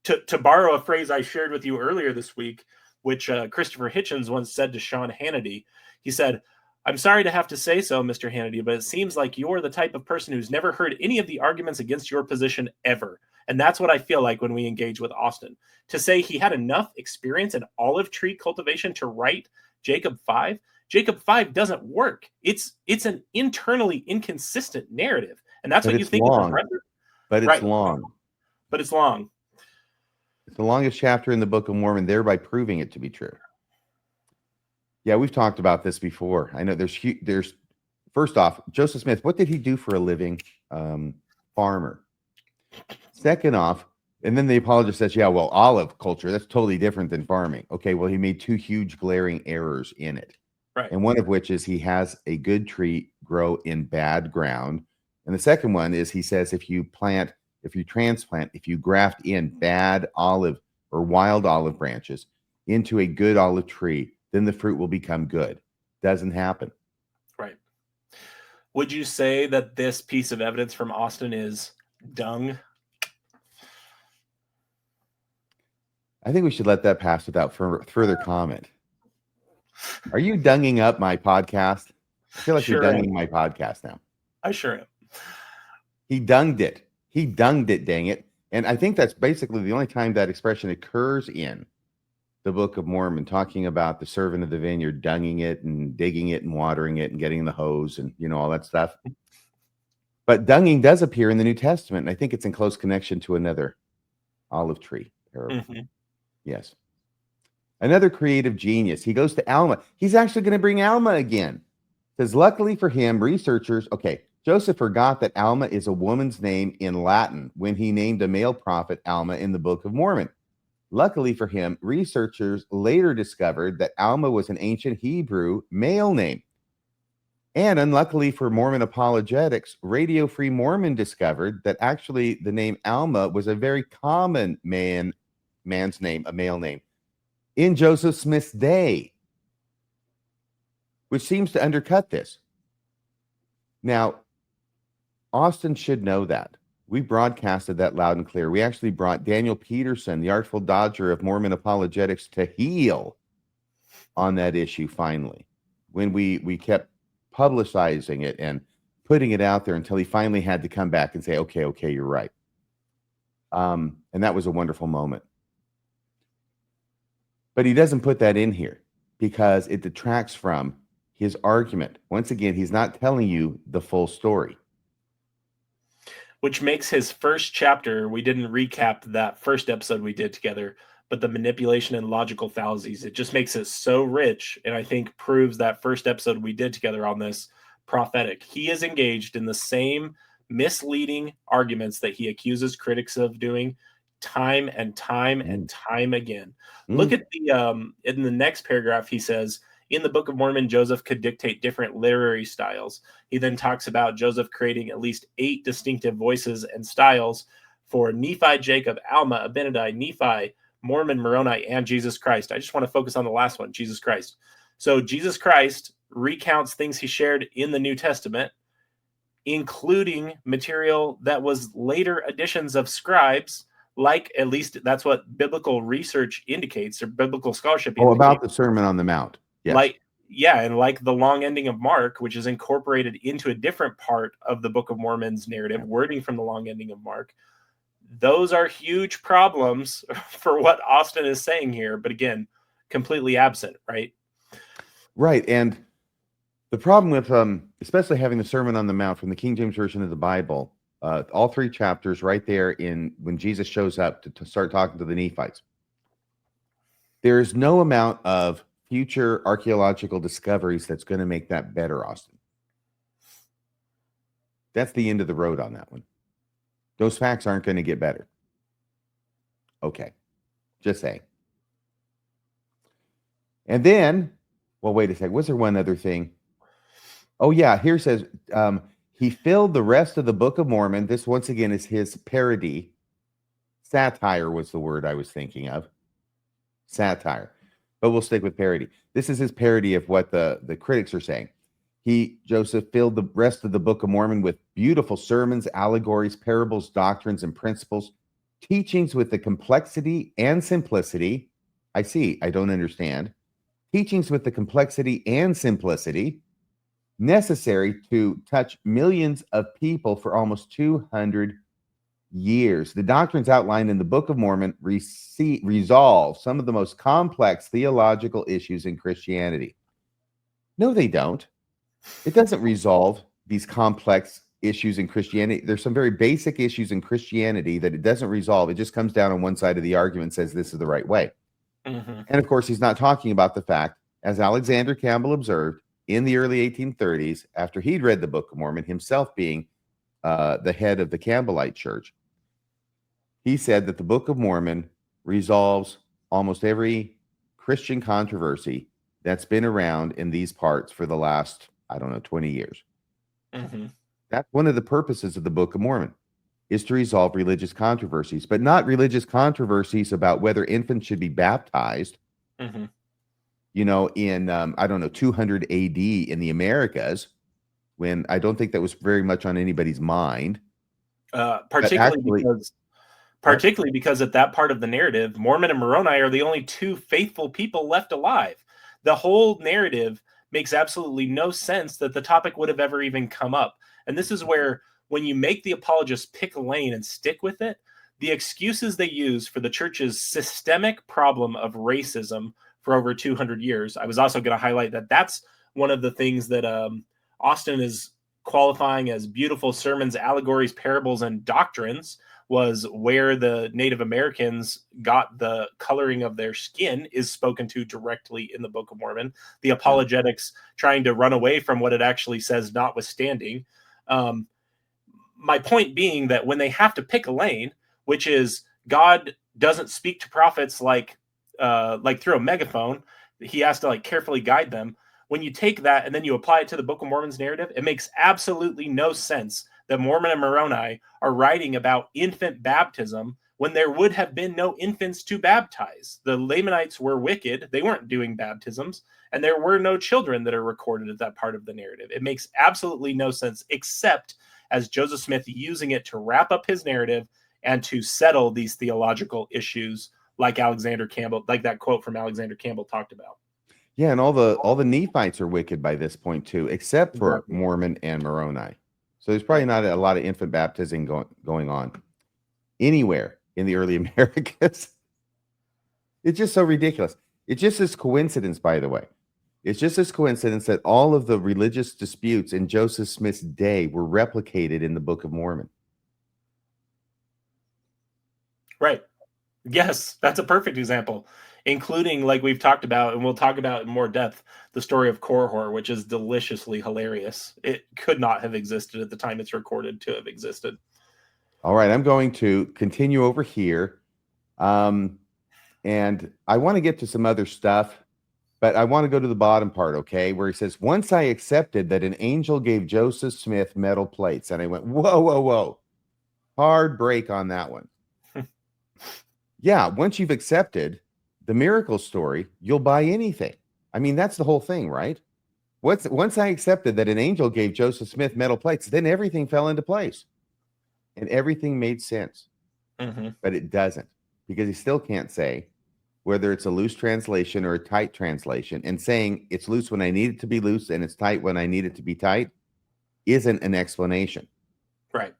to borrow a phrase I shared with you earlier this week, which Christopher Hitchens once said to Sean Hannity, he said, "I'm sorry to have to say so, Mr. Hannity, but it seems like you're the type of person who's never heard any of the arguments against your position ever." And that's what I feel like when we engage with Austin. To say he had enough experience in olive tree cultivation to write Jacob 5, Jacob 5 doesn't work. It's an internally inconsistent narrative. And that's what you think long, is impressive. but it's long. But it's long. It's the longest chapter in the Book of Mormon, thereby proving it to be true. Yeah, we've talked about this before. I know there's first off, Joseph Smith, what did he do for a living? Farmer. Second off, and then the apologist says, yeah, well, olive culture, that's totally different than farming. Okay, well, he made two huge glaring errors in it. Right. And one of which is he has a good tree grow in bad ground. And the second one is he says if you transplant, if you graft in bad olive or wild olive branches into a good olive tree, then the fruit will become good. Doesn't happen. Right. Would you say that this piece of evidence from Austin is dung? I think we should let that pass without further comment. Are you dunging up my podcast? I feel like you're dunging my podcast now. I sure am. He dunged it. He dunged it, dang it. And I think that's basically the only time that expression occurs in the Book of Mormon, talking about the servant of the vineyard dunging it and digging it and watering it and getting the hose and, all that stuff. But dunging does appear in the New Testament, and I think it's in close connection to another olive tree parable. Mm-hmm. Yes. Another creative genius. He goes to Alma. He's actually going to bring Alma again. Says, luckily for him, researchers, Joseph forgot that Alma is a woman's name in Latin when he named a male prophet Alma in the Book of Mormon. Luckily for him, researchers later discovered that Alma was an ancient Hebrew male name. And unluckily for Mormon apologetics, Radio Free Mormon discovered that actually the name Alma was a very common man's name, a male name, in Joseph Smith's day, which seems to undercut this. Now, Austin should know that. We broadcasted that loud and clear. We actually brought Daniel Peterson, the Artful Dodger of Mormon apologetics, to heel on that issue finally, when we kept publicizing it and putting it out there until he finally had to come back and say, okay, you're right. And that was a wonderful moment. But he doesn't put that in here because it detracts from his argument. Once again, he's not telling you the full story. Which makes his first chapter, we didn't recap that first episode we did together, but the manipulation and logical fallacies, it just makes it so rich, and I think proves that first episode we did together on this prophetic. He is engaged in the same misleading arguments that he accuses critics of doing time and time and time again. Look at the in the next paragraph, he says, in the Book of Mormon, Joseph could dictate different literary styles. He then talks about Joseph creating at least 8 distinctive voices and styles for Nephi, Jacob, Alma, Abinadi, Nephi, Mormon, Moroni, and Jesus Christ. I just want to focus on the last one, Jesus Christ. So Jesus Christ recounts things he shared in the New Testament, including material that was later additions of scribes, like, at least that's what biblical research indicates, or biblical scholarship indicates. About the Sermon on the Mount. Yes. Like the long ending of Mark, which is incorporated into a different part of the Book of Mormon's narrative, wording from the long ending of Mark. Those are huge problems for what Austin is saying here, but again, completely absent, right? Right. And the problem with especially having the Sermon on the Mount from the King James Version of the Bible, all 3 chapters right there in when Jesus shows up to start talking to the Nephites, there is no amount of future archaeological discoveries that's going to make that better, Austin. That's the end of the road on that one. Those facts aren't going to get better. Okay. Just saying. And then, well, wait a second. Was there one other thing? Oh, yeah. Here it says, he filled the rest of the Book of Mormon. This, once again, is his parody. Satire was the word I was thinking of. Satire. But we'll stick with parody. This is his parody of what the critics are saying. Joseph, filled the rest of the Book of Mormon with beautiful sermons, allegories, parables, doctrines, and principles, teachings with the complexity and simplicity. I don't understand. Teachings with the complexity and simplicity necessary to touch millions of people for almost 200 years. The doctrines outlined in the Book of Mormon resolve some of the most complex theological issues in Christianity. No, they don't. It doesn't resolve these complex issues in Christianity. There's some very basic issues in Christianity that it doesn't resolve. It just comes down on one side of the argument and says this is the right way. Mm-hmm. And of course, he's not talking about the fact, as Alexander Campbell observed in the early 1830s, after he'd read the Book of Mormon, himself being the head of the Campbellite church, he said that the Book of Mormon resolves almost every Christian controversy that's been around in these parts for the last, 20 years. Mm-hmm. That's one of the purposes of the Book of Mormon, is to resolve religious controversies, but not religious controversies about whether infants should be baptized, mm-hmm. In, 200 AD in the Americas, when I don't think that was very much on anybody's mind. Particularly because at that part of the narrative, Mormon and Moroni are the only 2 faithful people left alive. The whole narrative makes absolutely no sense that the topic would have ever even come up. And this is where, when you make the apologists pick a lane and stick with it, the excuses they use for the church's systemic problem of racism for over 200 years. I was also going to highlight that that's one of the things that Austin is qualifying as beautiful sermons, allegories, parables, and doctrines, was where the Native Americans got the coloring of their skin is spoken to directly in the Book of Mormon. The apologetics trying to run away from what it actually says, notwithstanding. My point being that when they have to pick a lane, which is God doesn't speak to prophets like through a megaphone, he has to carefully guide them. When you take that and then you apply it to the Book of Mormon's narrative, it makes absolutely no sense that Mormon and Moroni are writing about infant baptism when there would have been no infants to baptize. The Lamanites were wicked. They weren't doing baptisms, and there were no children that are recorded at that part of the narrative. It makes absolutely no sense, except as Joseph Smith using it to wrap up his narrative and to settle these theological issues like Alexander Campbell, like that quote from Alexander Campbell talked about. Yeah, and all the Nephites are wicked by this point too, except for Mormon and Moroni. So there's probably not a lot of infant baptism going on anywhere in the early Americas. It's just so ridiculous. It's just this coincidence, by the way. It's just this coincidence that all of the religious disputes in Joseph Smith's day were replicated in the Book of Mormon. Right. Yes, that's a perfect example, including, like we've talked about, and we'll talk about in more depth, the story of Korihor, which is deliciously hilarious. It could not have existed at the time it's recorded to have existed. All right, I'm going to continue over here. And I want to get to some other stuff, but I want to go to the bottom part, okay, where he says, once I accepted that an angel gave Joseph Smith metal plates. And I went, whoa. Hard break on that one. Yeah, once you've accepted the miracle story, you'll buy anything. I mean, that's the whole thing, right? Once I accepted that an angel gave Joseph Smith metal plates, then everything fell into place. And everything made sense. Mm-hmm. But it doesn't, because he still can't say whether it's a loose translation or a tight translation. And saying it's loose when I need it to be loose and it's tight when I need it to be tight isn't an explanation. Right.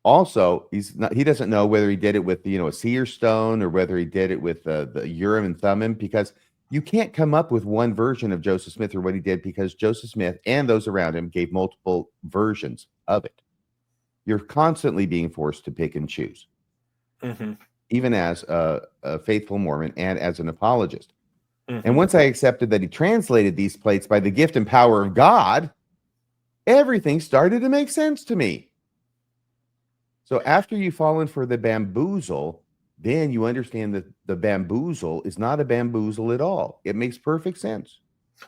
Also, he doesn't know whether he did it with a seer stone or whether he did it with the Urim and Thummim, because You can't come up with one version of Joseph Smith or what he did, because Joseph Smith and those around him gave multiple versions of it. You're constantly being forced to pick and choose, even as a faithful Mormon and as an apologist. And once I accepted that he translated these plates by the gift and power of God, everything started to make sense to me. So after you've fallen for the bamboozle, then you understand that the bamboozle is not a bamboozle at all. It makes perfect sense.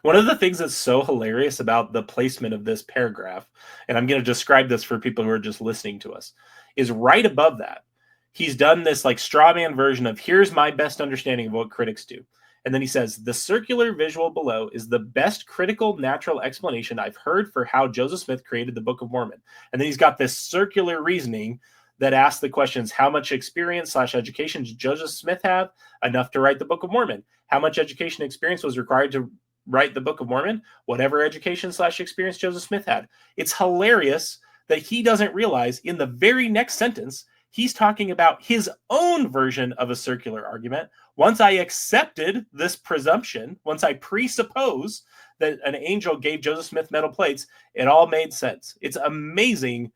One of the things that's so hilarious about the placement of this paragraph, and I'm going to describe this for people who are just listening to us, is right above that. He's done this like straw man version of, here's my best understanding of what critics do. And then he says, the circular visual below is the best critical natural explanation I've heard for how Joseph Smith created the Book of Mormon. And then he's got this circular reasoning that asks the questions, how much experience / education did Joseph Smith have? Enough to write the Book of Mormon. How much education experience was required to write the Book of Mormon? Whatever education / experience Joseph Smith had. It's hilarious that he doesn't realize in the very next sentence, he's talking about his own version of a circular argument. Once I accepted this presumption, once I presuppose that an angel gave Joseph Smith metal plates, it all made sense. It's amazing.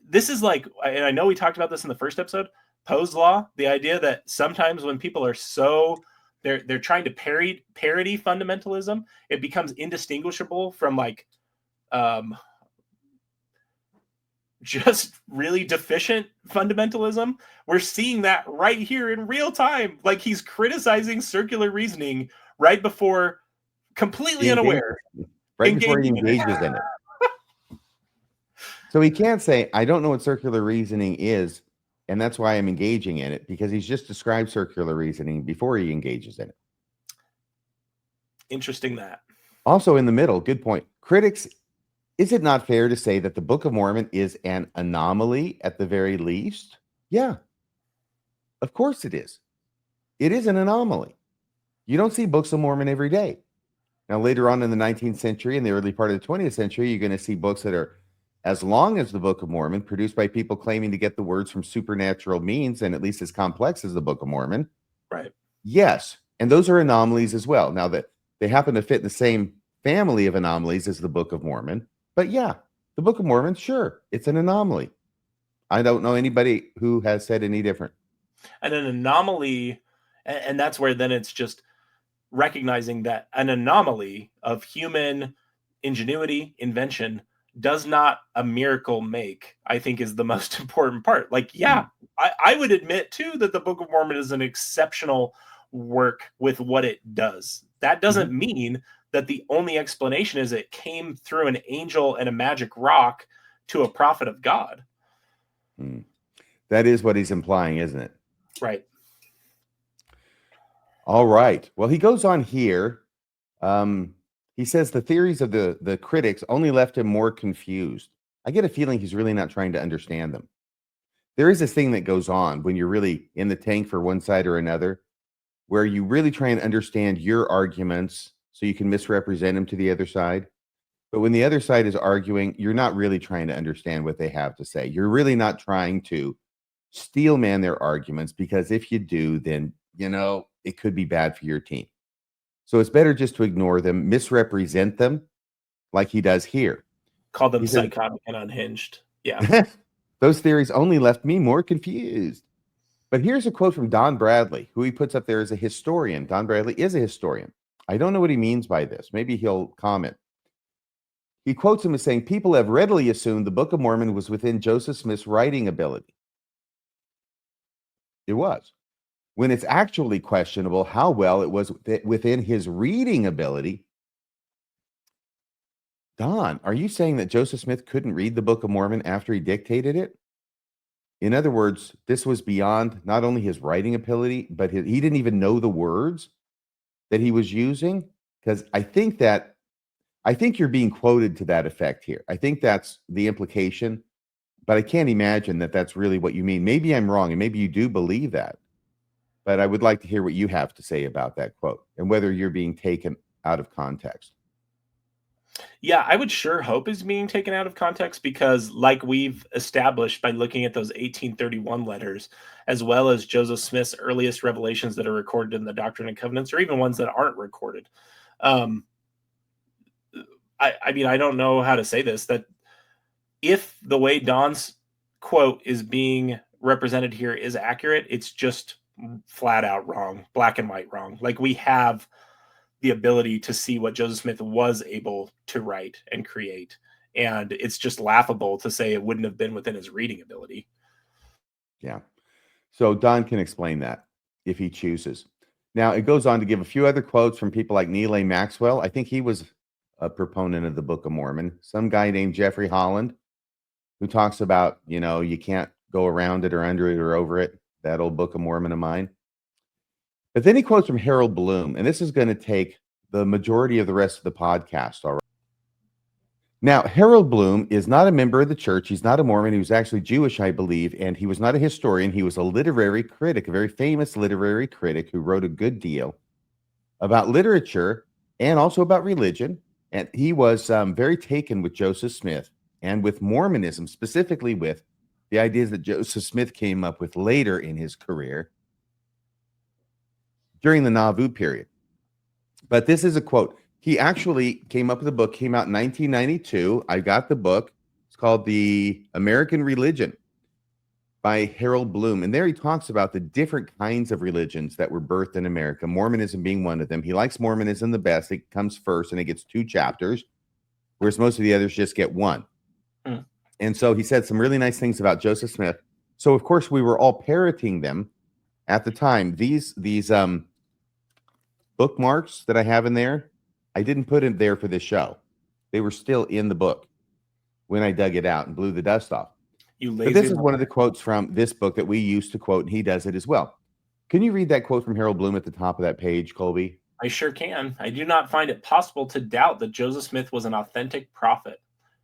This is like, and I know we talked about this in the first episode, Poe's law, the idea that sometimes when people are so, they're trying to parody fundamentalism, it becomes indistinguishable from like, just really deficient fundamentalism. We're seeing that right here in real time. Like he's criticizing circular reasoning right before, completely unaware. Right before he engages in it. So he can't say, I don't know what circular reasoning is, and that's why I'm engaging in it, because he's just described circular reasoning before he engages in it. Interesting that. Also in the middle, good point. Critics, is it not fair to say that the Book of Mormon is an anomaly at the very least? Yeah, of course it is. It is an anomaly. You don't see books of Mormon every day. Now, later on in the 19th century and the early part of the 20th century, you're going to see books that are as long as the Book of Mormon, produced by people claiming to get the words from supernatural means and at least as complex as the Book of Mormon. Right. Yes, and those are anomalies as well. Now, that they happen to fit in the same family of anomalies as the Book of Mormon. But yeah, the Book of Mormon, sure, it's an anomaly. I don't know anybody who has said any different. And an anomaly, and that's where then it's just recognizing that an anomaly of human ingenuity, invention, does not a miracle make, I think is the most important part. Like, yeah, I would admit too that the Book of Mormon is an exceptional work with what it does. That doesn't mean that the only explanation is it came through an angel and a magic rock to a prophet of God. That is what he's implying, isn't it? Right. All right. Well, he goes on here. He says the theories of the critics only left him more confused. I get a feeling he's really not trying to understand them. There is this thing that goes on when you're really in the tank for one side or another, where you really try and understand your arguments so you can misrepresent them to the other side. But when the other side is arguing, you're not really trying to understand what they have to say. You're really not trying to steelman their arguments, because if you do, then, you know, it could be bad for your team. So it's better just to ignore them, misrepresent them like he does here. Call them psychotic and unhinged. Yeah. Those theories only left me more confused. But here's a quote from Don Bradley, who he puts up there as a historian. Don Bradley is a historian. I don't know what he means by this. Maybe he'll comment. He quotes him as saying, people have readily assumed the Book of Mormon was within Joseph Smith's writing ability. It was. When it's actually questionable how well it was within his reading ability. Don, are you saying that Joseph Smith couldn't read the Book of Mormon after he dictated it? In other words, this was beyond not only his writing ability, but he didn't even know the words that he was using? Because I think you're being quoted to that effect here. I think that's the implication, but I can't imagine that that's really what you mean. Maybe I'm wrong, and maybe you do believe that. But I would like to hear what you have to say about that quote and whether you're being taken out of context. Yeah, I would sure hope is being taken out of context because, like we've established by looking at those 1831 letters, as well as Joseph Smith's earliest revelations that are recorded in the Doctrine and Covenants, or even ones that aren't recorded. Um, I mean, I don't know how to say this, that if the way Don's quote is being represented here is accurate, it's just flat out wrong, black and white wrong. Like, we have the ability to see what Joseph Smith was able to write and create. And it's just laughable to say it wouldn't have been within his reading ability. Yeah. So Don can explain that if he chooses. Now, it goes on to give a few other quotes from people like Neal A. Maxwell. I think he was a proponent of the Book of Mormon. Some guy named Jeffrey Holland, who talks about, you can't go around it or under it or over it, that old Book of Mormon of mine. But then he quotes from Harold Bloom, and this is going to take the majority of the rest of the podcast, all right? Now, Harold Bloom is not a member of the church. He's not a Mormon. He was actually Jewish, I believe, and he was not a historian. He was a literary critic, a very famous literary critic who wrote a good deal about literature and also about religion. And he was very taken with Joseph Smith and with Mormonism, specifically with the ideas that Joseph Smith came up with later in his career during the Nauvoo period. But this is a quote. He actually came up with a book, came out in 1992. I got the book. It's called The American Religion by Harold Bloom. And there he talks about the different kinds of religions that were birthed in America, Mormonism being one of them. He likes Mormonism the best. It comes first and it gets 2 chapters, whereas most of the others just get 1. And so he said some really nice things about Joseph Smith. So, of course, we were all parroting them at the time. These bookmarks that I have in there, I didn't put in there for this show. They were still in the book when I dug it out and blew the dust off. But this is one of the quotes from this book that we used to quote, and he does it as well. Can you read that quote from Harold Bloom at the top of that page, Kolby? I sure can. I do not find it possible to doubt that Joseph Smith was an authentic prophet,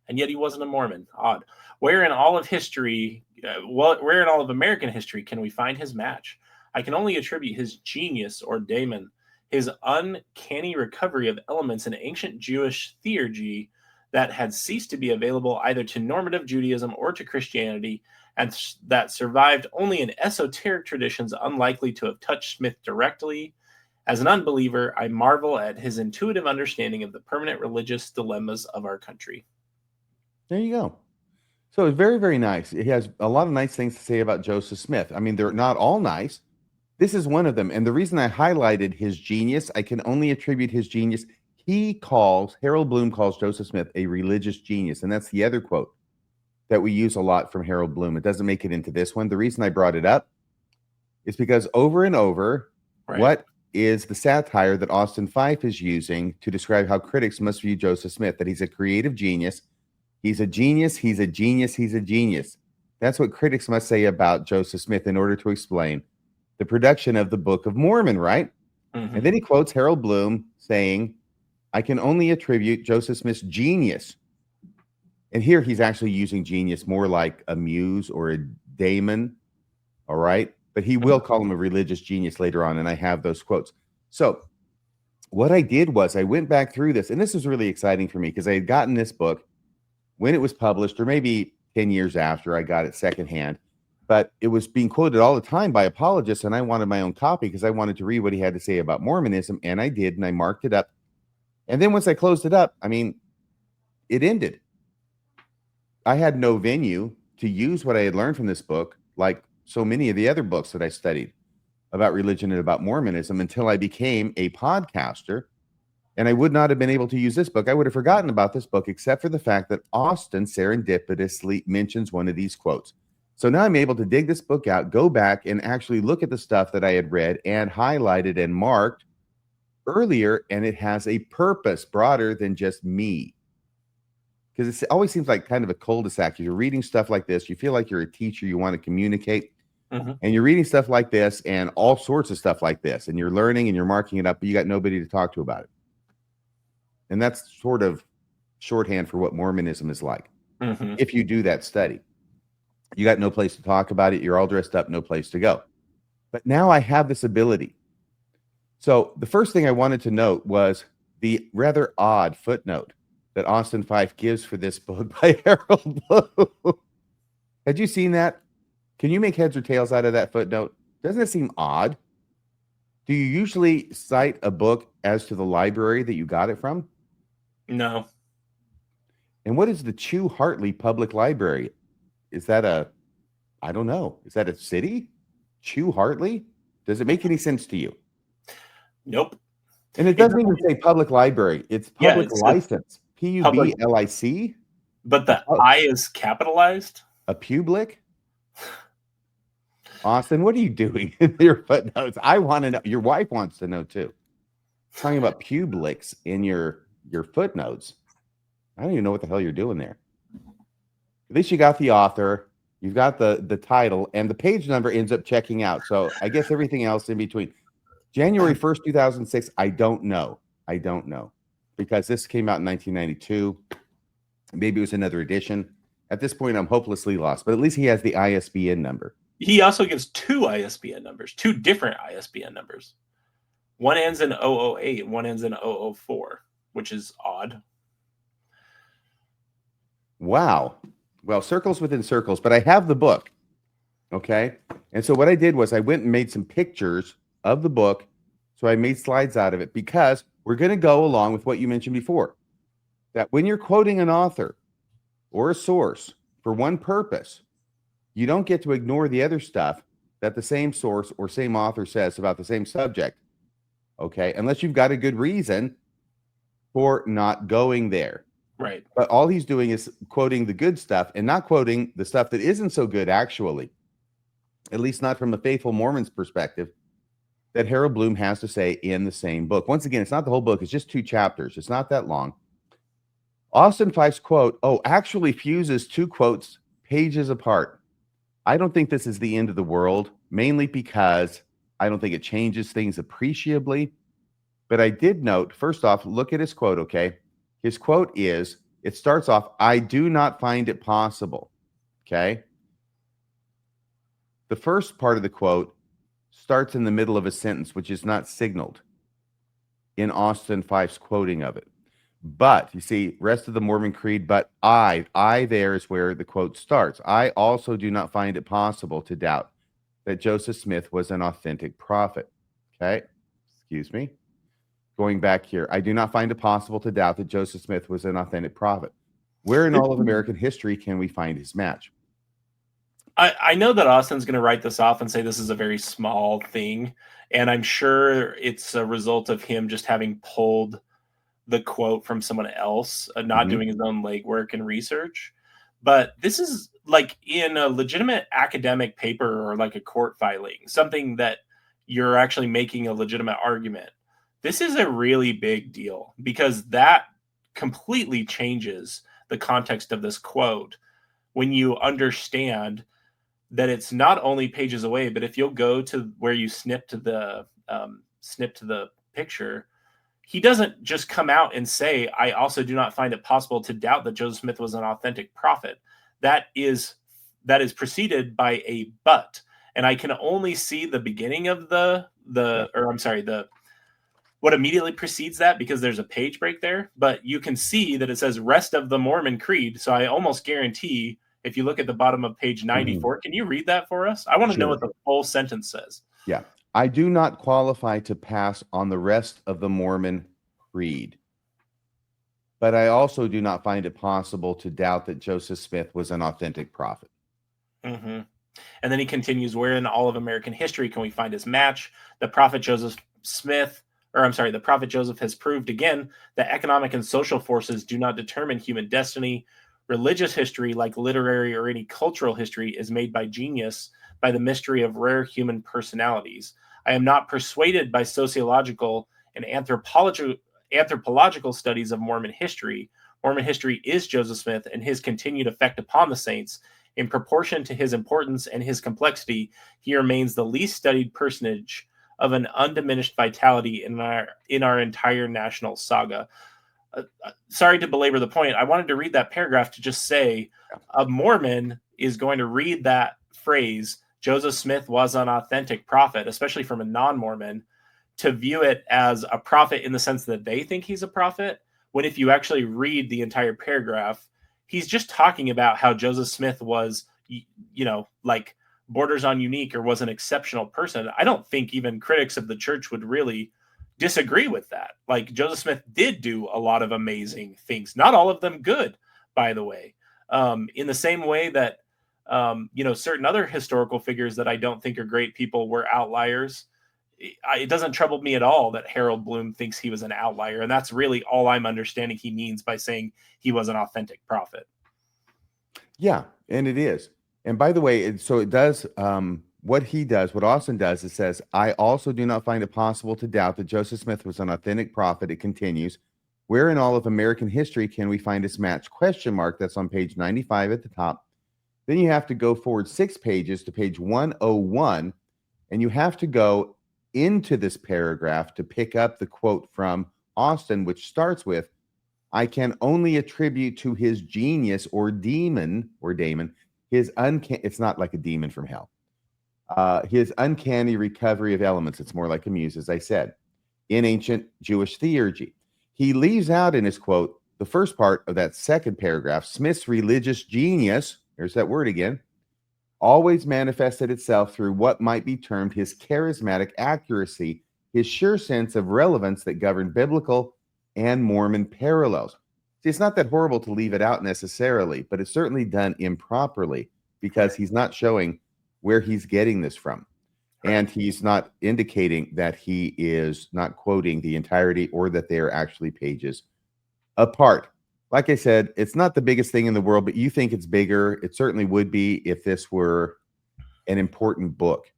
and yet he wasn't a Mormon. Odd. Where in all of history, where in all of American history can we find his match? I can only attribute his genius or daemon, his uncanny recovery of elements in ancient Jewish theurgy that had ceased to be available either to normative Judaism or to Christianity, and that survived only in esoteric traditions unlikely to have touched Smith directly. As an unbeliever, I marvel at his intuitive understanding of the permanent religious dilemmas of our country. There you go. So it's very, very nice. He has a lot of nice things to say about Joseph Smith. I mean, they're not all nice. This is one of them. And the reason I highlighted his genius, I can only attribute his genius. Harold Bloom calls Joseph Smith a religious genius. And that's the other quote that we use a lot from Harold Bloom. It doesn't make it into this one. The reason I brought it up is because over and over, what is the satire that Austin Fife is using to describe how critics must view Joseph Smith, that he's a creative genius. He's a genius. He's a genius. He's a genius. That's what critics must say about Joseph Smith in order to explain the production of the Book of Mormon, right? Mm-hmm. And then he quotes Harold Bloom saying, I can only attribute Joseph Smith's genius. And here he's actually using genius more like a muse or a daemon, all right? But he will call him a religious genius later on, and I have those quotes. So what I did was I went back through this, and this was really exciting for me because I had gotten this book when it was published, or maybe 10 years after I got it secondhand. But it was being quoted all the time by apologists, and I wanted my own copy because I wanted to read what he had to say about Mormonism, and I did, and I marked it up. And then once I closed it up, I mean, it ended. I had no venue to use what I had learned from this book, like so many of the other books that I studied about religion and about Mormonism, until I became a podcaster. And I would not have been able to use this book. I would have forgotten about this book, except for the fact that Austin serendipitously mentions one of these quotes. So now I'm able to dig this book out, go back and actually look at the stuff that I had read and highlighted and marked earlier. And it has a purpose broader than just me. Because it always seems like kind of a cul-de-sac. You're reading stuff like this. You feel like you're a teacher. You want to communicate. Mm-hmm. And you're reading stuff like this and all sorts of stuff like this. And you're learning and you're marking it up, but you got nobody to talk to about it. And that's sort of shorthand for what Mormonism is like. Mm-hmm. If you do that study, you got no place to talk about it. You're all dressed up, no place to go. But now I have this ability. So the first thing I wanted to note was the rather odd footnote that Austin Fife gives for this book by Harold Bloom. Had you seen that? Can you make heads or tails out of that footnote? Doesn't it seem odd? Do you usually cite a book as to the library that you got it from? No. And what is the Chew Hartley Public Library? Is that I don't know. Is that a city? Chew Hartley? Does it make any sense to you? Nope. And it doesn't even say public library. It's public license. Public. But the I is capitalized? A public? Austin, what are you doing in your footnotes? I want to know. Your wife wants to know too. Talking about publics in your footnotes. I don't even know what the hell you're doing there. At least you got the author, you've got the title, and the page number ends up checking out. So I guess everything else in between. January 1st, 2006, I don't know. Because this came out in 1992. Maybe it was another edition. At this point, I'm hopelessly lost. But at least he has the ISBN number. He also gives two ISBN numbers, two different ISBN numbers. One ends in 008, one ends in 004, which is odd. Wow. Well, circles within circles, but I have the book. Okay. And so what I did was I went and made some pictures of the book. So I made slides out of it because we're going to go along with what you mentioned before, that when you're quoting an author or a source for one purpose, you don't get to ignore the other stuff that the same source or same author says about the same subject. Okay. Unless you've got a good reason for not going there. Right. But all he's doing is quoting the good stuff and not quoting the stuff that isn't so good, actually, at least not from a faithful Mormon's perspective, that Harold Bloom has to say in the same book. Once again, it's not the whole book. It's just 2 chapters. It's not that long. Austin Fife's quote, actually fuses 2 quotes pages apart. I don't think this is the end of the world, mainly because I don't think it changes things appreciably. But I did note, first off, look at his quote, okay? His quote is, it starts off, I do not find it possible, okay? The first part of the quote starts in the middle of a sentence, which is not signaled in Austin Fife's quoting of it. But, you see, rest of the Mormon Creed, but I there is where the quote starts. I also do not find it possible to doubt that Joseph Smith was an authentic prophet, okay? Excuse me. Going back here, I do not find it possible to doubt that Joseph Smith was an authentic prophet. Where in all of American history can we find his match? I know that Austin's going to write this off and say this is a very small thing, and I'm sure it's a result of him just having pulled the quote from someone else, not doing his own legwork and research. But this is like in a legitimate academic paper or like a court filing, something that you're actually making a legitimate argument. This is a really big deal because that completely changes the context of this quote when you understand that it's not only pages away, but if you'll go to where you snip to the picture, he doesn't just come out and say, I also do not find it possible to doubt that Joseph Smith was an authentic prophet. That is preceded by a but. And I can only see the beginning of what immediately precedes that because there's a page break there, but you can see that it says rest of the Mormon Creed. So I almost guarantee if you look at the bottom of page 94, can you read that for us? I want to know what the full sentence says. Yeah. I do not qualify to pass on the rest of the Mormon Creed, but I also do not find it possible to doubt that Joseph Smith was an authentic prophet. And then he continues, where in all of American history can we find his match? The prophet Joseph has proved again that economic and social forces do not determine human destiny. Religious history, like literary or any cultural history, is made by genius, by the mystery of rare human personalities. I am not persuaded by sociological and anthropological studies of Mormon history. Mormon history is Joseph Smith and his continued effect upon the saints. In proportion to his importance and his complexity, he remains the least studied personage of an undiminished vitality in our entire national saga. Sorry to belabor the point. I wanted to read that paragraph to just say a Mormon is going to read that phrase, Joseph Smith was an authentic prophet, especially from a non-Mormon, to view it as a prophet in the sense that they think he's a prophet, when if you actually read the entire paragraph, he's just talking about how Joseph Smith was, like borders on unique or was an exceptional person. I don't think even critics of the church would really disagree with that. Like, Joseph Smith did do a lot of amazing things, not all of them good, by the way. In the same way that, certain other historical figures that I don't think are great people were outliers. It doesn't trouble me at all that Harold Bloom thinks he was an outlier. And that's really all I'm understanding he means by saying he was an authentic prophet. Yeah, and it is. And by the way, it does, what Austin does is says, I also do not find it possible to doubt that Joseph Smith was an authentic prophet. It continues, where in all of American history can we find this match? ? That's on page 95 at the top. Then you have to go forward 6 pages to page 101, and you have to go into this paragraph to pick up the quote from Austin, which starts with, I can only attribute to his genius or daemon, his it's not like a demon from hell, his uncanny recovery of elements. It's more like a muse, as I said, in ancient Jewish theurgy. He leaves out in his quote the first part of that second paragraph. Smith's religious genius, there's that word again, always manifested itself through what might be termed his charismatic accuracy, his sure sense of relevance that governed biblical and Mormon parallels. See, it's not that horrible to leave it out necessarily, but it's certainly done improperly because he's not showing where he's getting this from. And he's not indicating that he is not quoting the entirety or that they are actually pages apart. Like I said, it's not the biggest thing in the world, but you think it's bigger. It certainly would be if this were an important book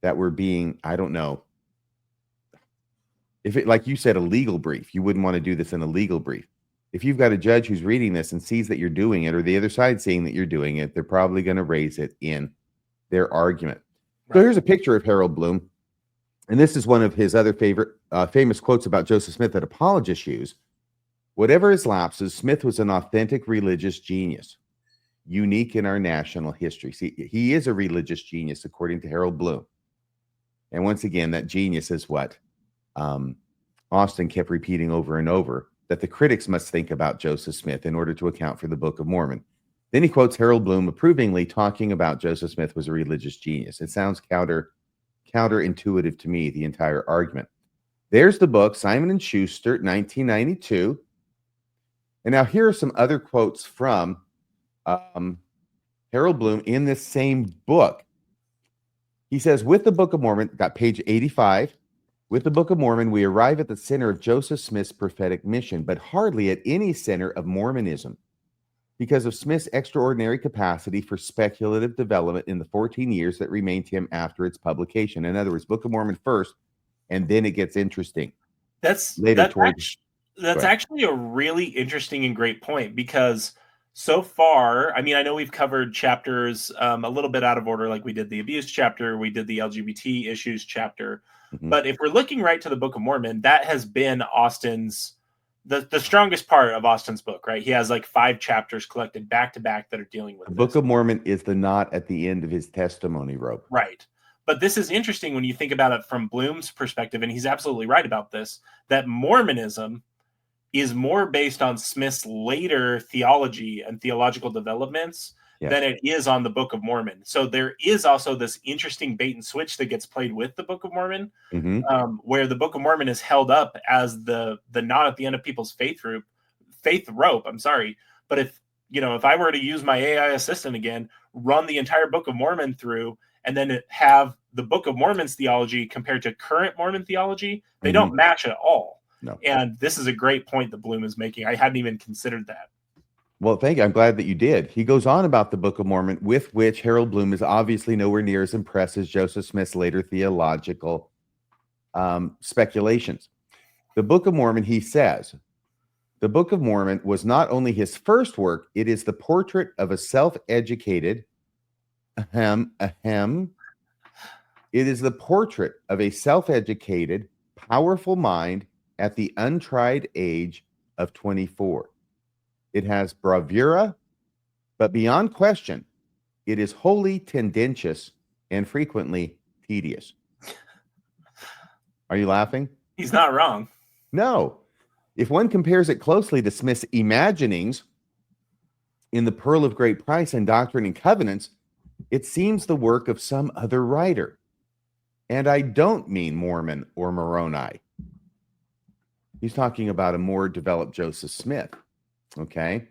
that were being, I don't know, if it, like you said, a legal brief, you wouldn't want to do this in a legal brief. If you've got a judge who's reading this and sees that you're doing it, or the other side seeing that you're doing it, they're probably going to raise it in their argument. Right. So here's a picture of Harold Bloom. And this is one of his other famous quotes about Joseph Smith that apologists use. Whatever his lapses, Smith was an authentic religious genius, unique in our national history. See, he is a religious genius, according to Harold Bloom. And once again, that genius is what Austin kept repeating over and over, that the critics must think about Joseph Smith in order to account for the Book of Mormon. Then he quotes Harold Bloom approvingly talking about Joseph Smith was a religious genius. It sounds counterintuitive to me, the entire argument. There's the book, Simon & Schuster, 1992. And now here are some other quotes from Harold Bloom in this same book. He says, with the Book of Mormon, got page 85, with the Book of Mormon, we arrive at the center of Joseph Smith's prophetic mission, but hardly at any center of Mormonism, because of Smith's extraordinary capacity for speculative development in the 14 years that remained to him after its publication. In other words, Book of Mormon first, and then it gets interesting. That's actually a really interesting and great point, because so far, I mean, I know we've covered chapters a little bit out of order, like we did the abuse chapter, we did the LGBT issues chapter. Mm-hmm. But if we're looking right to the Book of Mormon, that has been Austin's, the strongest part of Austin's book, right? He has like 5 chapters collected back to back that are dealing with the Book of Mormon is the knot at the end of his testimony rope. Right. But this is interesting when you think about it from Bloom's perspective, and he's absolutely right about this, that Mormonism is more based on Smith's later theology and theological developments than it is on the Book of Mormon. So there is also this interesting bait and switch that gets played with the Book of Mormon, where the Book of Mormon is held up as the knot at the end of people's faith rope. I'm sorry. But if I were to use my AI assistant again, run the entire Book of Mormon through, and then have the Book of Mormon's theology compared to current Mormon theology, they don't match at all. No. And this is a great point that Bloom is making. I hadn't even considered that. Well, thank you. I'm glad that you did. He goes on about the Book of Mormon, with which Harold Bloom is obviously nowhere near as impressed as Joseph Smith's later theological speculations. The Book of Mormon, he says, the Book of Mormon was not only his first work, it is the portrait of a self-educated, it is the portrait of a self-educated, powerful mind at the untried age of 24. It has bravura, but beyond question, it is wholly tendentious and frequently tedious. Are you laughing? He's not wrong. No. If one compares it closely to Smith's imaginings in The Pearl of Great Price and Doctrine and Covenants, it seems the work of some other writer. And I don't mean Mormon or Moroni. He's talking about a more developed Joseph Smith. Okay.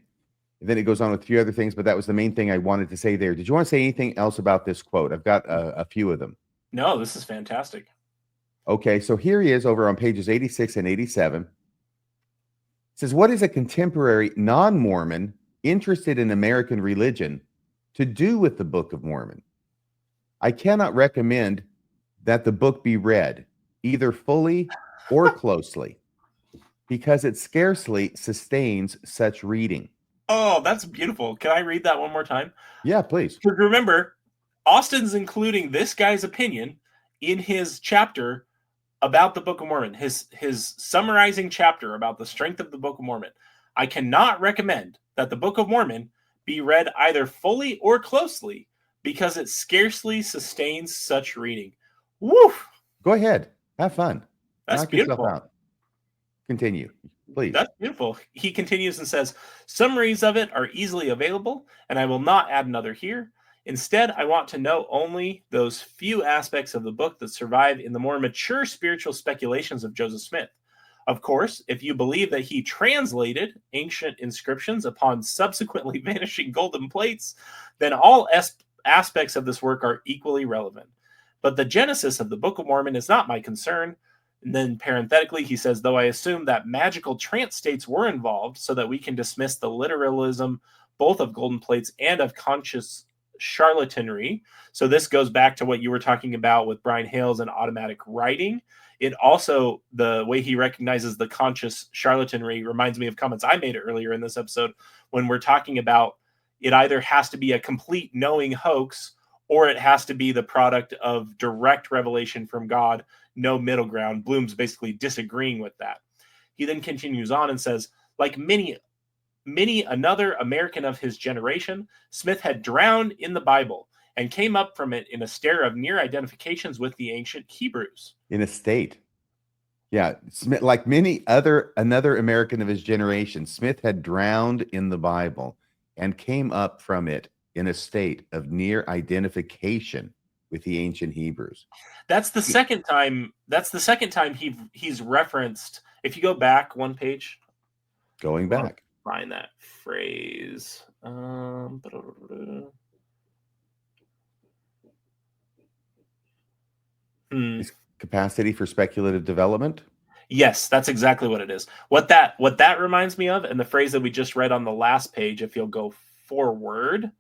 And then it goes on with a few other things, but that was the main thing I wanted to say there. Did you want to say anything else about this quote? I've got a few of them. No, this is fantastic. Okay, so here he is over on pages 86 and 87. It says, what is a contemporary non-Mormon interested in American religion to do with the Book of Mormon? I cannot recommend that the book be read, either fully or closely, because it scarcely sustains such reading. Oh, that's beautiful. Can I read that one more time? Yeah, please. Remember, Austin's including this guy's opinion in his chapter about the Book of Mormon, his summarizing chapter about the strength of the Book of Mormon. I cannot recommend that the Book of Mormon be read either fully or closely because it scarcely sustains such reading. Woo! Go ahead. Have fun. That's Knock beautiful. yourself out. Continue, please. That's beautiful. He continues and says, summaries of it are easily available, and I will not add another here. Instead, I want to know only those few aspects of the book that survive in the more mature spiritual speculations of Joseph Smith. Of course, if you believe that he translated ancient inscriptions upon subsequently vanishing golden plates, then all aspects of this work are equally relevant. But the genesis of the Book of Mormon is not my concern. And then parenthetically, he says, though I assume that magical trance states were involved so that we can dismiss the literalism both of golden plates and of conscious charlatanry. So this goes back to what you were talking about with Brian Hales and automatic writing. It also, the way he recognizes the conscious charlatanry reminds me of comments I made earlier in this episode when we're talking about it either has to be a complete knowing hoax or it has to be the product of direct revelation from God, no middle ground. Bloom's basically disagreeing with that. He then continues on and says, like many another American of his generation, Smith had drowned in the Bible and came up from it in a stare of near identifications with the ancient Hebrews. In a state. Yeah, Smith, like another American of his generation, Smith had drowned in the Bible and came up from it in a state of near identification with the ancient Hebrews. That's the second time. That's the second time he's referenced. If you go back one page, going back, find that phrase. His capacity for speculative development. Yes, that's exactly what it is. What that reminds me of, and the phrase that we just read on the last page, if you'll go forward.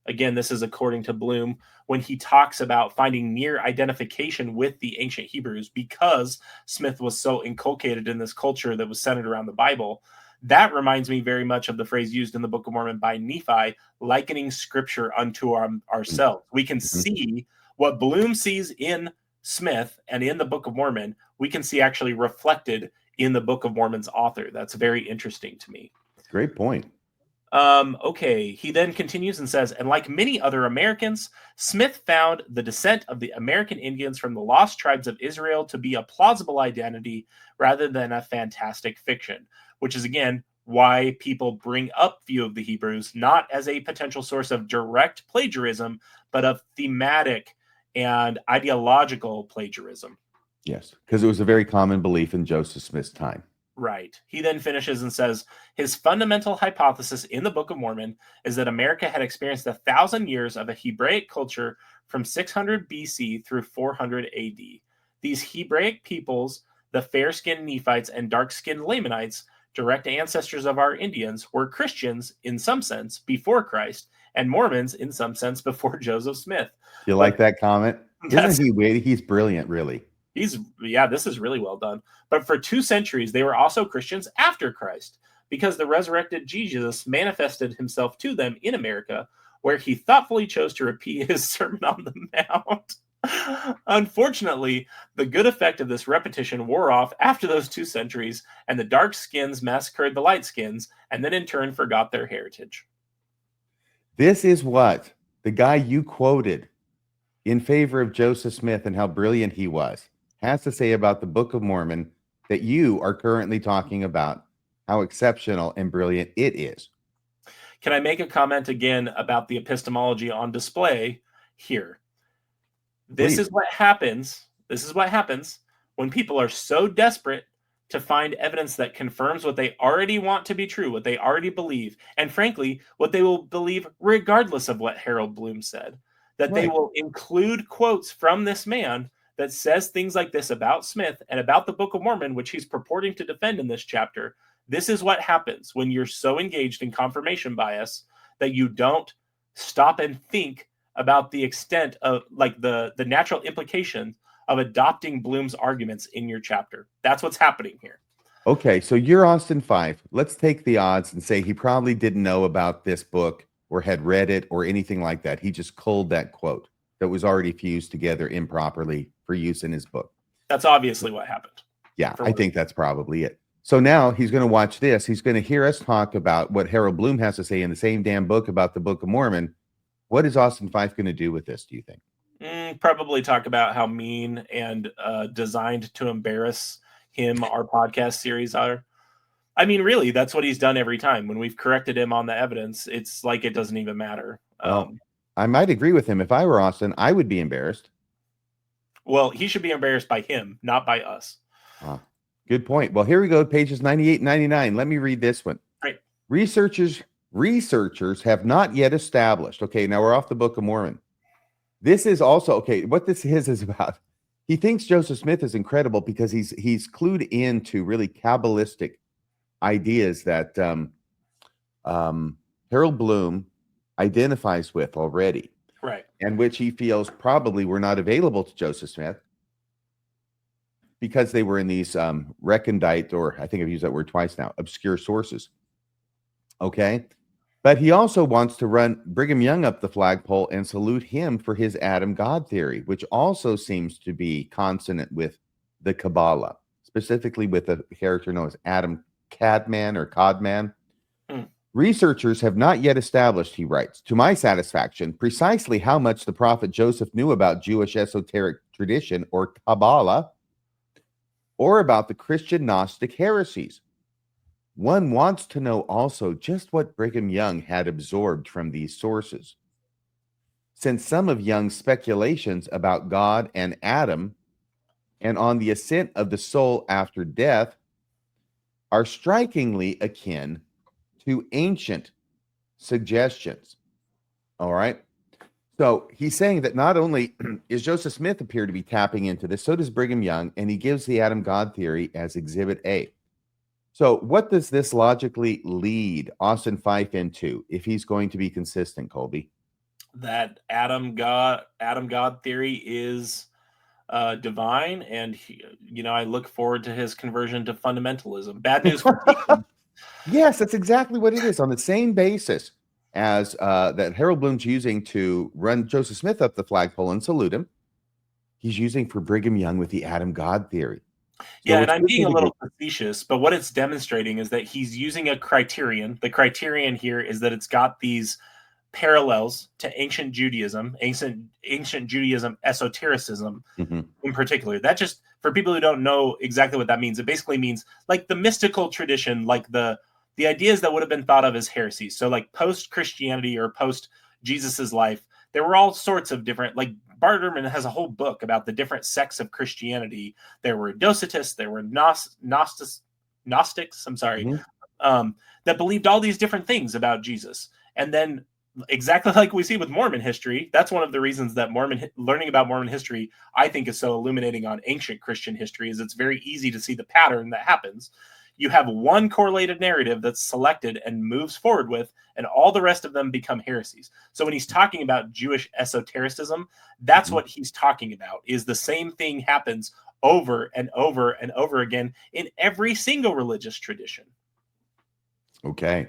Again, this is according to Bloom, when he talks about finding near identification with the ancient Hebrews because Smith was so inculcated in this culture that was centered around the Bible. That reminds me very much of the phrase used in the Book of Mormon by Nephi, likening scripture unto ourselves. We can see what Bloom sees in Smith and in the Book of Mormon, we can see actually reflected in the Book of Mormon's author. That's very interesting to me. Great point. Okay, he then continues and says, and like many other Americans, Smith found the descent of the American Indians from the lost tribes of Israel to be a plausible identity rather than a fantastic fiction, which is, again, why people bring up View of the Hebrews, not as a potential source of direct plagiarism, but of thematic and ideological plagiarism. Yes, because it was a very common belief in Joseph Smith's time. Right. He then finishes and says, his fundamental hypothesis in the Book of Mormon is that America had experienced 1,000 years of a Hebraic culture from 600 BC through 400 AD. These Hebraic peoples, the fair-skinned Nephites and dark-skinned Lamanites, direct ancestors of our Indians, were Christians in some sense before Christ and Mormons in some sense before Joseph Smith. You like that comment? Isn't he witty? He's brilliant, really. This is really well done. But for 2 centuries, they were also Christians after Christ, because the resurrected Jesus manifested himself to them in America, where he thoughtfully chose to repeat his Sermon on the Mount. Unfortunately, the good effect of this repetition wore off after those 2 centuries, and the dark skins massacred the light skins, and then in turn forgot their heritage. This is what the guy you quoted in favor of Joseph Smith and how brilliant he was has to say about the Book of Mormon that you are currently talking about how exceptional and brilliant it is. Can I make a comment again about the epistemology on display here? This Please. is what happens. This is what happens when people are so desperate to find evidence that confirms what they already want to be true, what they already believe, and frankly, what they will believe regardless of what Harold Bloom said, that they Right. will include quotes from this man that says things like this about Smith and about the Book of Mormon, which he's purporting to defend in this chapter. This is what happens when you're so engaged in confirmation bias that you don't stop and think about the extent of like the natural implications of adopting Bloom's arguments in your chapter. That's what's happening here. Okay, so you're Austin Fife. Let's take the odds and say he probably didn't know about this book or had read it or anything like that. He just culled that quote that was already fused together improperly for use in his book. That's obviously what happened. Yeah, I think that's probably it. So now he's going to watch this. He's going to hear us talk about what Harold Bloom has to say in the same damn book about the Book of Mormon. What is Austin Fife going to do with this, do you think? Probably talk about how mean and designed to embarrass him our podcast series are. I mean, really, that's what he's done every time. When we've corrected him on the evidence, it's like it doesn't even matter. Well, I might agree with him. If I were Austin, I would be embarrassed. Well, he should be embarrassed by him, not by us. Good point. Well, here we go, pages 98 and 99. Let me read this one. Right. Researchers have not yet established. Okay, now we're off the Book of Mormon. This is also, okay, what this is about. He thinks Joseph Smith is incredible because he's clued into really Cabalistic ideas that Harold Bloom identifies with already. Right. And which he feels probably were not available to Joseph Smith because they were in these recondite, or I think I've used that word twice now, obscure sources. Okay. But he also wants to run Brigham Young up the flagpole and salute him for his Adam God theory, which also seems to be consonant with the Kabbalah, specifically with a character known as Adam Cadman or Codman. Researchers have not yet established, he writes, to my satisfaction, precisely how much the prophet Joseph knew about Jewish esoteric tradition or Kabbalah, or about the Christian Gnostic heresies. One wants to know also just what Brigham Young had absorbed from these sources. Since some of Young's speculations about God and Adam and on the ascent of the soul after death are strikingly akin to ancient suggestions. All right. So he's saying that not only is Joseph Smith appear to be tapping into this, so does Brigham Young, and he gives the Adam God theory as Exhibit A. So what does this logically lead Austin Fife into if he's going to be consistent, Kolby? That Adam God theory is divine, and I look forward to his conversion to fundamentalism. Bad news for Deacon. Yes, that's exactly what it is. On the same basis as that Harold Bloom's using to run Joseph Smith up the flagpole and salute him, he's using for Brigham Young with the Adam God theory. Yeah, and I'm being a little facetious, but what it's demonstrating is that he's using a criterion. The criterion here is that it's got these parallels to ancient Judaism, ancient Judaism esotericism in particular. That just, for people who don't know exactly what that means, it basically means like the mystical tradition, like the ideas that would have been thought of as heresies. So like post-Christianity or post-Jesus's life, there were all sorts of different, like Barterman has a whole book about the different sects of Christianity. There were Docetists, there were Gnostics, that believed all these different things about Jesus. And then exactly like we see with Mormon history, that's one of the reasons that learning about Mormon history, I think, is so illuminating on ancient Christian history, is it's very easy to see the pattern that happens. You have one correlated narrative that's selected and moves forward with, and all the rest of them become heresies. So when he's talking about Jewish esotericism, that's what he's talking about, is the same thing happens over and over and over again in every single religious tradition. Okay.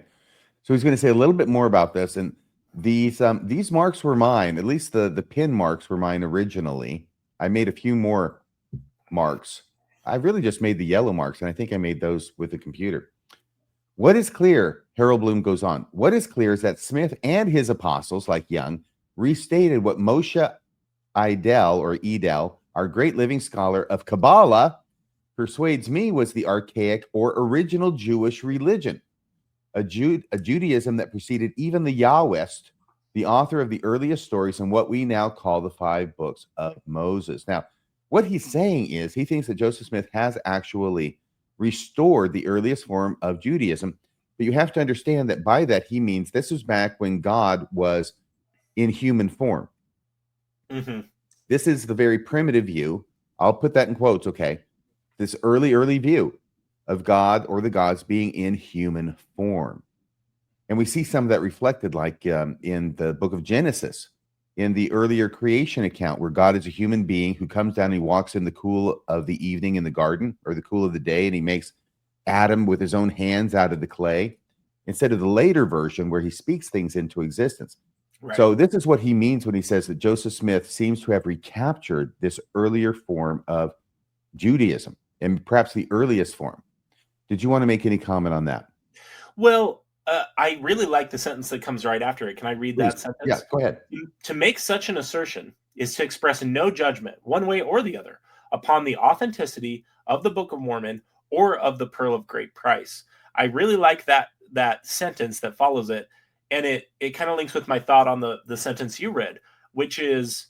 So he's going to say a little bit more about this. And these marks were mine, at least the pin marks were mine originally. I made a few more marks. I really just made the yellow marks, and I think I made those with the computer. What is clear, Harold Bloom goes on, what is clear is that Smith and his apostles, like Young, restated what Moshe Idel, our great living scholar of Kabbalah, persuades me was the archaic or original Jewish religion, a Judaism that preceded even the Yahwist, the author of the earliest stories in what we now call the 5 books of Moses. Now, what he's saying is he thinks that Joseph Smith has actually restored the earliest form of Judaism, but you have to understand that by that he means this was back when God was in human form. Mm-hmm. This is the very primitive view. I'll put that in quotes, okay? This early view of God or the gods being in human form. And we see some of that reflected like in the book of Genesis, in the earlier creation account where God is a human being who comes down and he walks in the cool of the evening in the garden or the cool of the day, and he makes Adam with his own hands out of the clay instead of the later version where he speaks things into existence. Right. So this is what he means when he says that Joseph Smith seems to have recaptured this earlier form of Judaism and perhaps the earliest form. Did you want to make any comment on that? Well, I really like the sentence that comes right after it. Can I read Please. that sentence? Yeah, go ahead. To make such an assertion is to express no judgment, one way or the other, upon the authenticity of the Book of Mormon or of the Pearl of Great Price. I really like that sentence that follows it, and it kind of links with my thought on the sentence you read, which is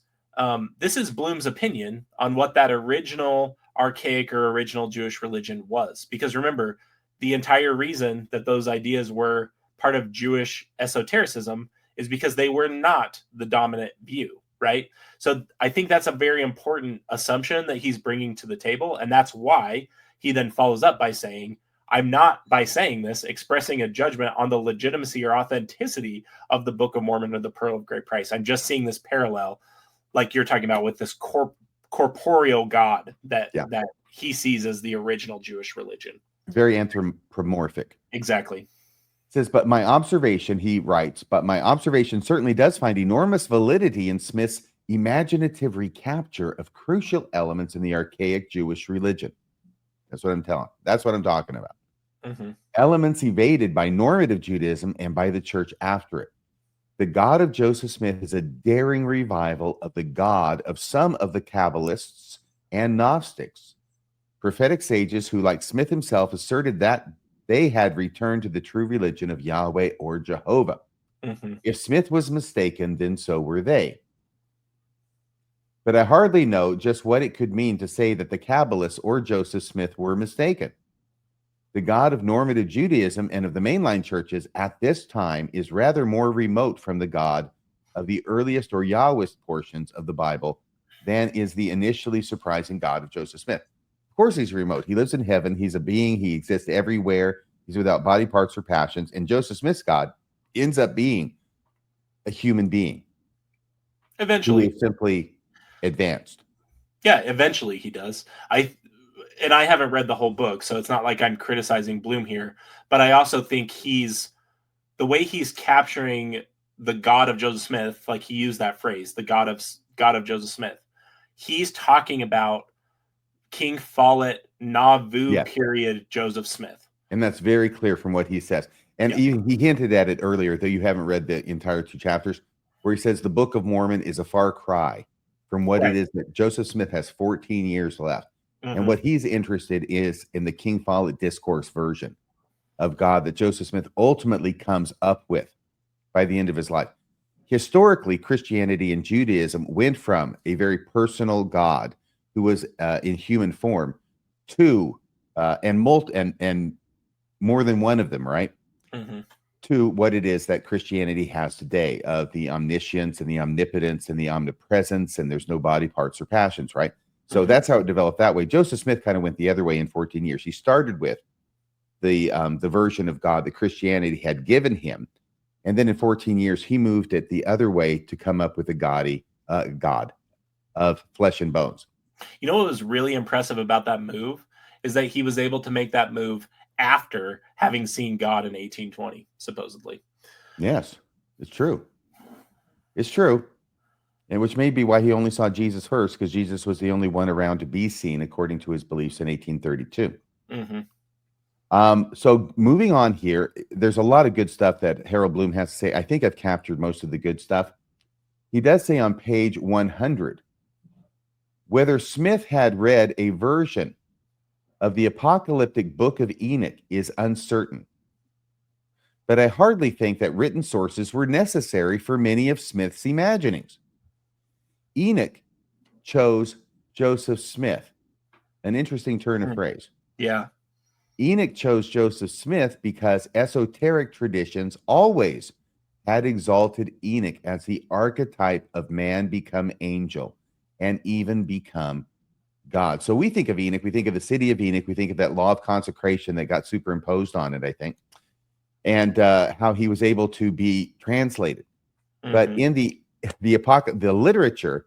this is Bloom's opinion on what that original archaic or original Jewish religion was. Because remember, the entire reason that those ideas were part of Jewish esotericism is because they were not the dominant view, right? So I think that's a very important assumption that he's bringing to the table. And that's why he then follows up by saying, I'm not, by saying this, expressing a judgment on the legitimacy or authenticity of the Book of Mormon or the Pearl of Great Price. I'm just seeing this parallel, like you're talking about, with this corporeal God that he sees as the original Jewish religion. Very anthropomorphic. Exactly. It says, but my observation, he writes, but my observation certainly does find enormous validity in Smith's imaginative recapture of crucial elements in the archaic Jewish religion. That's what I'm talking about. Mm-hmm. Elements evaded by normative Judaism and by the church after it. The God of Joseph Smith is a daring revival of the God of some of the Cabalists and Gnostics, prophetic sages who, like Smith himself, asserted that they had returned to the true religion of Yahweh or Jehovah. Mm-hmm. If Smith was mistaken, then so were they. But I hardly know just what it could mean to say that the Kabbalists or Joseph Smith were mistaken. The God of normative Judaism and of the mainline churches at this time is rather more remote from the God of the earliest or Yahwist portions of the Bible than is the initially surprising God of Joseph Smith. Of course he's remote. He lives in heaven. He's a being. He exists everywhere. He's without body parts or passions. And Joseph Smith's God ends up being a human being. Eventually. Who is simply advanced. Yeah, eventually he does. I haven't read the whole book, so it's not like I'm criticizing Bloom here. But I also think the way he's capturing the God of Joseph Smith, like he used that phrase, the God of Joseph Smith. He's talking about King Follett Nauvoo period Joseph Smith. And that's very clear from what he says. And he hinted at it earlier, though you haven't read the entire 2 chapters, where he says the Book of Mormon is a far cry from what it is that Joseph Smith has 14 years left. Mm-hmm. And what he's interested is in the King Follett discourse version of God that Joseph Smith ultimately comes up with by the end of his life. Historically, Christianity and Judaism went from a very personal God who was in human form to and more than one of them, right? Mm-hmm. To what it is that Christianity has today of the omniscience and the omnipotence and the omnipresence, and there's no body parts or passions, right? So that's how it developed that way. Joseph Smith kind of went the other way in 14 years. He started with the version of God that Christianity had given him, and then in 14 years he moved it the other way to come up with a God of flesh and bones. You know what was really impressive about that move is that he was able to make that move after having seen God in 1820, supposedly. Yes, it's true. It's true. And which may be why he only saw Jesus first, because Jesus was the only one around to be seen, according to his beliefs in 1832. Mm-hmm. So moving on here, there's a lot of good stuff that Harold Bloom has to say. I think I've captured most of the good stuff. He does say on page 100, whether Smith had read a version of the apocalyptic Book of Enoch is uncertain, but I hardly think that written sources were necessary for many of Smith's imaginings. Enoch chose Joseph Smith, an interesting turn of phrase. Yeah. Enoch chose Joseph Smith because esoteric traditions always had exalted Enoch as the archetype of man become angel and even become God. So we think of Enoch, we think of the city of Enoch, we think of that law of consecration that got superimposed on it, I think, and how he was able to be translated. But in the literature,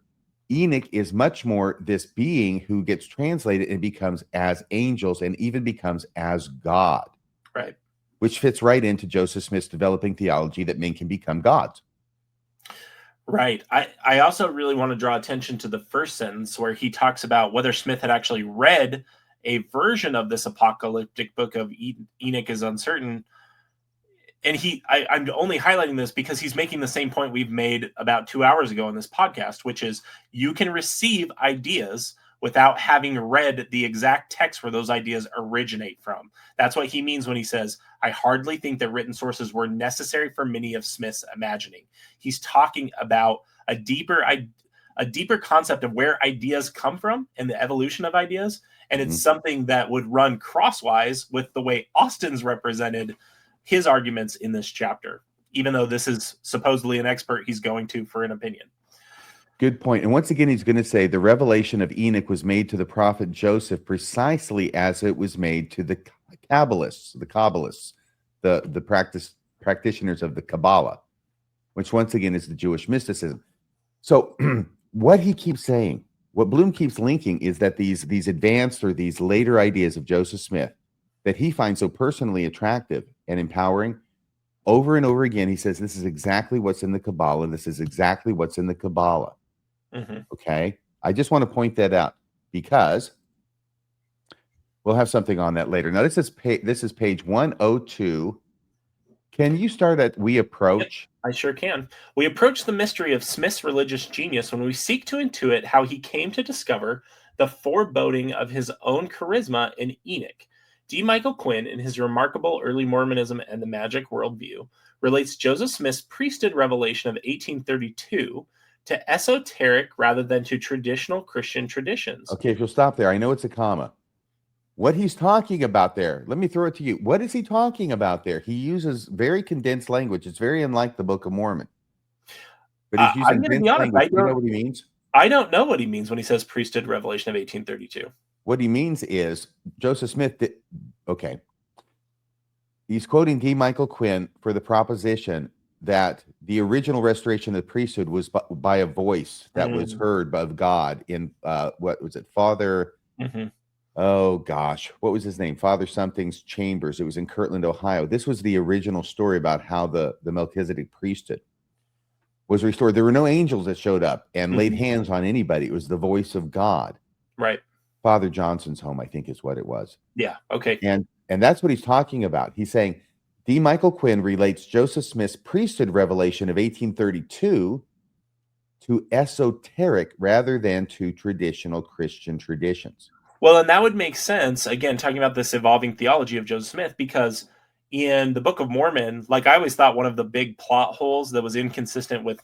Enoch is much more this being who gets translated and becomes as angels and even becomes as God. Right. Which fits right into Joseph Smith's developing theology that men can become gods. Right. I also really want to draw attention to the first sentence where he talks about whether Smith had actually read a version of this apocalyptic book of Enoch is uncertain. And I'm only highlighting this because he's making the same point we've made about 2 hours ago in this podcast, which is you can receive ideas without having read the exact text where those ideas originate from. That's what he means when he says, I hardly think that written sources were necessary for many of Smith's imagining. He's talking about a deeper concept of where ideas come from and the evolution of ideas. And it's something that would run crosswise with the way Austin's represented his arguments in this chapter, even though this is supposedly an expert he's going to for an opinion. Good point. And once again, he's going to say the revelation of Enoch was made to the prophet Joseph precisely as it was made to the Cabalists, the practitioners of the Kabbalah, which once again is the Jewish mysticism. So what he keeps saying, what Bloom keeps linking is that these advanced or these later ideas of Joseph Smith that he finds so personally attractive and empowering, over and over again, he says, this is exactly what's in the Kabbalah. This is exactly what's in the Kabbalah. Okay. I just want to point that out because we'll have something on that later. Now, this is page 102. Can you start at we approach? I sure can. We approach the mystery of Smith's religious genius when we seek to intuit how he came to discover the foreboding of his own charisma in Enoch. D. Michael Quinn, in his remarkable Early Mormonism and the Magic Worldview, relates Joseph Smith's priesthood revelation of 1832 to esoteric rather than to traditional Christian traditions. Okay, if you'll stop there. I know it's a comma. What he's talking about there, let me throw it to you. What is he talking about there? He uses very condensed language. It's very unlike the Book of Mormon. But he's using condensed language. Do you know what he means? I don't know what he means when he says priesthood revelation of 1832. What he means is Joseph Smith did, okay. He's quoting D. Michael Quinn for the proposition that the original restoration of the priesthood was by a voice that was heard of God in what was it, Father? Oh gosh, what was his name? Father something's chambers. It was in Kirtland, Ohio. This was the original story about how the Melchizedek priesthood was restored. There were no angels that showed up and laid hands on anybody. It was the voice of God. Right. Father Johnson's home, I think, is what it was. Yeah. Okay. And that's what he's talking about. He's saying D. Michael Quinn relates Joseph Smith's priesthood revelation of 1832 to esoteric rather than to traditional Christian traditions. Well, and that would make sense, again, talking about this evolving theology of Joseph Smith, because in the Book of Mormon, like I always thought one of the big plot holes that was inconsistent with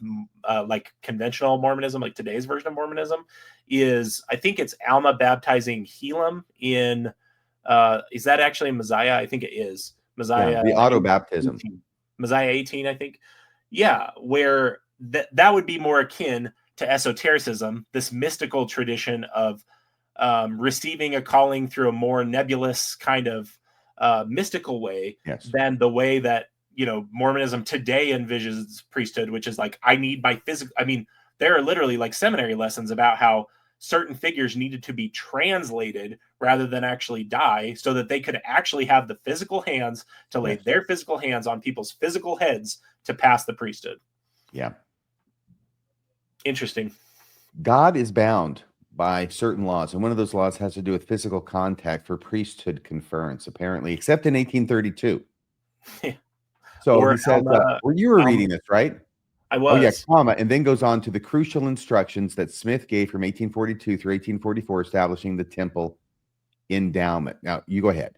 like conventional Mormonism, like today's version of Mormonism, is I think it's Alma baptizing Helam in, is that actually Messiah? I think it is. Messiah. Yeah, the auto baptism. Messiah 18, I think. Yeah, where that would be more akin to esotericism, this mystical tradition of receiving a calling through a more nebulous kind of mystical way than the way that, you know, Mormonism today envisions priesthood, which is like, I need my physical. I mean, there are literally like seminary lessons about how certain figures needed to be translated rather than actually die so that they could actually have the physical hands to lay their physical hands on people's physical heads to pass the priesthood. Yeah. Interesting. God is bound by certain laws, and one of those laws has to do with physical contact for priesthood conference, apparently, except in 1832. So he says, well, you were reading this, right? I was. Oh, yeah, comma, and then goes on to the crucial instructions that Smith gave from 1842 through 1844, establishing the temple endowment. Now, you go ahead.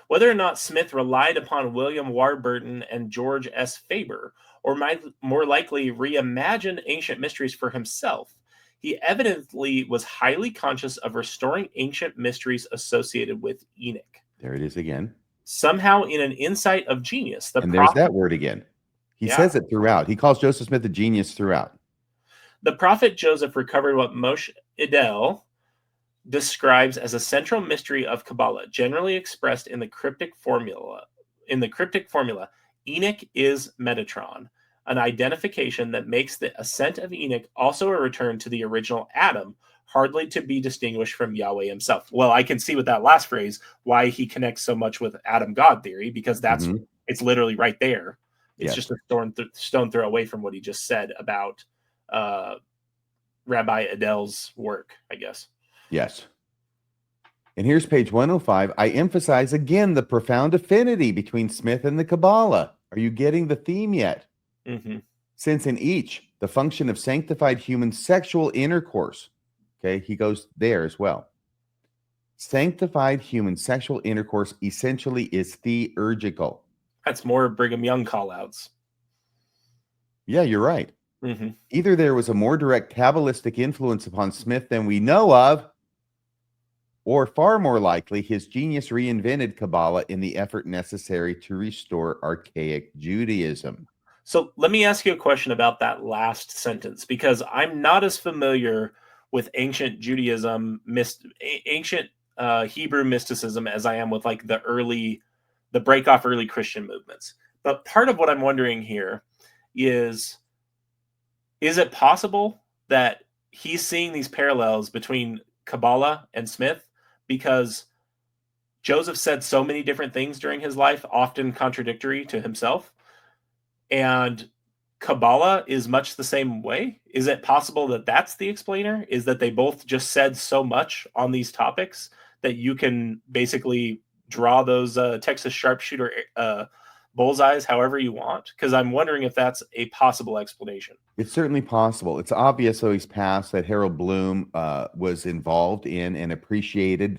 Whether or not Smith relied upon William Warburton and George S. Faber, or might more likely reimagined ancient mysteries for himself, he evidently was highly conscious of restoring ancient mysteries associated with Enoch. There it is again. Somehow, in an insight of genius, and there's that word again. He says it throughout. He calls Joseph Smith a genius throughout. The prophet Joseph recovered what Moshe Idel describes as a central mystery of Kabbalah, generally expressed in the cryptic formula. Enoch is Metatron, an identification that makes the ascent of Enoch also a return to the original Adam, hardly to be distinguished from Yahweh himself. Well, I can see with that last phrase why he connects so much with Adam God theory, because it's literally right there. It's just a stone throw away from what he just said about Rabbi Adel's work, I guess. Yes. And here's page 105. I emphasize again the profound affinity between Smith and the Kabbalah. Are you getting the theme yet? Since in each, the function of sanctified human sexual intercourse, okay, he goes there as well. Sanctified human sexual intercourse essentially is theurgical. That's more Brigham Young callouts. Yeah, you're right. Either there was a more direct Cabalistic influence upon Smith than we know of, or far more likely, his genius reinvented Kabbalah in the effort necessary to restore archaic Judaism. So let me ask you a question about that last sentence, because I'm not as familiar with ancient Judaism, ancient Hebrew mysticism as I am with like the break off early Christian movements. But part of what I'm wondering here is it possible that he's seeing these parallels between Kabbalah and Smith because Joseph said so many different things during his life, often contradictory to himself, and Kabbalah is much the same way? Is it possible that that's the explainer? Is that they both just said so much on these topics that you can basically draw those Texas sharpshooter bullseyes however you want? Because I'm wondering if that's a possible explanation. It's certainly possible. It's obvious, though, he's passed, that Harold Bloom was involved in and appreciated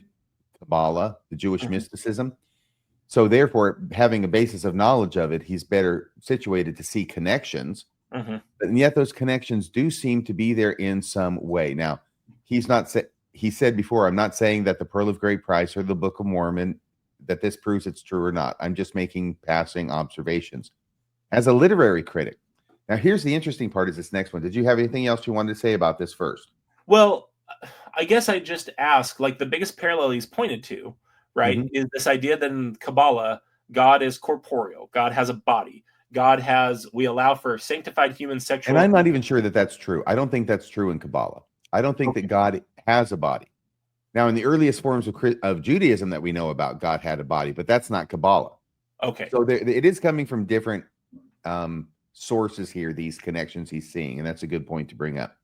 Kabbalah, the Jewish mysticism. So therefore, having a basis of knowledge of it, he's better situated to see connections. And yet those connections do seem to be there in some way. Now, he said before, I'm not saying that the Pearl of Great Price or the Book of Mormon, that this proves it's true or not. I'm just making passing observations. As a literary critic, now here's the interesting part is this next one. Did you have anything else you wanted to say about this first? Well, I guess I just ask, like the biggest parallel he's pointed to, right, is this idea that in Kabbalah, God is corporeal. God has a body. We allow for sanctified human sexual. And I'm not even sure that that's true. I don't think that's true in Kabbalah. I don't think that God has a body. Now, in the earliest forms of Judaism that we know about, God had a body, but that's not Kabbalah. Okay. So it is coming from different sources here, these connections he's seeing. And that's a good point to bring up.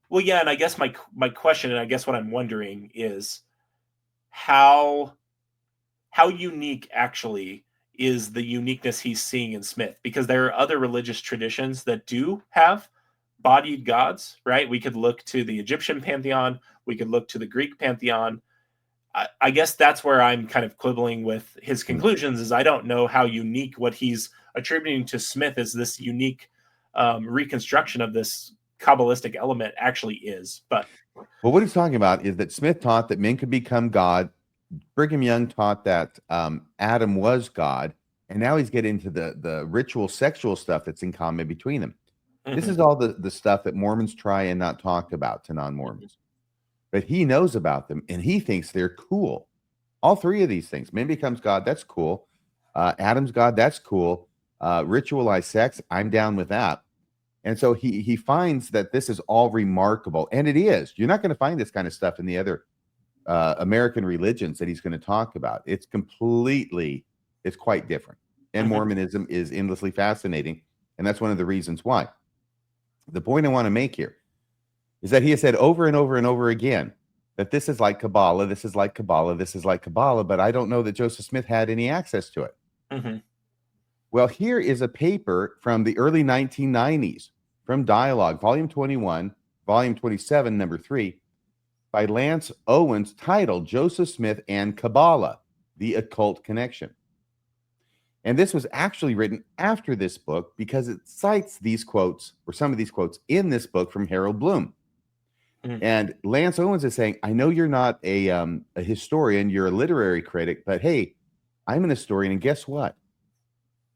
Well, yeah. And I guess my question, and I guess what I'm wondering is how unique actually is the uniqueness he's seeing in Smith, because there are other religious traditions that do have bodied gods, right? We could look to the Egyptian pantheon. We could look to the Greek pantheon. I guess that's where I'm kind of quibbling with his conclusions, is I don't know how unique what he's attributing to Smith as this unique reconstruction of this Kabbalistic element actually is. But well, what he's talking about is that Smith taught that men could become God. Brigham Young taught that Adam was God. And now he's getting into the ritual sexual stuff that's in common between them. This is all the stuff that Mormons try and not talk about to non-Mormons. But he knows about them, and he thinks they're cool. All three of these things. Man becomes God, that's cool. Adam's God, that's cool. Ritualized sex, I'm down with that. And so he finds that this is all remarkable, and it is. You're not going to find this kind of stuff in the other American religions that he's going to talk about. It's quite different. And Mormonism is endlessly fascinating, and that's one of the reasons why. The point I want to make here is that he has said over and over and over again that this is like Kabbalah, this is like Kabbalah, this is like Kabbalah, but I don't know that Joseph Smith had any access to it. Well, here is a paper from the early 1990s from Dialogue, Volume 21, Volume 27, Number 3. by Lance Owens titled Joseph Smith and Kabbalah, the Occult Connection. And this was actually written after this book because it cites these quotes, or some of these quotes, in this book from Harold Bloom. And Lance Owens is saying, I know you're not a historian, you're a literary critic, but hey, I'm an historian, and guess what?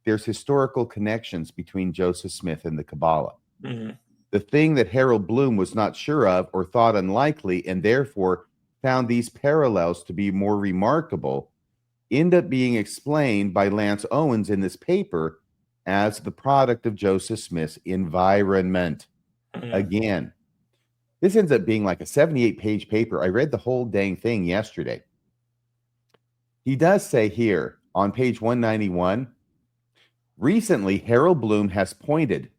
There's historical connections between Joseph Smith and the Kabbalah. The thing that Harold Bloom was not sure of or thought unlikely, and therefore found these parallels to be more remarkable, end up being explained by Lance Owens in this paper as the product of Joseph Smith's environment. Again, this ends up being like a 78-page paper. I read the whole dang thing yesterday. He does say here on page 191, recently, Harold Bloom has pointed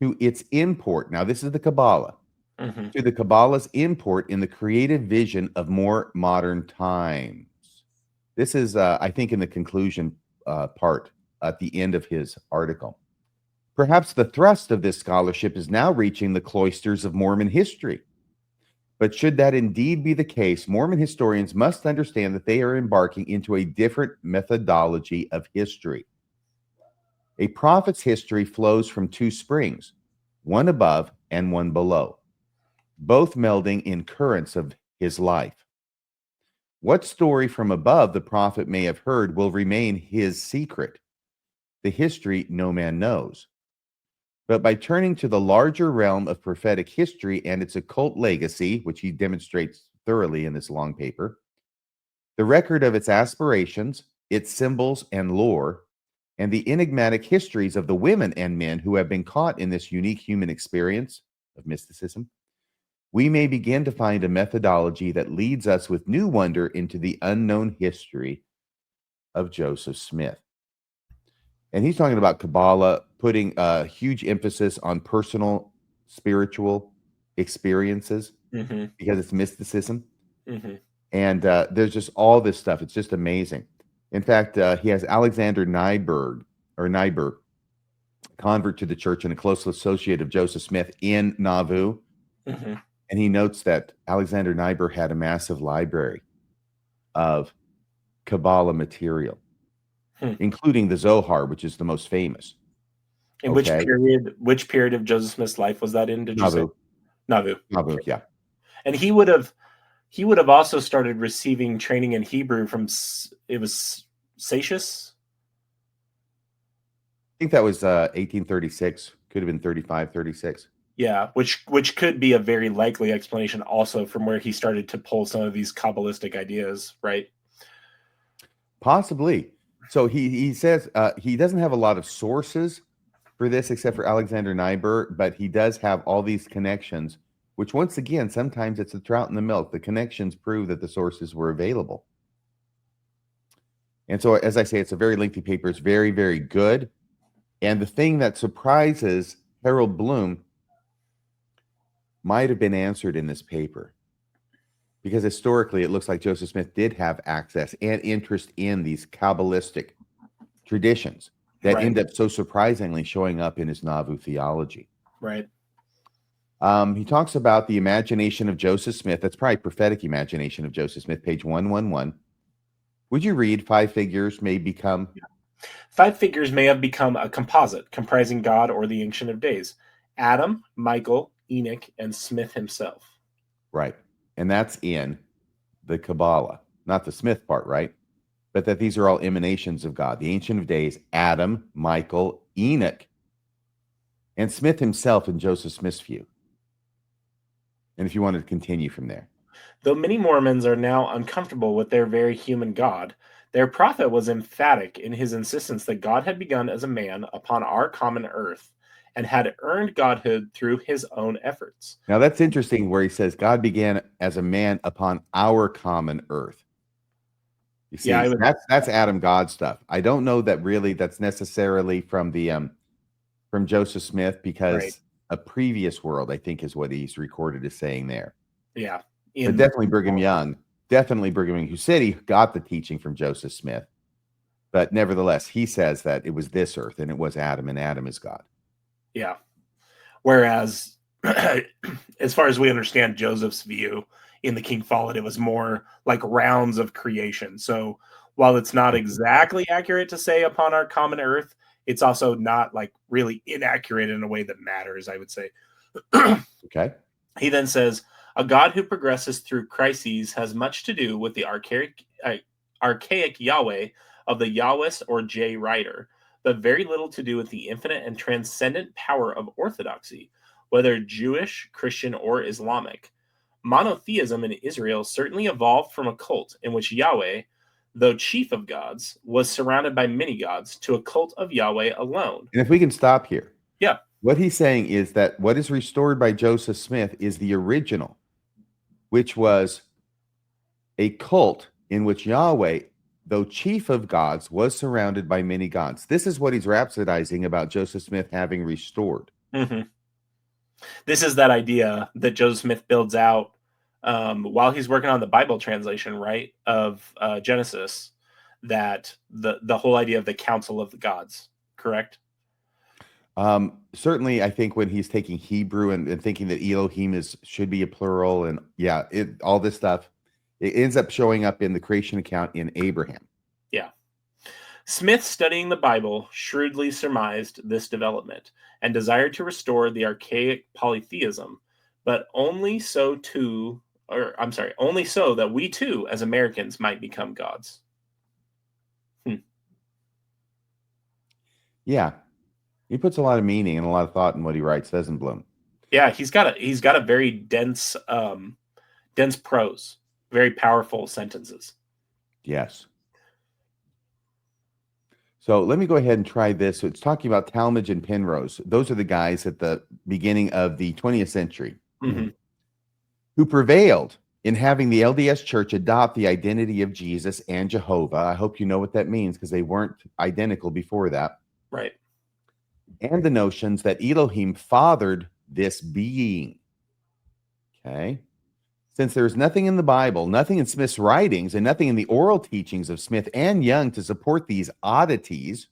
to its import. Now, this is the Kabbalah. To the Kabbalah's import in the creative vision of more modern times. This is, I think, in the conclusion part at the end of his article. Perhaps the thrust of this scholarship is now reaching the cloisters of Mormon history. But should that indeed be the case, Mormon historians must understand that they are embarking into a different methodology of history. A prophet's history flows from two springs, one above and one below, both melding in currents of his life. What story from above the prophet may have heard will remain his secret. The history no man knows. But by turning to the larger realm of prophetic history and its occult legacy, which he demonstrates thoroughly in this long paper, the record of its aspirations, its symbols and lore, and the enigmatic histories of the women and men who have been caught in this unique human experience of mysticism, we may begin to find a methodology that leads us with new wonder into the unknown history of Joseph Smith. And he's talking about Kabbalah putting a huge emphasis on personal spiritual experiences because it's mysticism. And there's just all this stuff. It's just amazing. In fact, he has Alexander Nyberg, convert to the church and a close associate of Joseph Smith in Nauvoo. And he notes that Alexander Nyberg had a massive library of Kabbalah material, including the Zohar, which is the most famous. In which period of Joseph Smith's life was that in? Did you say Nauvoo? Nauvoo, yeah. And he would have also started receiving training in Hebrew from, it was Satius? I think that was 1836. Could have been 35, 36. Yeah, which could be a very likely explanation also from where he started to pull some of these Kabbalistic ideas, right? Possibly. So he says he doesn't have a lot of sources for this except for Alexander Nyberg, but he does have all these connections, which once again, sometimes it's the trout in the milk. The connections prove that the sources were available. And so, as I say, it's a very lengthy paper. It's very, very good. And the thing that surprises Harold Bloom might have been answered in this paper. Because historically, it looks like Joseph Smith did have access and interest in these Kabbalistic traditions that end up so surprisingly showing up in his Nauvoo theology. Right. He talks about the imagination of Joseph Smith. That's probably prophetic imagination of Joseph Smith, page 111. Would you read five figures may become? Five figures may have become a composite comprising God or the Ancient of Days. Adam, Michael, Enoch, and Smith himself. Right. And that's in the Kabbalah, not the Smith part, right? But that these are all emanations of God. The Ancient of Days, Adam, Michael, Enoch, and Smith himself in Joseph Smith's view. And if you wanted to continue from there. Though many Mormons are now uncomfortable with their very human God, their prophet was emphatic in his insistence that God had begun as a man upon our common earth and had earned godhood through his own efforts. Now that's interesting where he says God began as a man upon our common earth. You see, that's Adam God stuff. I don't know that really that's necessarily from the from Joseph Smith because a previous world, I think, is what he's recorded as saying there. Yeah. But definitely Brigham Young, who said he got the teaching from Joseph Smith. But nevertheless, he says that it was this earth and it was Adam, and Adam is God. Yeah. Whereas, as far as we understand Joseph's view, in the King Follett, it was more like rounds of creation. So while it's not exactly accurate to say upon our common earth, it's also not like really inaccurate in a way that matters, I would say. Okay. He then says, a God who progresses through crises has much to do with the archaic Yahweh of the Yahwist or J writer, but very little to do with the infinite and transcendent power of orthodoxy, whether Jewish, Christian, or Islamic. Monotheism in Israel certainly evolved from a cult in which Yahweh, though chief of gods, was surrounded by many gods, to a cult of Yahweh alone. And if we can stop here. Yeah. What he's saying is that what is restored by Joseph Smith is the original, which was a cult in which Yahweh, though chief of gods, was surrounded by many gods. This is what he's rhapsodizing about Joseph Smith having restored. Mm-hmm. This is that idea that Joseph Smith builds out while he's working on the Bible translation, right, of Genesis, that the whole idea of the council of the gods, correct? Certainly, I think when he's taking Hebrew and thinking that Elohim should be a plural, and all this stuff, it ends up showing up in the creation account in Abraham. Yeah. Smith, studying the Bible, shrewdly surmised this development and desired to restore the archaic polytheism, but only so that we too, as Americans, might become gods. Yeah. He puts a lot of meaning and a lot of thought in what he writes, doesn't Bloom? Yeah, he's got a very dense prose, very powerful sentences. Yes. So let me go ahead and try this. So it's talking about Talmage and Penrose. Those are the guys at the beginning of the 20th century who prevailed in having the LDS Church adopt the identity of Jesus and Jehovah. I hope you know what that means, because they weren't identical before that. Right. And the notions that Elohim fathered this being. Okay. Since there's nothing in the Bible, nothing in Smith's writings, and nothing in the oral teachings of Smith and Young to support these oddities,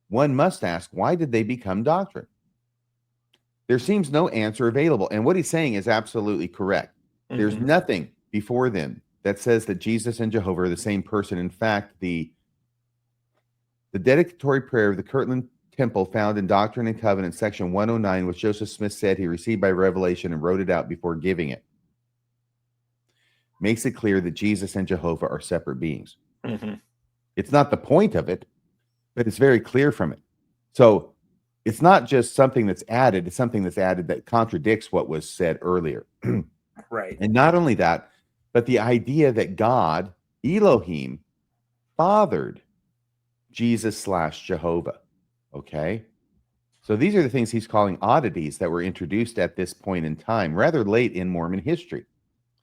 one must ask, why did they become doctrine? There seems no answer available. And what he's saying is absolutely correct. Mm-hmm. There's nothing before them that says that Jesus and Jehovah are the same person. In fact, the dedicatory prayer of the Kirtland Temple found in Doctrine and Covenants, section 109, which Joseph Smith said he received by revelation and wrote it out before giving it, makes it clear that Jesus and Jehovah are separate beings. Mm-hmm. It's not the point of it, but it's very clear from it. So it's not just something that's added, it's something that's added that contradicts what was said earlier. Right. And not only that, but the idea that God, Elohim, fathered Jesus/Jehovah. Okay? So these are the things he's calling oddities that were introduced at this point in time, rather late in Mormon history.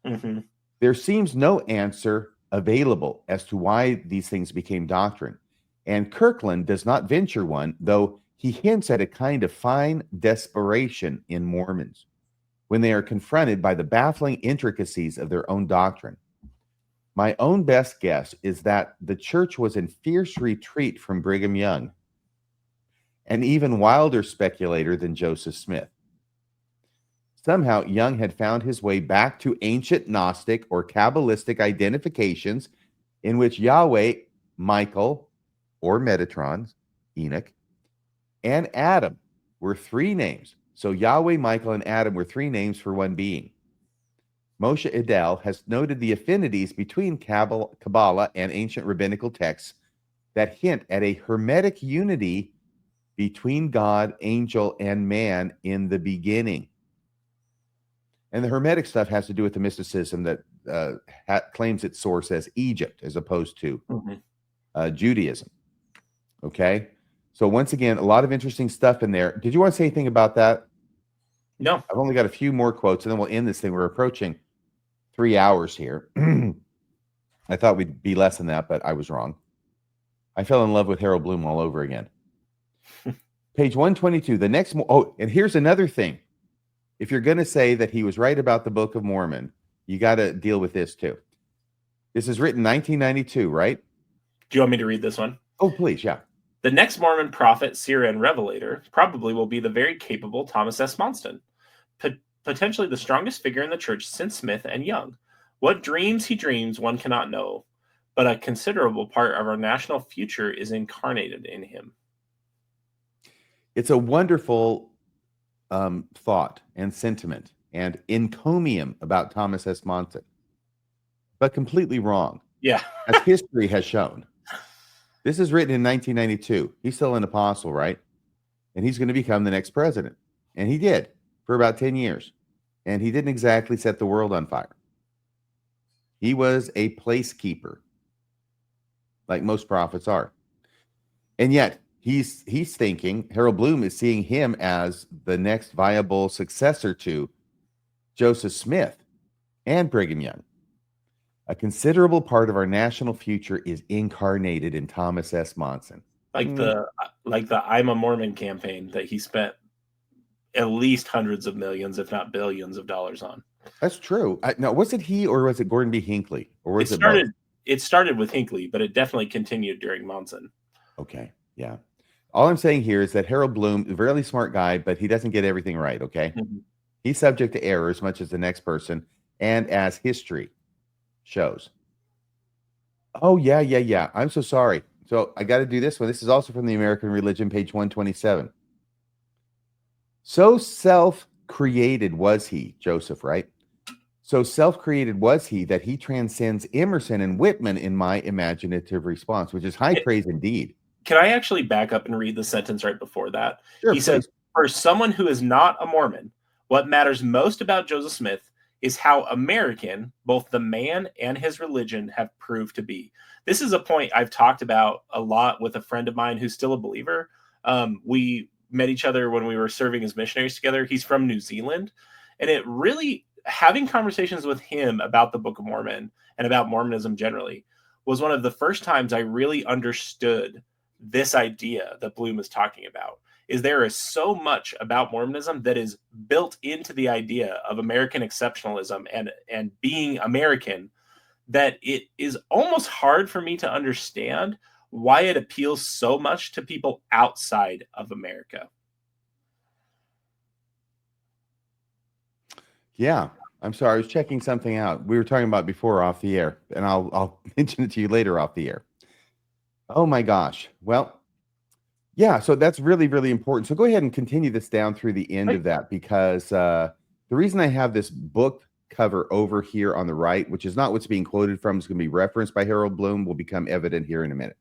Mm-hmm. There seems no answer available as to why these things became doctrine. And Kirkland does not venture one, though he hints at a kind of fine desperation in Mormons when they are confronted by the baffling intricacies of their own doctrine. My own best guess is that the church was in fierce retreat from Brigham Young, an even wilder speculator than Joseph Smith. Somehow, Young had found his way back to ancient Gnostic or Cabalistic identifications in which Yahweh, Michael, or Metatron, Enoch, and Adam were three names. So Yahweh, Michael, and Adam were three names for one being. Moshe Idel has noted the affinities between Kabbalah and ancient rabbinical texts that hint at a hermetic unity between God, angel, and man in the beginning. And the Hermetic stuff has to do with the mysticism that claims its source as Egypt as opposed to Judaism. Okay? So once again, a lot of interesting stuff in there. Did you want to say anything about that? No. I've only got a few more quotes, and then we'll end this thing. We're approaching 3 hours here. I thought we'd be less than that, but I was wrong. I fell in love with Harold Bloom all over again. Page 122. The next. And here's another thing. If you're going to say that he was right about the Book of Mormon, you got to deal with this too. This is written 1992, right? Do you want me to read this one? Oh, please, yeah. The next Mormon prophet, seer, and revelator probably will be the very capable Thomas S. Monston, potentially the strongest figure in the church since Smith and Young. What dreams he dreams, one cannot know, but a considerable part of our national future is incarnated in him. It's a wonderful thought and sentiment and encomium about Thomas S. Monson, but completely wrong, Yeah. as history has shown. This is written in 1992. He's still an apostle, right? And he's going to become the next president. And he did for about 10 years. And he didn't exactly set the world on fire. He was a placekeeper, like most prophets are. And yet, he's thinking, Harold Bloom is seeing him as the next viable successor to Joseph Smith and Brigham Young. A considerable part of our national future is incarnated in Thomas S. Monson. Like the I'm a Mormon campaign that he spent at least hundreds of millions, if not billions of dollars on. That's true. Now, was it he or was it Gordon B. Hinckley? Or was it started with Hinckley, but it definitely continued during Monson. Okay, yeah. All I'm saying here is that Harold Bloom, a really smart guy, but he doesn't get everything right, okay? Mm-hmm. He's subject to error as much as the next person, and as history shows. Oh, yeah. I'm so sorry. So I got to do this one. This is also from the American Religion, page 127. So self-created was he, Joseph, right? So self-created was he that he transcends Emerson and Whitman in my imaginative response, which is high praise indeed. Can I actually back up and read the sentence right before that? Sure, he says, for someone who is not a Mormon, what matters most about Joseph Smith is how American both the man and his religion have proved to be. This is a point I've talked about a lot with a friend of mine who's still a believer. We met each other when we were serving as missionaries together. He's from New Zealand. And it really, having conversations with him about the Book of Mormon and about Mormonism generally was one of the first times I really understood this idea that Bloom is talking about. Is there is so much about Mormonism that is built into the idea of American exceptionalism and being American that it is almost hard for me to understand why it appeals so much to people outside of America. Yeah, I'm sorry. I was checking something out. We were talking about before off the air, and I'll mention it to you later off the air. Oh my gosh. Well, yeah, so that's really, really important. So go ahead and continue this down through the end of that, because the reason I have this book cover over here on the right, which is not what's being quoted from, is going to be referenced by Harold Bloom, will become evident here in a minute.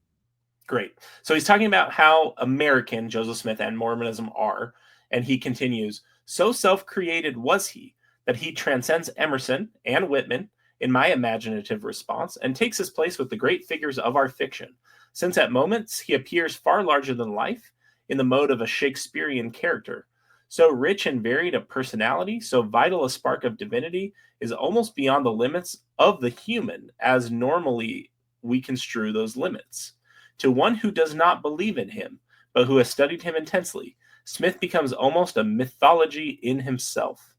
Great. So he's talking about how American Joseph Smith and Mormonism are, and he continues, so self-created was he that he transcends Emerson and Whitman in my imaginative response and takes his place with the great figures of our fiction, since at moments he appears far larger than life in the mode of a Shakespearean character. So rich and varied a personality, so vital a spark of divinity, is almost beyond the limits of the human, as normally we construe those limits. To one who does not believe in him, but who has studied him intensely, Smith becomes almost a mythology in himself.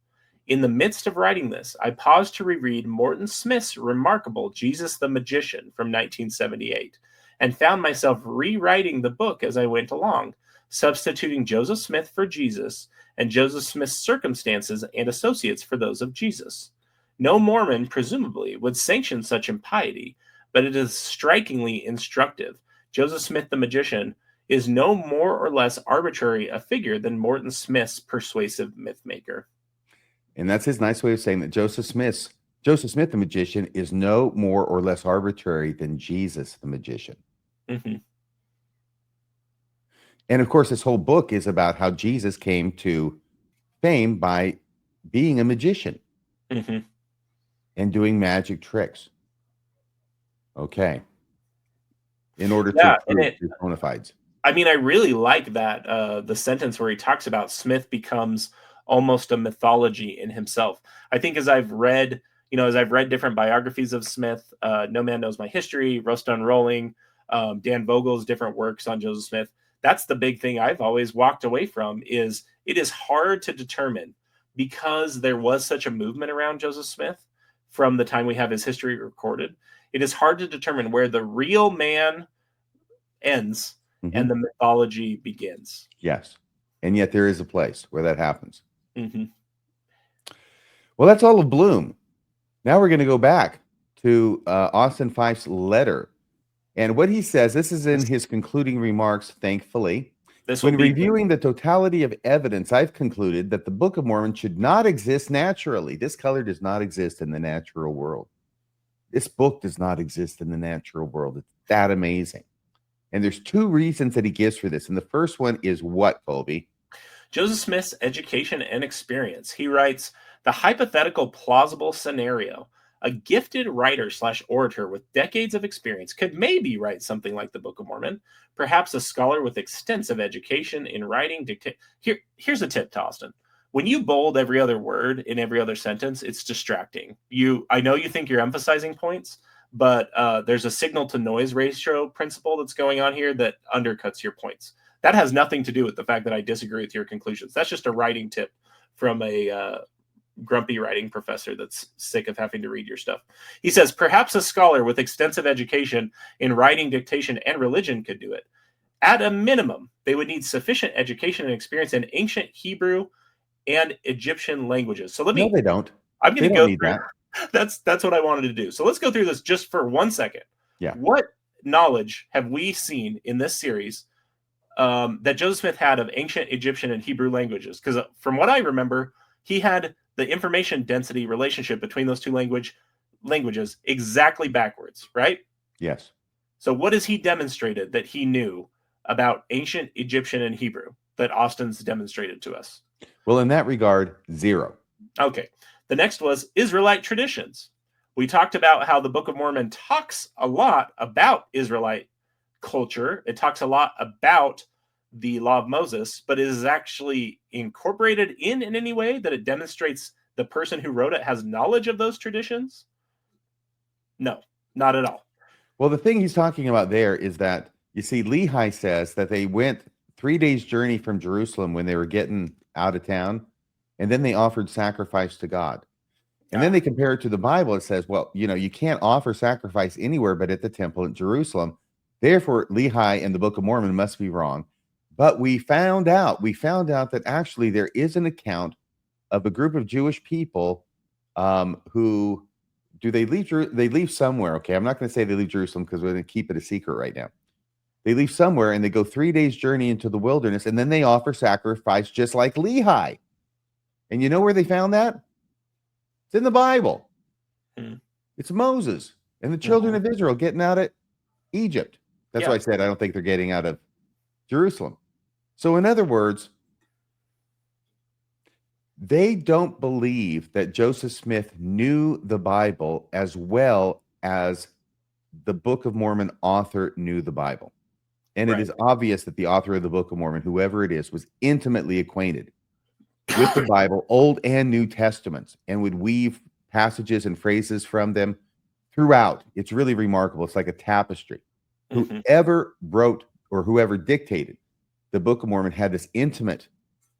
In the midst of writing this, I paused to reread Morton Smith's remarkable Jesus the Magician from 1978, and found myself rewriting the book as I went along, substituting Joseph Smith for Jesus and Joseph Smith's circumstances and associates for those of Jesus. No Mormon, presumably, would sanction such impiety, but it is strikingly instructive. Joseph Smith the Magician is no more or less arbitrary a figure than Morton Smith's persuasive mythmaker. And that's his nice way of saying that Joseph Smith the Magician is no more or less arbitrary than Jesus the Magician. Mm-hmm. And of course, this whole book is about how Jesus came to fame by being a magician and doing magic tricks. Okay. In order to prove his bona fides. I mean, I really like that, the sentence where he talks about Smith becomes almost a mythology in himself. I think as I've read different biographies of Smith, No Man Knows My History, Roast Unrolling, Dan Vogel's different works on Joseph Smith, that's the big thing I've always walked away from is it is hard to determine, because there was such a movement around Joseph Smith from the time we have his history recorded. It is hard to determine where the real man ends and the mythology begins. Yes. And yet there is a place where that happens. Well, that's all of Bloom. Now we're going to go back to Austin Fife's letter. And what he says, this is in his concluding remarks, thankfully. When reviewing the totality of evidence, I've concluded that the Book of Mormon should not exist naturally. This color does not exist in the natural world. This book does not exist in the natural world. It's that amazing. And there's two reasons that he gives for this. And the first one is what, Kolby? Joseph Smith's education and experience. He writes, the hypothetical plausible scenario. A gifted writer/orator with decades of experience could maybe write something like the Book of Mormon. Perhaps a scholar with extensive education in writing Here's a tip to Austin. When you bold every other word in every other sentence, it's distracting. I know you think you're emphasizing points, but there's a signal to noise ratio principle that's going on here that undercuts your points. That has nothing to do with the fact that I disagree with your conclusions. That's just a writing tip from a grumpy writing professor that's sick of having to read your stuff. He says, perhaps a scholar with extensive education in writing, dictation, and religion could do it. At a minimum, they would need sufficient education and experience in ancient Hebrew and Egyptian languages. So No, they don't. I'm going to go through that. That's what I wanted to do. So let's go through this just for 1 second. Yeah. What knowledge have we seen in this series that Joseph Smith had of ancient Egyptian and Hebrew languages? Because from what I remember, he had the information density relationship between those two languages exactly backwards, right? Yes. So what has he demonstrated that he knew about ancient Egyptian and Hebrew that Austin's demonstrated to us? Well, in that regard, zero. Okay. The next was Israelite traditions. We talked about how the Book of Mormon talks a lot about Israelite culture. It talks a lot about the law of Moses, but is actually incorporated in any way that it demonstrates the person who wrote it has knowledge of those traditions? No, not at all. Well, the thing he's talking about there is that, you see, Lehi says that they went 3 days journey from Jerusalem when they were getting out of town, and then they offered sacrifice to God. And then they compare it to the Bible. It says, well, you can't offer sacrifice anywhere but at the temple in Jerusalem. Therefore, Lehi and the Book of Mormon must be wrong. But we found out that actually there is an account of a group of Jewish people who they leave somewhere. Okay, I'm not going to say they leave Jerusalem because we're going to keep it a secret right now. They leave somewhere and they go 3 days journey into the wilderness, and then they offer sacrifice just like Lehi. And you know where they found that? It's in the Bible. It's Moses and the children of Israel getting out of Egypt. That's why I said I don't think they're getting out of Jerusalem. So in other words, they don't believe that Joseph Smith knew the Bible as well as the Book of Mormon author knew the Bible. And It is obvious that the author of the Book of Mormon, whoever it is, was intimately acquainted with the Bible, Old and New Testaments, and would weave passages and phrases from them throughout. It's really remarkable. It's like a tapestry. Whoever wrote or whoever dictated the Book of Mormon had this intimate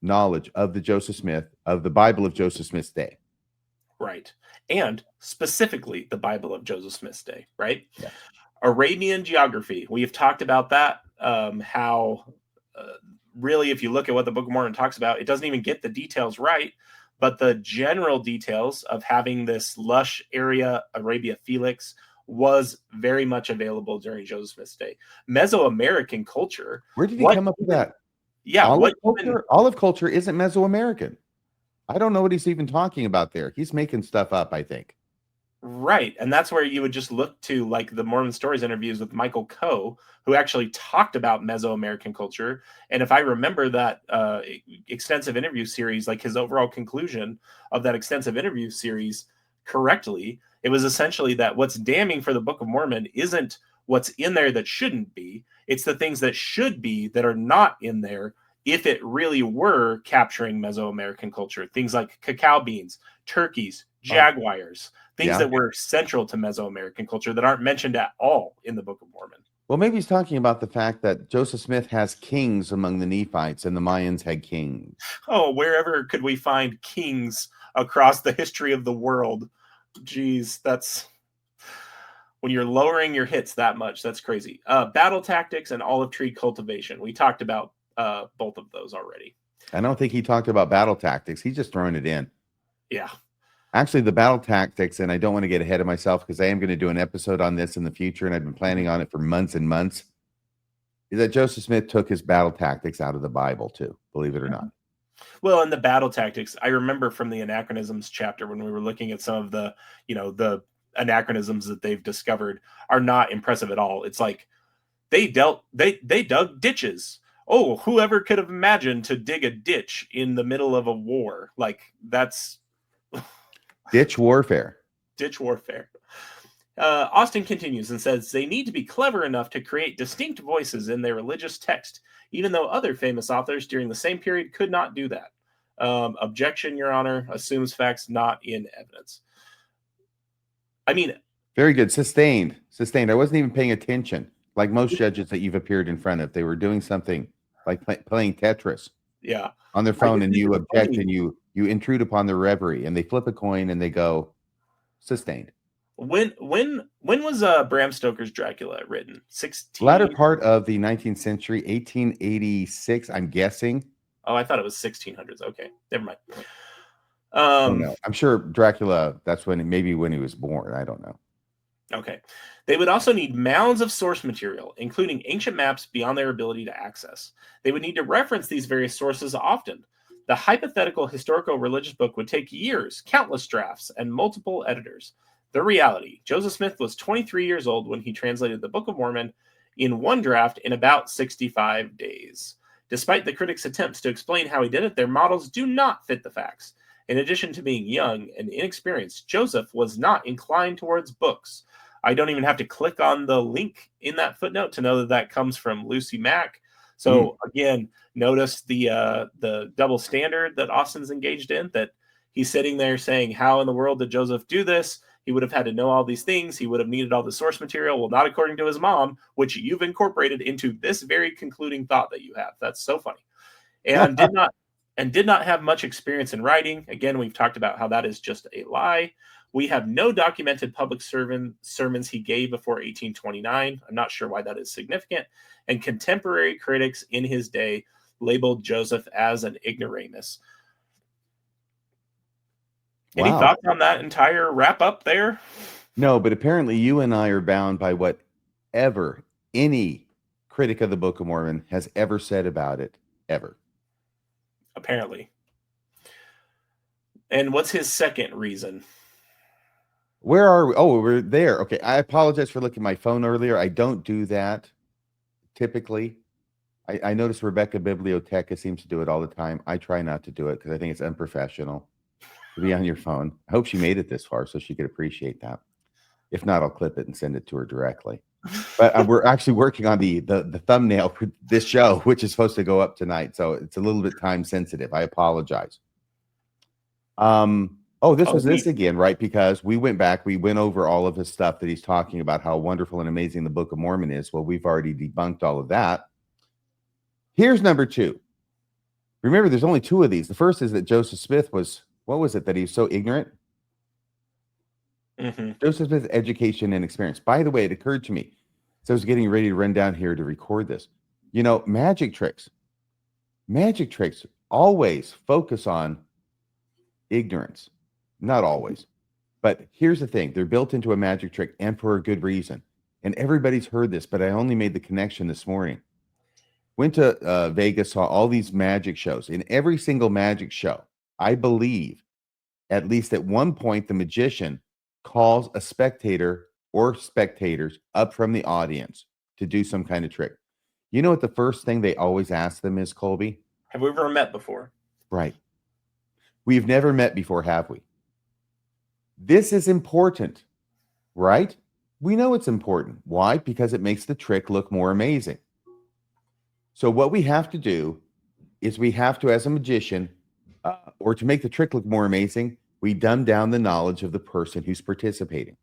knowledge of the Bible of Joseph Smith's day. Right. And specifically the Bible of Joseph Smith's day, right? Yeah. Arabian geography. We have talked about that, how really, if you look at what the Book of Mormon talks about, it doesn't even get the details right, but the general details of having this lush area, Arabia Felix, was very much available during Joseph Smith's day. Mesoamerican culture. Where did he come up with that? Yeah. Olive culture isn't Mesoamerican. I don't know what he's even talking about there. He's making stuff up, I think. Right. And that's where you would just look to like the Mormon Stories interviews with Michael Coe, who actually talked about Mesoamerican culture. And if I remember that extensive interview series, like his overall conclusion of that extensive interview series correctly, it was essentially that what's damning for the Book of Mormon isn't what's in there that shouldn't be. It's the things that should be that are not in there if it really were capturing Mesoamerican culture. Things like cacao beans, turkeys, jaguars, things that were central to Mesoamerican culture that aren't mentioned at all in the Book of Mormon. Well, maybe he's talking about the fact that Joseph Smith has kings among the Nephites and the Mayans had kings. Oh, wherever could we find kings across the history of the world? Geez, that's when you're lowering your hits that much. That's crazy. Battle tactics and olive tree cultivation. We talked about both of those already. I don't think he talked about battle tactics. He's just throwing it in. Yeah. Actually, the battle tactics, and I don't want to get ahead of myself because I am going to do an episode on this in the future, and I've been planning on it for months and months, is that Joseph Smith took his battle tactics out of the Bible too, believe it or not. Well, in the battle tactics, I remember from the anachronisms chapter when we were looking at some of the, the anachronisms that they've discovered are not impressive at all. It's like they dug ditches. Oh, whoever could have imagined to dig a ditch in the middle of a war? Like, that's ditch warfare. Ditch warfare. Austin continues and says they need to be clever enough to create distinct voices in their religious text, even though other famous authors during the same period could not do that. Objection, Your Honor, assumes facts not in evidence. I mean, very good. Sustained. I wasn't even paying attention. Like most judges that you've appeared in front of, they were doing something like playing Tetris. Yeah. On their phone, and you object and you intrude upon their reverie, and they flip a coin and they go sustained. When was Bram Stoker's Dracula written? Latter part of the 19th century, 1886, I'm guessing. Oh, I thought it was 1600s. Okay, never mind. No, I'm sure Dracula, that's maybe when he was born. I don't know. Okay. They would also need mounds of source material, including ancient maps beyond their ability to access. They would need to reference these various sources often. The hypothetical historical religious book would take years, countless drafts, and multiple editors. The reality: Joseph Smith was 23 years old when he translated the Book of Mormon in one draft in about 65 days. Despite the critics' attempts to explain how he did it, their models do not fit the facts. In addition to being young and inexperienced, Joseph was not inclined towards books. I don't even have to click on the link in that footnote to know that that comes from Lucy Mack. So again, notice the double standard that Austin's engaged in, that he's sitting there saying, how in the world did Joseph do this? He would have had to know all these things. He would have needed all the source material. Well, not according to his mom, which you've incorporated into this very concluding thought that you have. That's so funny. And did not have much experience in writing. Again, we've talked about how that is just a lie. We have no documented public sermons he gave before 1829. I'm not sure why that is significant. And contemporary critics in his day labeled Joseph as an ignoramus. Wow. Any thoughts on that entire wrap up there? No, but apparently you and I are bound by whatever any critic of the Book of Mormon has ever said about it, ever. Apparently. And what's his second reason? Where are we? Oh, we're there. Okay. I apologize for looking at my phone earlier. I don't do that typically. I notice Rebecca Biblioteca seems to do it all the time. I try not to do it because I think it's unprofessional to be on your phone. I hope she made it this far so she could appreciate that. If not, I'll clip it and send it to her directly. But we're actually working on the thumbnail for this show, which is supposed to go up tonight. So it's a little bit time sensitive. I apologize. This again, right? Because we went back, we went over all of his stuff that he's talking about, how wonderful and amazing the Book of Mormon is. Well, we've already debunked all of that. Here's number 2. Remember, there's only 2 of these. The first is that Joseph Smith was, what was it, that he was so ignorant? Mm-hmm. Joseph Smith's education and experience. By the way, it occurred to me, so I was getting ready to run down here to record this. You know, magic tricks always focus on ignorance. Not always. But here's the thing. They're built into a magic trick, and for a good reason. And everybody's heard this, but I only made the connection this morning. Went to Vegas, saw all these magic shows. In every single magic show, I believe, at least at one point, the magician calls a spectator or spectators up from the audience to do some kind of trick. You know what the first thing they always ask them is, Kolby? Have we ever met before? Right. We've never met before, have we? This is important, right? We know it's important. Why? Because it makes the trick look more amazing. So what we have to do is we have to, as a magician, or to make the trick look more amazing, we dumb down the knowledge of the person who's participating.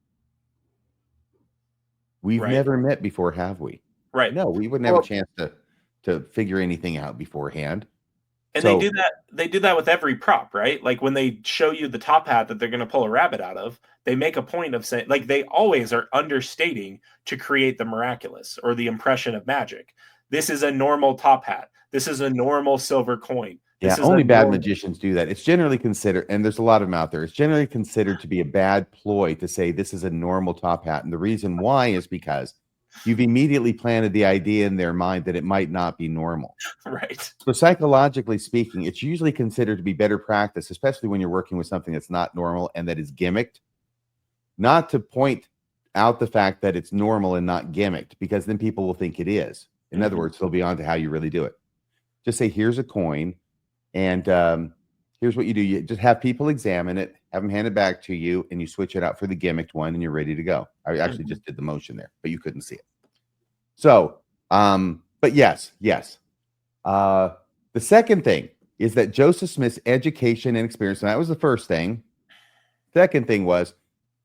We've never met before, have we? Right. No, we wouldn't have a chance to figure anything out beforehand. And so, they do that with every prop, right? Like when they show you the top hat that they're going to pull a rabbit out of, they make a point of saying, like, they always are understating to create the miraculous or the impression of magic. This is a normal top hat. This is a normal silver coin. Yeah, This is only a bad normal. magicians do that. It's generally considered, and there's a lot of them out there, it's generally considered to be a bad ploy to say this is a normal top hat. And the reason why is because you've immediately planted the idea in their mind that it might not be normal. Right. So psychologically speaking, it's usually considered to be better practice, especially when you're working with something that's not normal and that is gimmicked, not to point out the fact that it's normal and not gimmicked, because then people will think it is. In other words, they'll be on to how you really do it. Just say, here's a coin. And here's what you do. You just have people examine it, have them hand it back to you, and you switch it out for the gimmicked one, and you're ready to go. I actually just did the motion there, but you couldn't see it. So, but yes. The second thing is that Joseph Smith's education and experience, and that was the first thing. Second thing was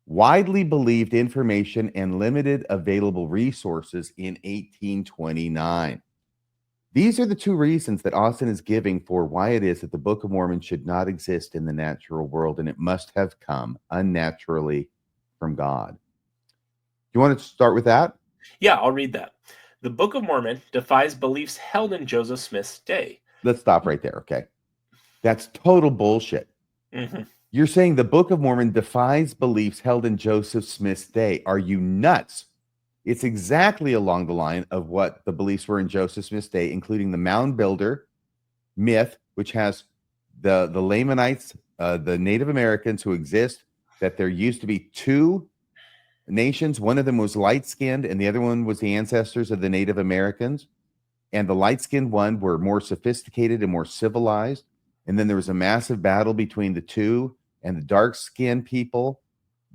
widely believed information and limited available resources in 1829. These are the two reasons that Austin is giving for why it is that the Book of Mormon should not exist in the natural world, and it must have come unnaturally from God. You want to start with that? Yeah, I'll read that. The Book of Mormon defies beliefs held in Joseph Smith's day. Let's stop right there, okay? That's total bullshit. You're saying the Book of Mormon defies beliefs held in Joseph Smith's day. Are you nuts? It's exactly along the line of what the beliefs were in Joseph Smith's day, including the mound builder myth, which has the Lamanites, the Native Americans who exist, that there used to be two nations. One of them was light-skinned, and the other one was the ancestors of the Native Americans. And the light-skinned one were more sophisticated and more civilized. And then there was a massive battle between the two, and the dark-skinned people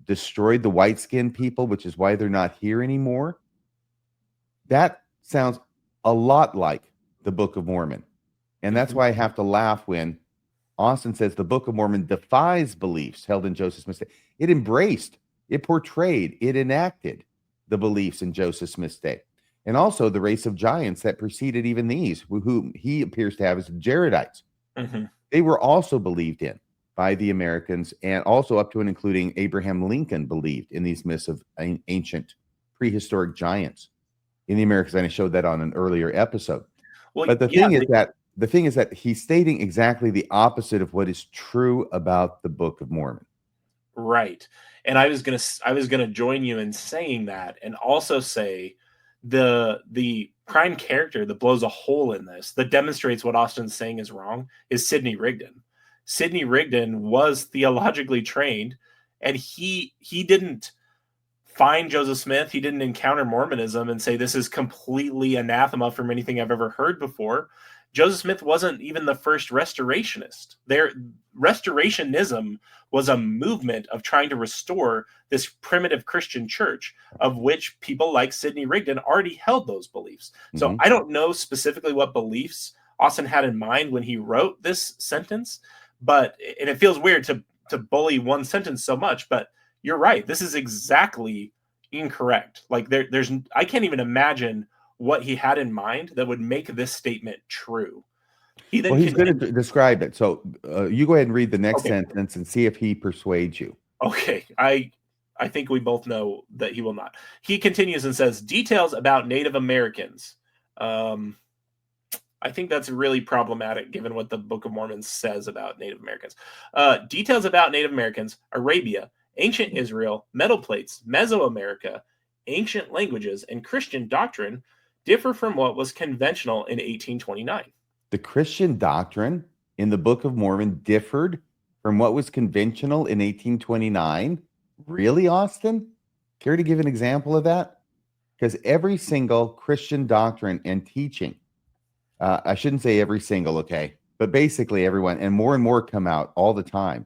destroyed the white-skinned people, which is why they're not here anymore. That sounds a lot like the Book of Mormon. And that's why I have to laugh when Austin says the Book of Mormon defies beliefs held in Joseph Smith's day. It embraced, it portrayed, it enacted the beliefs in Joseph Smith's day. And also the race of giants that preceded even these, whom he appears to have as the Jaredites. They were also believed in by the Americans, and also up to and including Abraham Lincoln believed in these myths of ancient prehistoric giants in the Americas. And I showed that on an earlier episode. Well, but the thing is that he's stating exactly the opposite of what is true about the Book of Mormon. Right. And I was gonna join you in saying that, and also say the prime character that blows a hole in this, that demonstrates what Austin's saying is wrong, is Sidney Rigdon. Sidney Rigdon was theologically trained, and he didn't find Joseph Smith. He didn't encounter Mormonism and say, this is completely anathema from anything I've ever heard before. Joseph Smith wasn't even the first restorationist. Restorationism was a movement of trying to restore this primitive Christian church, of which people like Sidney Rigdon already held those beliefs. So I don't know specifically what beliefs Austin had in mind when he wrote this sentence, and it feels weird to bully one sentence so much, but you're right. This is exactly incorrect. Like I can't even imagine what he had in mind that would make this statement true. He's going to describe it. So you go ahead and read the next sentence and see if he persuades you. Okay. I think we both know that he will not. He continues and says, details about Native Americans. I think that's really problematic given what the Book of Mormon says about Native Americans. Details about Native Americans, Arabia, ancient Israel, metal plates, Mesoamerica, ancient languages, and Christian doctrine differ from what was conventional in 1829. The Christian doctrine in the Book of Mormon differed from what was conventional in 1829? Really, Austin? Care to give an example of that? Because every single Christian doctrine and teaching, I shouldn't say every single, okay, but basically everyone, and more come out all the time,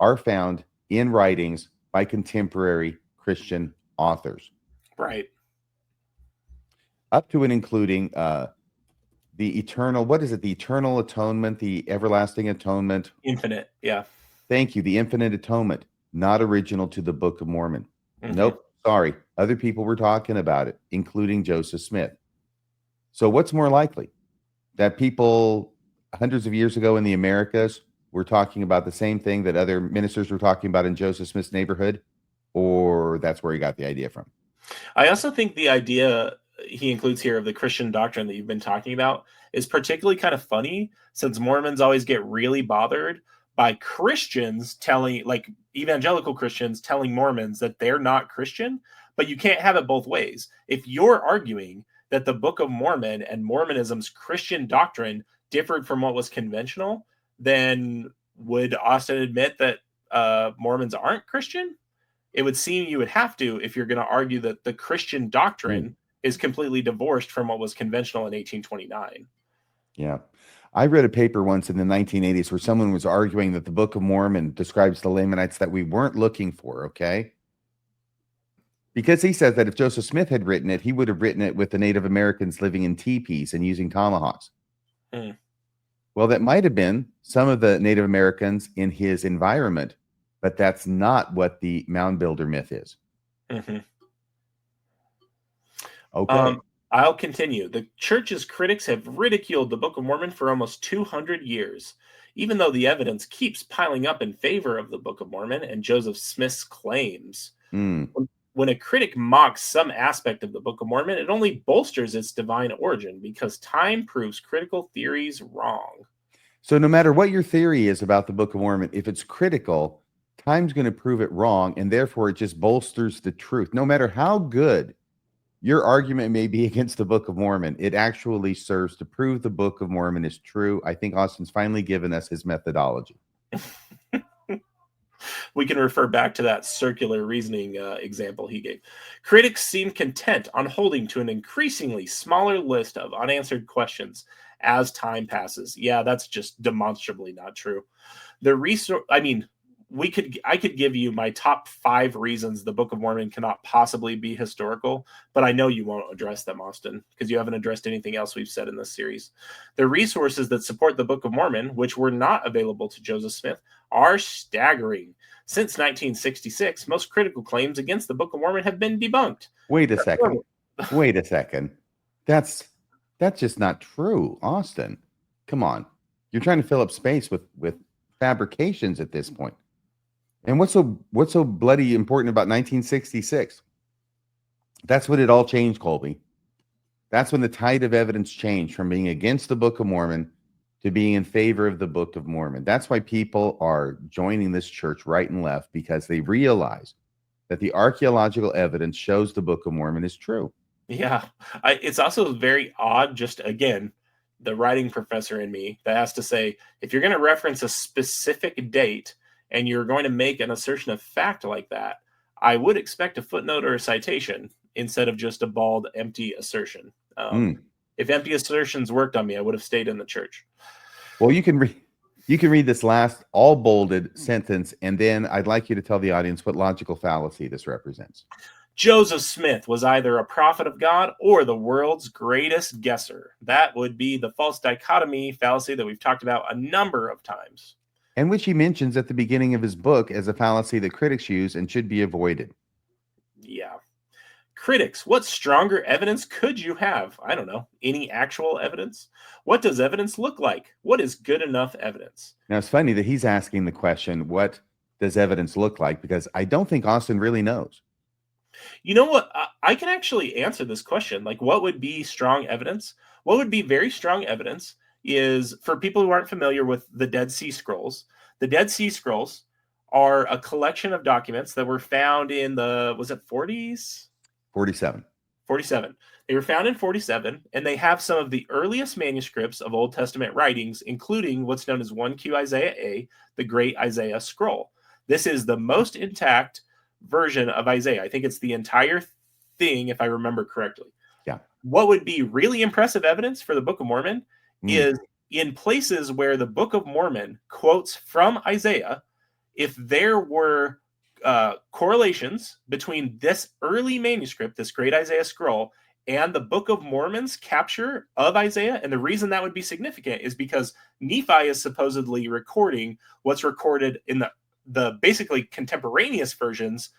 are found in writings by contemporary Christian authors. Right. Up to and including the eternal, what is it? The eternal atonement, the everlasting atonement. Infinite, yeah. Thank you. The infinite atonement, not original to the Book of Mormon. Nope. Sorry. Other people were talking about it, including Joseph Smith. So what's more likely? That people hundreds of years ago in the Americas were talking about the same thing that other ministers were talking about in Joseph Smith's neighborhood? Or that's where he got the idea from? I also think the idea he includes here of the Christian doctrine that you've been talking about is particularly kind of funny, since Mormons always get really bothered by Christians telling, like evangelical Christians telling Mormons that they're not Christian, but you can't have it both ways. If you're arguing that the Book of Mormon and Mormonism's Christian doctrine differed from what was conventional, then would Austin admit that Mormons aren't Christian? It would seem you would have to, if you're going to argue that the Christian doctrine is completely divorced from what was conventional in 1829. Yeah. I read a paper once in the 1980s where someone was arguing that the Book of Mormon describes the Lamanites that we weren't looking for, okay? Because he says that if Joseph Smith had written it, he would have written it with the Native Americans living in teepees and using tomahawks. Well, that might have been some of the Native Americans in his environment, but that's not what the mound builder myth is. Okay. I'll continue. The church's critics have ridiculed the Book of Mormon for almost 200 years, even though the evidence keeps piling up in favor of the Book of Mormon and Joseph Smith's claims. When a critic mocks some aspect of the Book of Mormon, it only bolsters its divine origin because time proves critical theories wrong. So no matter what your theory is about the Book of Mormon, if it's critical, time's going to prove it wrong, and therefore it just bolsters the truth. No matter how good your argument may be against the Book of Mormon, it actually serves to prove the Book of Mormon is true. I think Austin's finally given us his methodology. We can refer back to that circular reasoning example he gave. Critics seem content on holding to an increasingly smaller list of unanswered questions as time passes. Yeah, that's just demonstrably not true. I could give you my top 5 reasons the Book of Mormon cannot possibly be historical, but I know you won't address them, Austin, because you haven't addressed anything else we've said in this series. The resources that support the Book of Mormon, which were not available to Joseph Smith, are staggering. Since 1966, most critical claims against the Book of Mormon have been debunked. Wait a second. That's just not true, Austin. Come on. You're trying to fill up space with fabrications at this point. And what's so bloody important about 1966? That's when it all changed, Kolby. That's when the tide of evidence changed from being against the Book of Mormon to being in favor of the Book of Mormon. That's why people are joining this church right and left, because they realize that the archaeological evidence shows the Book of Mormon is true. Yeah. It's also very odd, just again, the writing professor in me that has to say, if you're going to reference a specific date and you're going to make an assertion of fact like that, I would expect a footnote or a citation instead of just a bald, empty assertion. If empty assertions worked on me, I would have stayed in the church. Well, you can read this last all bolded sentence, and then I'd like you to tell the audience what logical fallacy this represents. Joseph Smith was either a prophet of God or the world's greatest guesser. That would be the false dichotomy fallacy that we've talked about a number of times. And which he mentions at the beginning of his book as a fallacy that critics use and should be avoided. Yeah. Critics, what stronger evidence could you have? I don't know. Any actual evidence? What does evidence look like? What is good enough evidence? Now, it's funny that he's asking the question, what does evidence look like? Because I don't think Austin really knows. You know what? I can actually answer this question. Like, what would be strong evidence? What would be very strong evidence is, for people who aren't familiar with the Dead Sea Scrolls, the Dead Sea Scrolls are a collection of documents that were found in the, was it 40s? 47. They were found in 47, and they have some of the earliest manuscripts of Old Testament writings, including what's known as 1Q Isaiah A, the Great Isaiah Scroll. This is the most intact version of Isaiah. I think it's the entire thing, if I remember correctly. Yeah. What would be really impressive evidence for the Book of Mormon is in places where the Book of Mormon quotes from Isaiah, if there were correlations between this early manuscript, this Great Isaiah Scroll, and the Book of Mormon's capture of Isaiah. And the reason that would be significant is because Nephi is supposedly recording what's recorded in the basically contemporaneous versions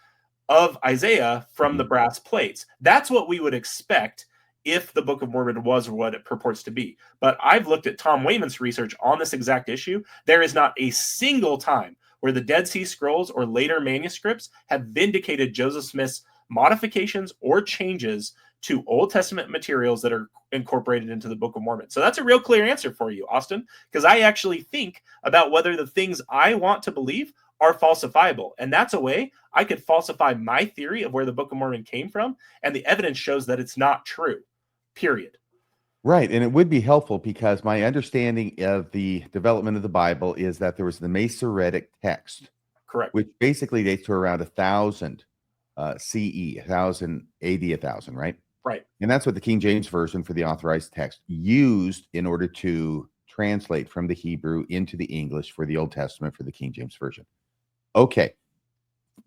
of Isaiah from the brass plates. That's what we would expect if the Book of Mormon was what it purports to be. But I've looked at Tom Wayman's research on this exact issue. There is not a single time where the Dead Sea Scrolls or later manuscripts have vindicated Joseph Smith's modifications or changes to Old Testament materials that are incorporated into the Book of Mormon. So that's a real clear answer for you, Austin, because I actually think about whether the things I want to believe are falsifiable. And that's a way I could falsify my theory of where the Book of Mormon came from, and the evidence shows that it's not true, period. Right. And it would be helpful because my understanding of the development of the Bible is that there was the Masoretic text, Correct. which basically dates to around 1000 CE, 1000 AD, 1000, right? Right. And that's what the King James Version for the authorized text used in order to translate from the Hebrew into the English for the Old Testament for the King James Version. Okay.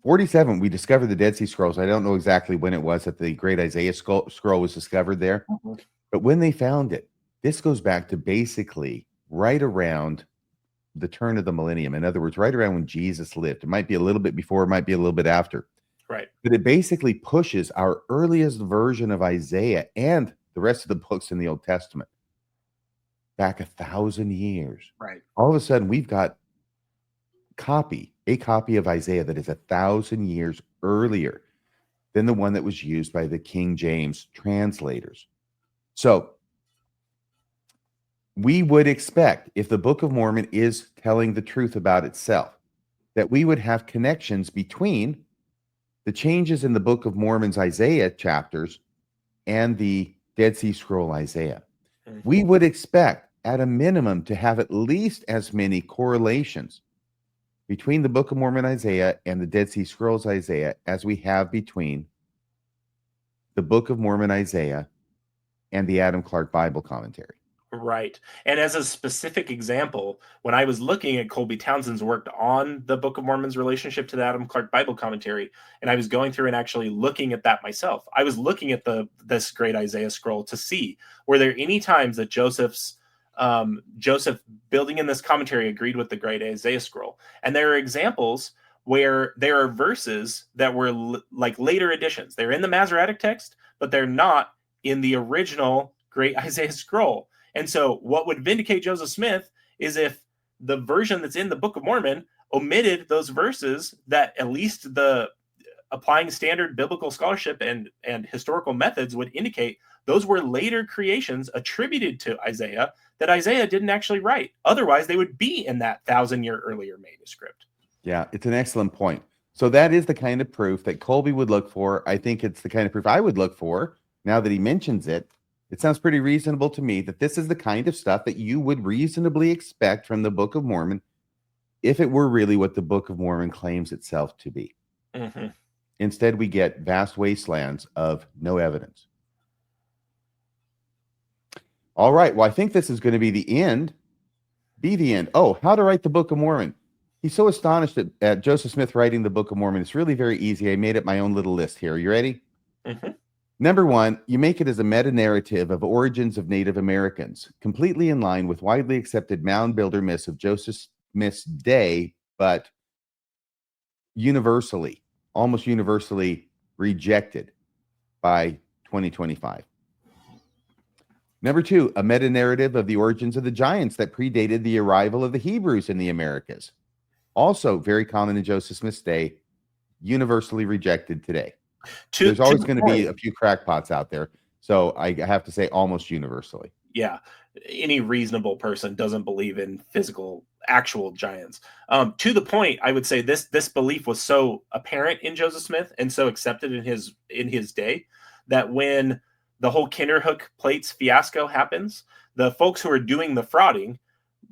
47, we discovered the Dead Sea Scrolls. I don't know exactly when it was that the Great Isaiah scroll was discovered there. Mm-hmm. But when they found it, this goes back to basically right around the turn of the millennium. In other words, right around when Jesus lived. It might be a little bit before, it might be a little bit after. Right. But it basically pushes our earliest version of Isaiah and the rest of the books in the Old Testament back 1,000 years. Right. All of a sudden, we've got a copy of Isaiah that is 1,000 years earlier than the one that was used by the King James translators. So we would expect, if the Book of Mormon is telling the truth about itself, that we would have connections between the changes in the Book of Mormon's Isaiah chapters and the Dead Sea Scroll Isaiah. Mm-hmm. We would expect, at a minimum, to have at least as many correlations between the Book of Mormon Isaiah and the Dead Sea Scrolls Isaiah as we have between the Book of Mormon Isaiah and the Adam Clarke Bible commentary. Right. And as a specific example, when I was looking at Kolby Townsend's work on the Book of Mormon's relationship to the Adam Clarke Bible commentary, and I was going through and actually looking at that myself, I was looking at this great Isaiah scroll to see, were there any times that Joseph building in this commentary agreed with the great Isaiah scroll? And there are examples where there are verses that were like later additions. They're in the Masoretic text, but they're not in the original great Isaiah scroll. And so what would vindicate Joseph Smith is if the version that's in the Book of Mormon omitted those verses that at least the applying standard biblical scholarship and historical methods would indicate those were later creations attributed to Isaiah that Isaiah didn't actually write. Otherwise, they would be in that 1,000-year earlier manuscript. Yeah, it's an excellent point. So that is the kind of proof that Kolby would look for. I think it's the kind of proof I would look for. Now that he mentions it, it sounds pretty reasonable to me that this is the kind of stuff that you would reasonably expect from the Book of Mormon if it were really what the Book of Mormon claims itself to be. Mm-hmm. Instead, we get vast wastelands of no evidence. All right. Well, I think this is going to be the end. Oh, how to write the Book of Mormon. He's so astonished at Joseph Smith writing the Book of Mormon. It's really very easy. I made up my own little list here. You ready? Mm-hmm. Number one, you make it as a meta-narrative of origins of Native Americans, completely in line with widely accepted mound builder myths of Joseph Smith's day, but almost universally rejected by 2025. Number two, a meta-narrative of the origins of the giants that predated the arrival of the Hebrews in the Americas. Also very common in Joseph Smith's day, universally rejected today. There's always going to be a few crackpots out there. So I have to say almost universally. Yeah. Any reasonable person doesn't believe in physical, actual giants. To the point, I would say this belief was so apparent in Joseph Smith and so accepted in his day that when the whole Kinderhook plates fiasco happens, the folks who are doing the frauding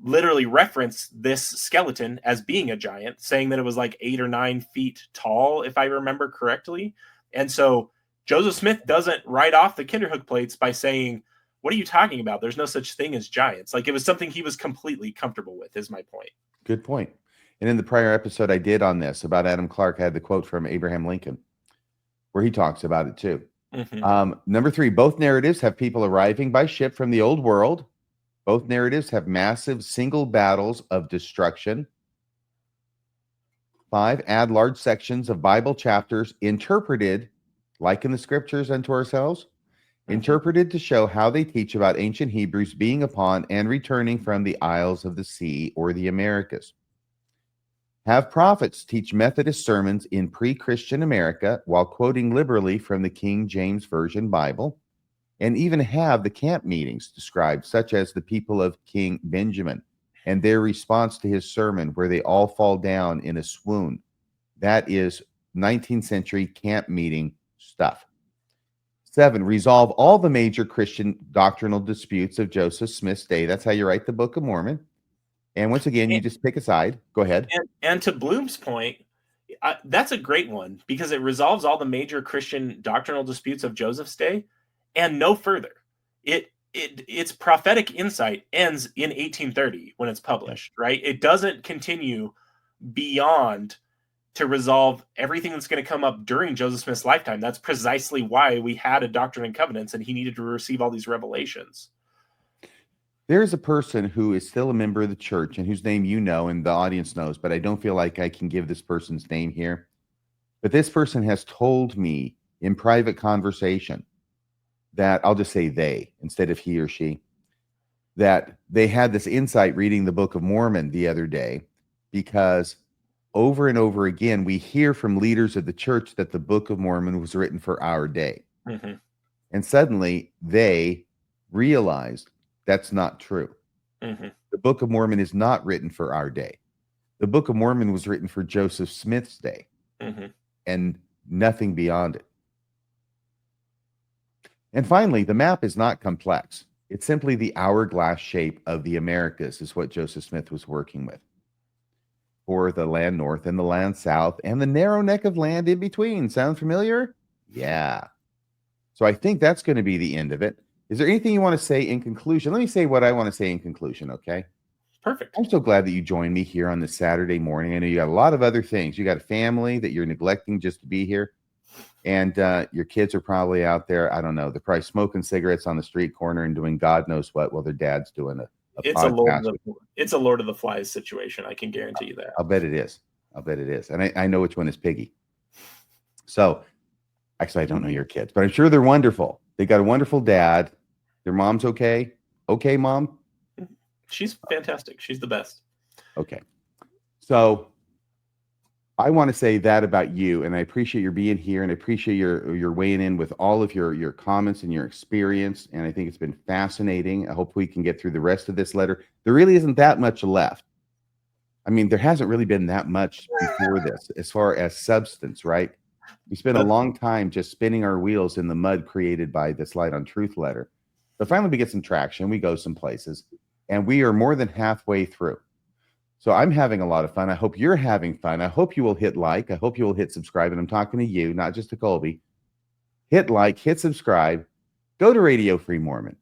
literally reference this skeleton as being a giant, saying that it was like 8 or 9 feet tall, if I remember correctly. And so Joseph Smith doesn't write off the Kinderhook plates by saying, what are you talking about? There's no such thing as giants. Like, it was something he was completely comfortable with, is my point. Good point. And in the prior episode I did on this about Adam Clarke, I had the quote from Abraham Lincoln where he talks about it too. Mm-hmm. Number three, both narratives have people arriving by ship from the old world. Both narratives have massive single battles of destruction. 5, add large sections of Bible chapters interpreted, like in the scriptures unto ourselves, interpreted to show how they teach about ancient Hebrews being upon and returning from the Isles of the Sea or the Americas. Have prophets teach Methodist sermons in pre-Christian America while quoting liberally from the King James Version Bible, and even have the camp meetings described, such as the people of King Benjamin and their response to his sermon, where they all fall down in a swoon. That is 19th century camp meeting stuff. 7, resolve all the major Christian doctrinal disputes of Joseph Smith's day. That's how you write the Book of Mormon. And once again, you just pick a side. Go ahead. And to Bloom's point, that's a great one because it resolves all the major Christian doctrinal disputes of Joseph's day and no further. Its prophetic insight ends in 1830 when it's published, right? It doesn't continue beyond to resolve everything that's going to come up during Joseph Smith's lifetime. That's precisely why we had a Doctrine and Covenants and he needed to receive all these revelations. There's a person who is still a member of the church and whose name you know and the audience knows, but I don't feel like I can give this person's name here. But this person has told me in private conversation that, I'll just say they instead of he or she, that they had this insight reading the Book of Mormon the other day, because over and over again, we hear from leaders of the church that the Book of Mormon was written for our day. Mm-hmm. And suddenly they realized that's not true. Mm-hmm. The Book of Mormon is not written for our day. The Book of Mormon was written for Joseph Smith's day, and nothing beyond it. And finally, the map is not complex. It's simply the hourglass shape of the Americas is what Joseph Smith was working with for the land north and the land south and the narrow neck of land in between. Sound familiar? Yeah. So I think that's going to be the end of it. Is there anything you want to say in conclusion? Let me say what I want to say in conclusion, okay? Perfect. I'm so glad that you joined me here on this Saturday morning. I know you got a lot of other things. You got a family that you're neglecting just to be here. And your kids are probably out there, I don't know, they're probably smoking cigarettes on the street corner and doing God knows what while their dad's doing a podcast. It's a Lord of the Flies situation. I can guarantee you that. I'll bet it is. And I know which one is Piggy. So, actually, I don't know your kids, but I'm sure they're wonderful. They got a wonderful dad. Their mom's okay? Okay, Mom? She's fantastic. She's the best. Okay. So I want to say that about you, and I appreciate your being here, and I appreciate your weighing in with all of your comments and your experience, and I think it's been fascinating. I hope we can get through the rest of this letter. There really isn't that much left. I mean, there hasn't really been that much before this as far as substance, right? We spent a long time just spinning our wheels in the mud created by this Light on Truth letter. But finally, we get some traction. We go some places, and we are more than halfway through. So I'm having a lot of fun. I hope you're having fun. I hope you will hit like. I hope you will hit subscribe. And I'm talking to you, not just to Kolby. Hit like, hit subscribe. Go to Radio Free Mormon.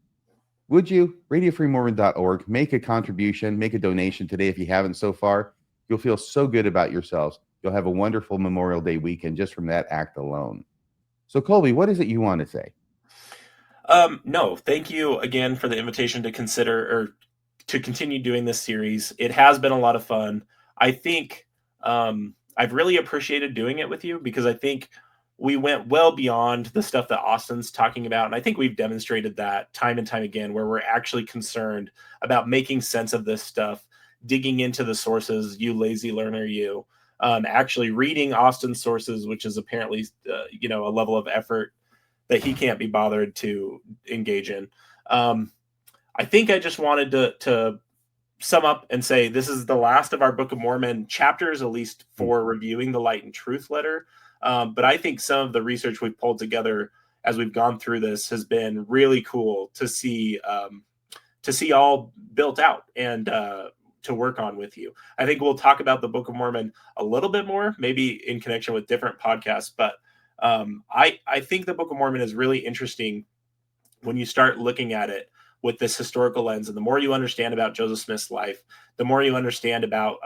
Would you? RadioFreeMormon.org. Make a contribution. Make a donation today if you haven't so far. You'll feel so good about yourselves. You'll have a wonderful Memorial Day weekend just from that act alone. So, Kolby, what is it you want to say? No, thank you again for the invitation to consider or to continue doing this series. It has been a lot of fun. I think I've really appreciated doing it with you because I think we went well beyond the stuff that Austin's talking about. And I think we've demonstrated that time and time again, where we're actually concerned about making sense of this stuff, digging into the sources, you lazy learner, you. Actually reading Austin's sources, which is apparently, a level of effort that he can't be bothered to engage in. I think I just wanted to sum up and say this is the last of our Book of Mormon chapters, at least for reviewing the Light and Truth letter. But I think some of the research we've pulled together as we've gone through this has been really cool to see all built out and to work on with you. I think we'll talk about the Book of Mormon a little bit more, maybe in connection with different podcasts, but I think the Book of Mormon is really interesting when you start looking at it with this historical lens. And the more you understand about Joseph Smith's life, the more you understand about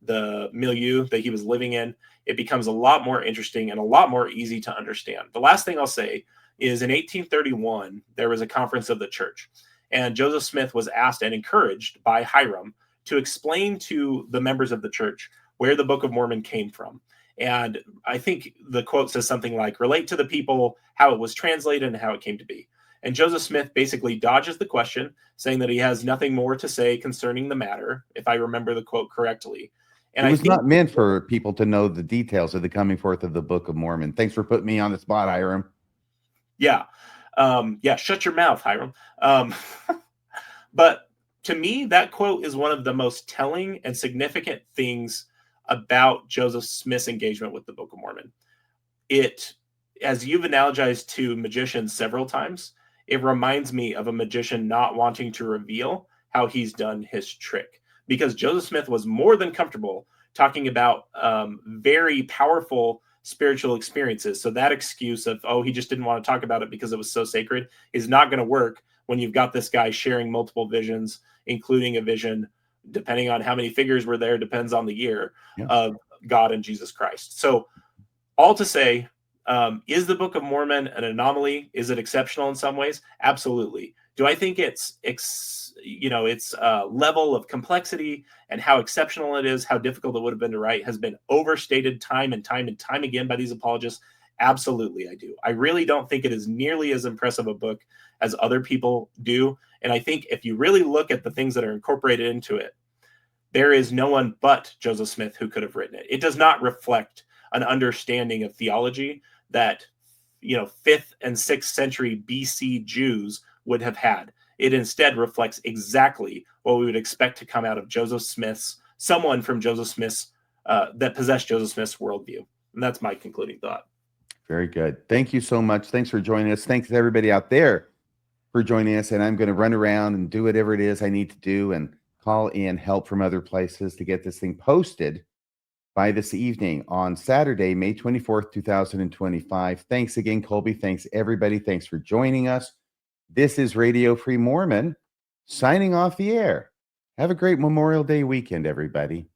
the milieu that he was living in, it becomes a lot more interesting and a lot more easy to understand. The last thing I'll say is in 1831, there was a conference of the church, and Joseph Smith was asked and encouraged by Hiram to explain to the members of the church where the Book of Mormon came from. And I think the quote says something like, relate to the people how it was translated and how it came to be. And Joseph Smith basically dodges the question, saying that he has nothing more to say concerning the matter, if I remember the quote correctly. And it was I think not meant for people to know the details of the coming forth of the Book of Mormon. Thanks for putting me on the spot, Hiram. Yeah. Shut your mouth, Hiram. But to me, that quote is one of the most telling and significant things about Joseph Smith's engagement with the Book of Mormon. It, as you've analogized to magicians several times, it reminds me of a magician not wanting to reveal how he's done his trick, because Joseph Smith was more than comfortable talking about very powerful spiritual experiences. So that excuse of, oh, he just didn't want to talk about it because it was so sacred is not going to work when you've got this guy sharing multiple visions, including a vision, depending on how many figures were there, depends on the year, of God and Jesus Christ. So all to say, is the Book of Mormon an anomaly? Is it exceptional in some ways? Absolutely. Do I think its level of complexity and how exceptional it is, how difficult it would have been to write, has been overstated time and time and time again by these apologists? Absolutely, I do. I really don't think it is nearly as impressive a book as other people do. And I think if you really look at the things that are incorporated into it, there is no one but Joseph Smith who could have written it. It does not reflect an understanding of theology that 5th and 6th century BC Jews would have had. It instead reflects exactly what we would expect to come out of someone from Joseph Smith's, that possessed Joseph Smith's worldview. And that's my concluding thought. Very good. Thank you so much. Thanks for joining us. Thanks to everybody out there for joining us. And I'm going to run around and do whatever it is I need to do and call in help from other places to get this thing posted by this evening on Saturday, May 24th, 2025. Thanks again, Kolby. Thanks, everybody. Thanks for joining us. This is Radio Free Mormon signing off the air. Have a great Memorial Day weekend, everybody.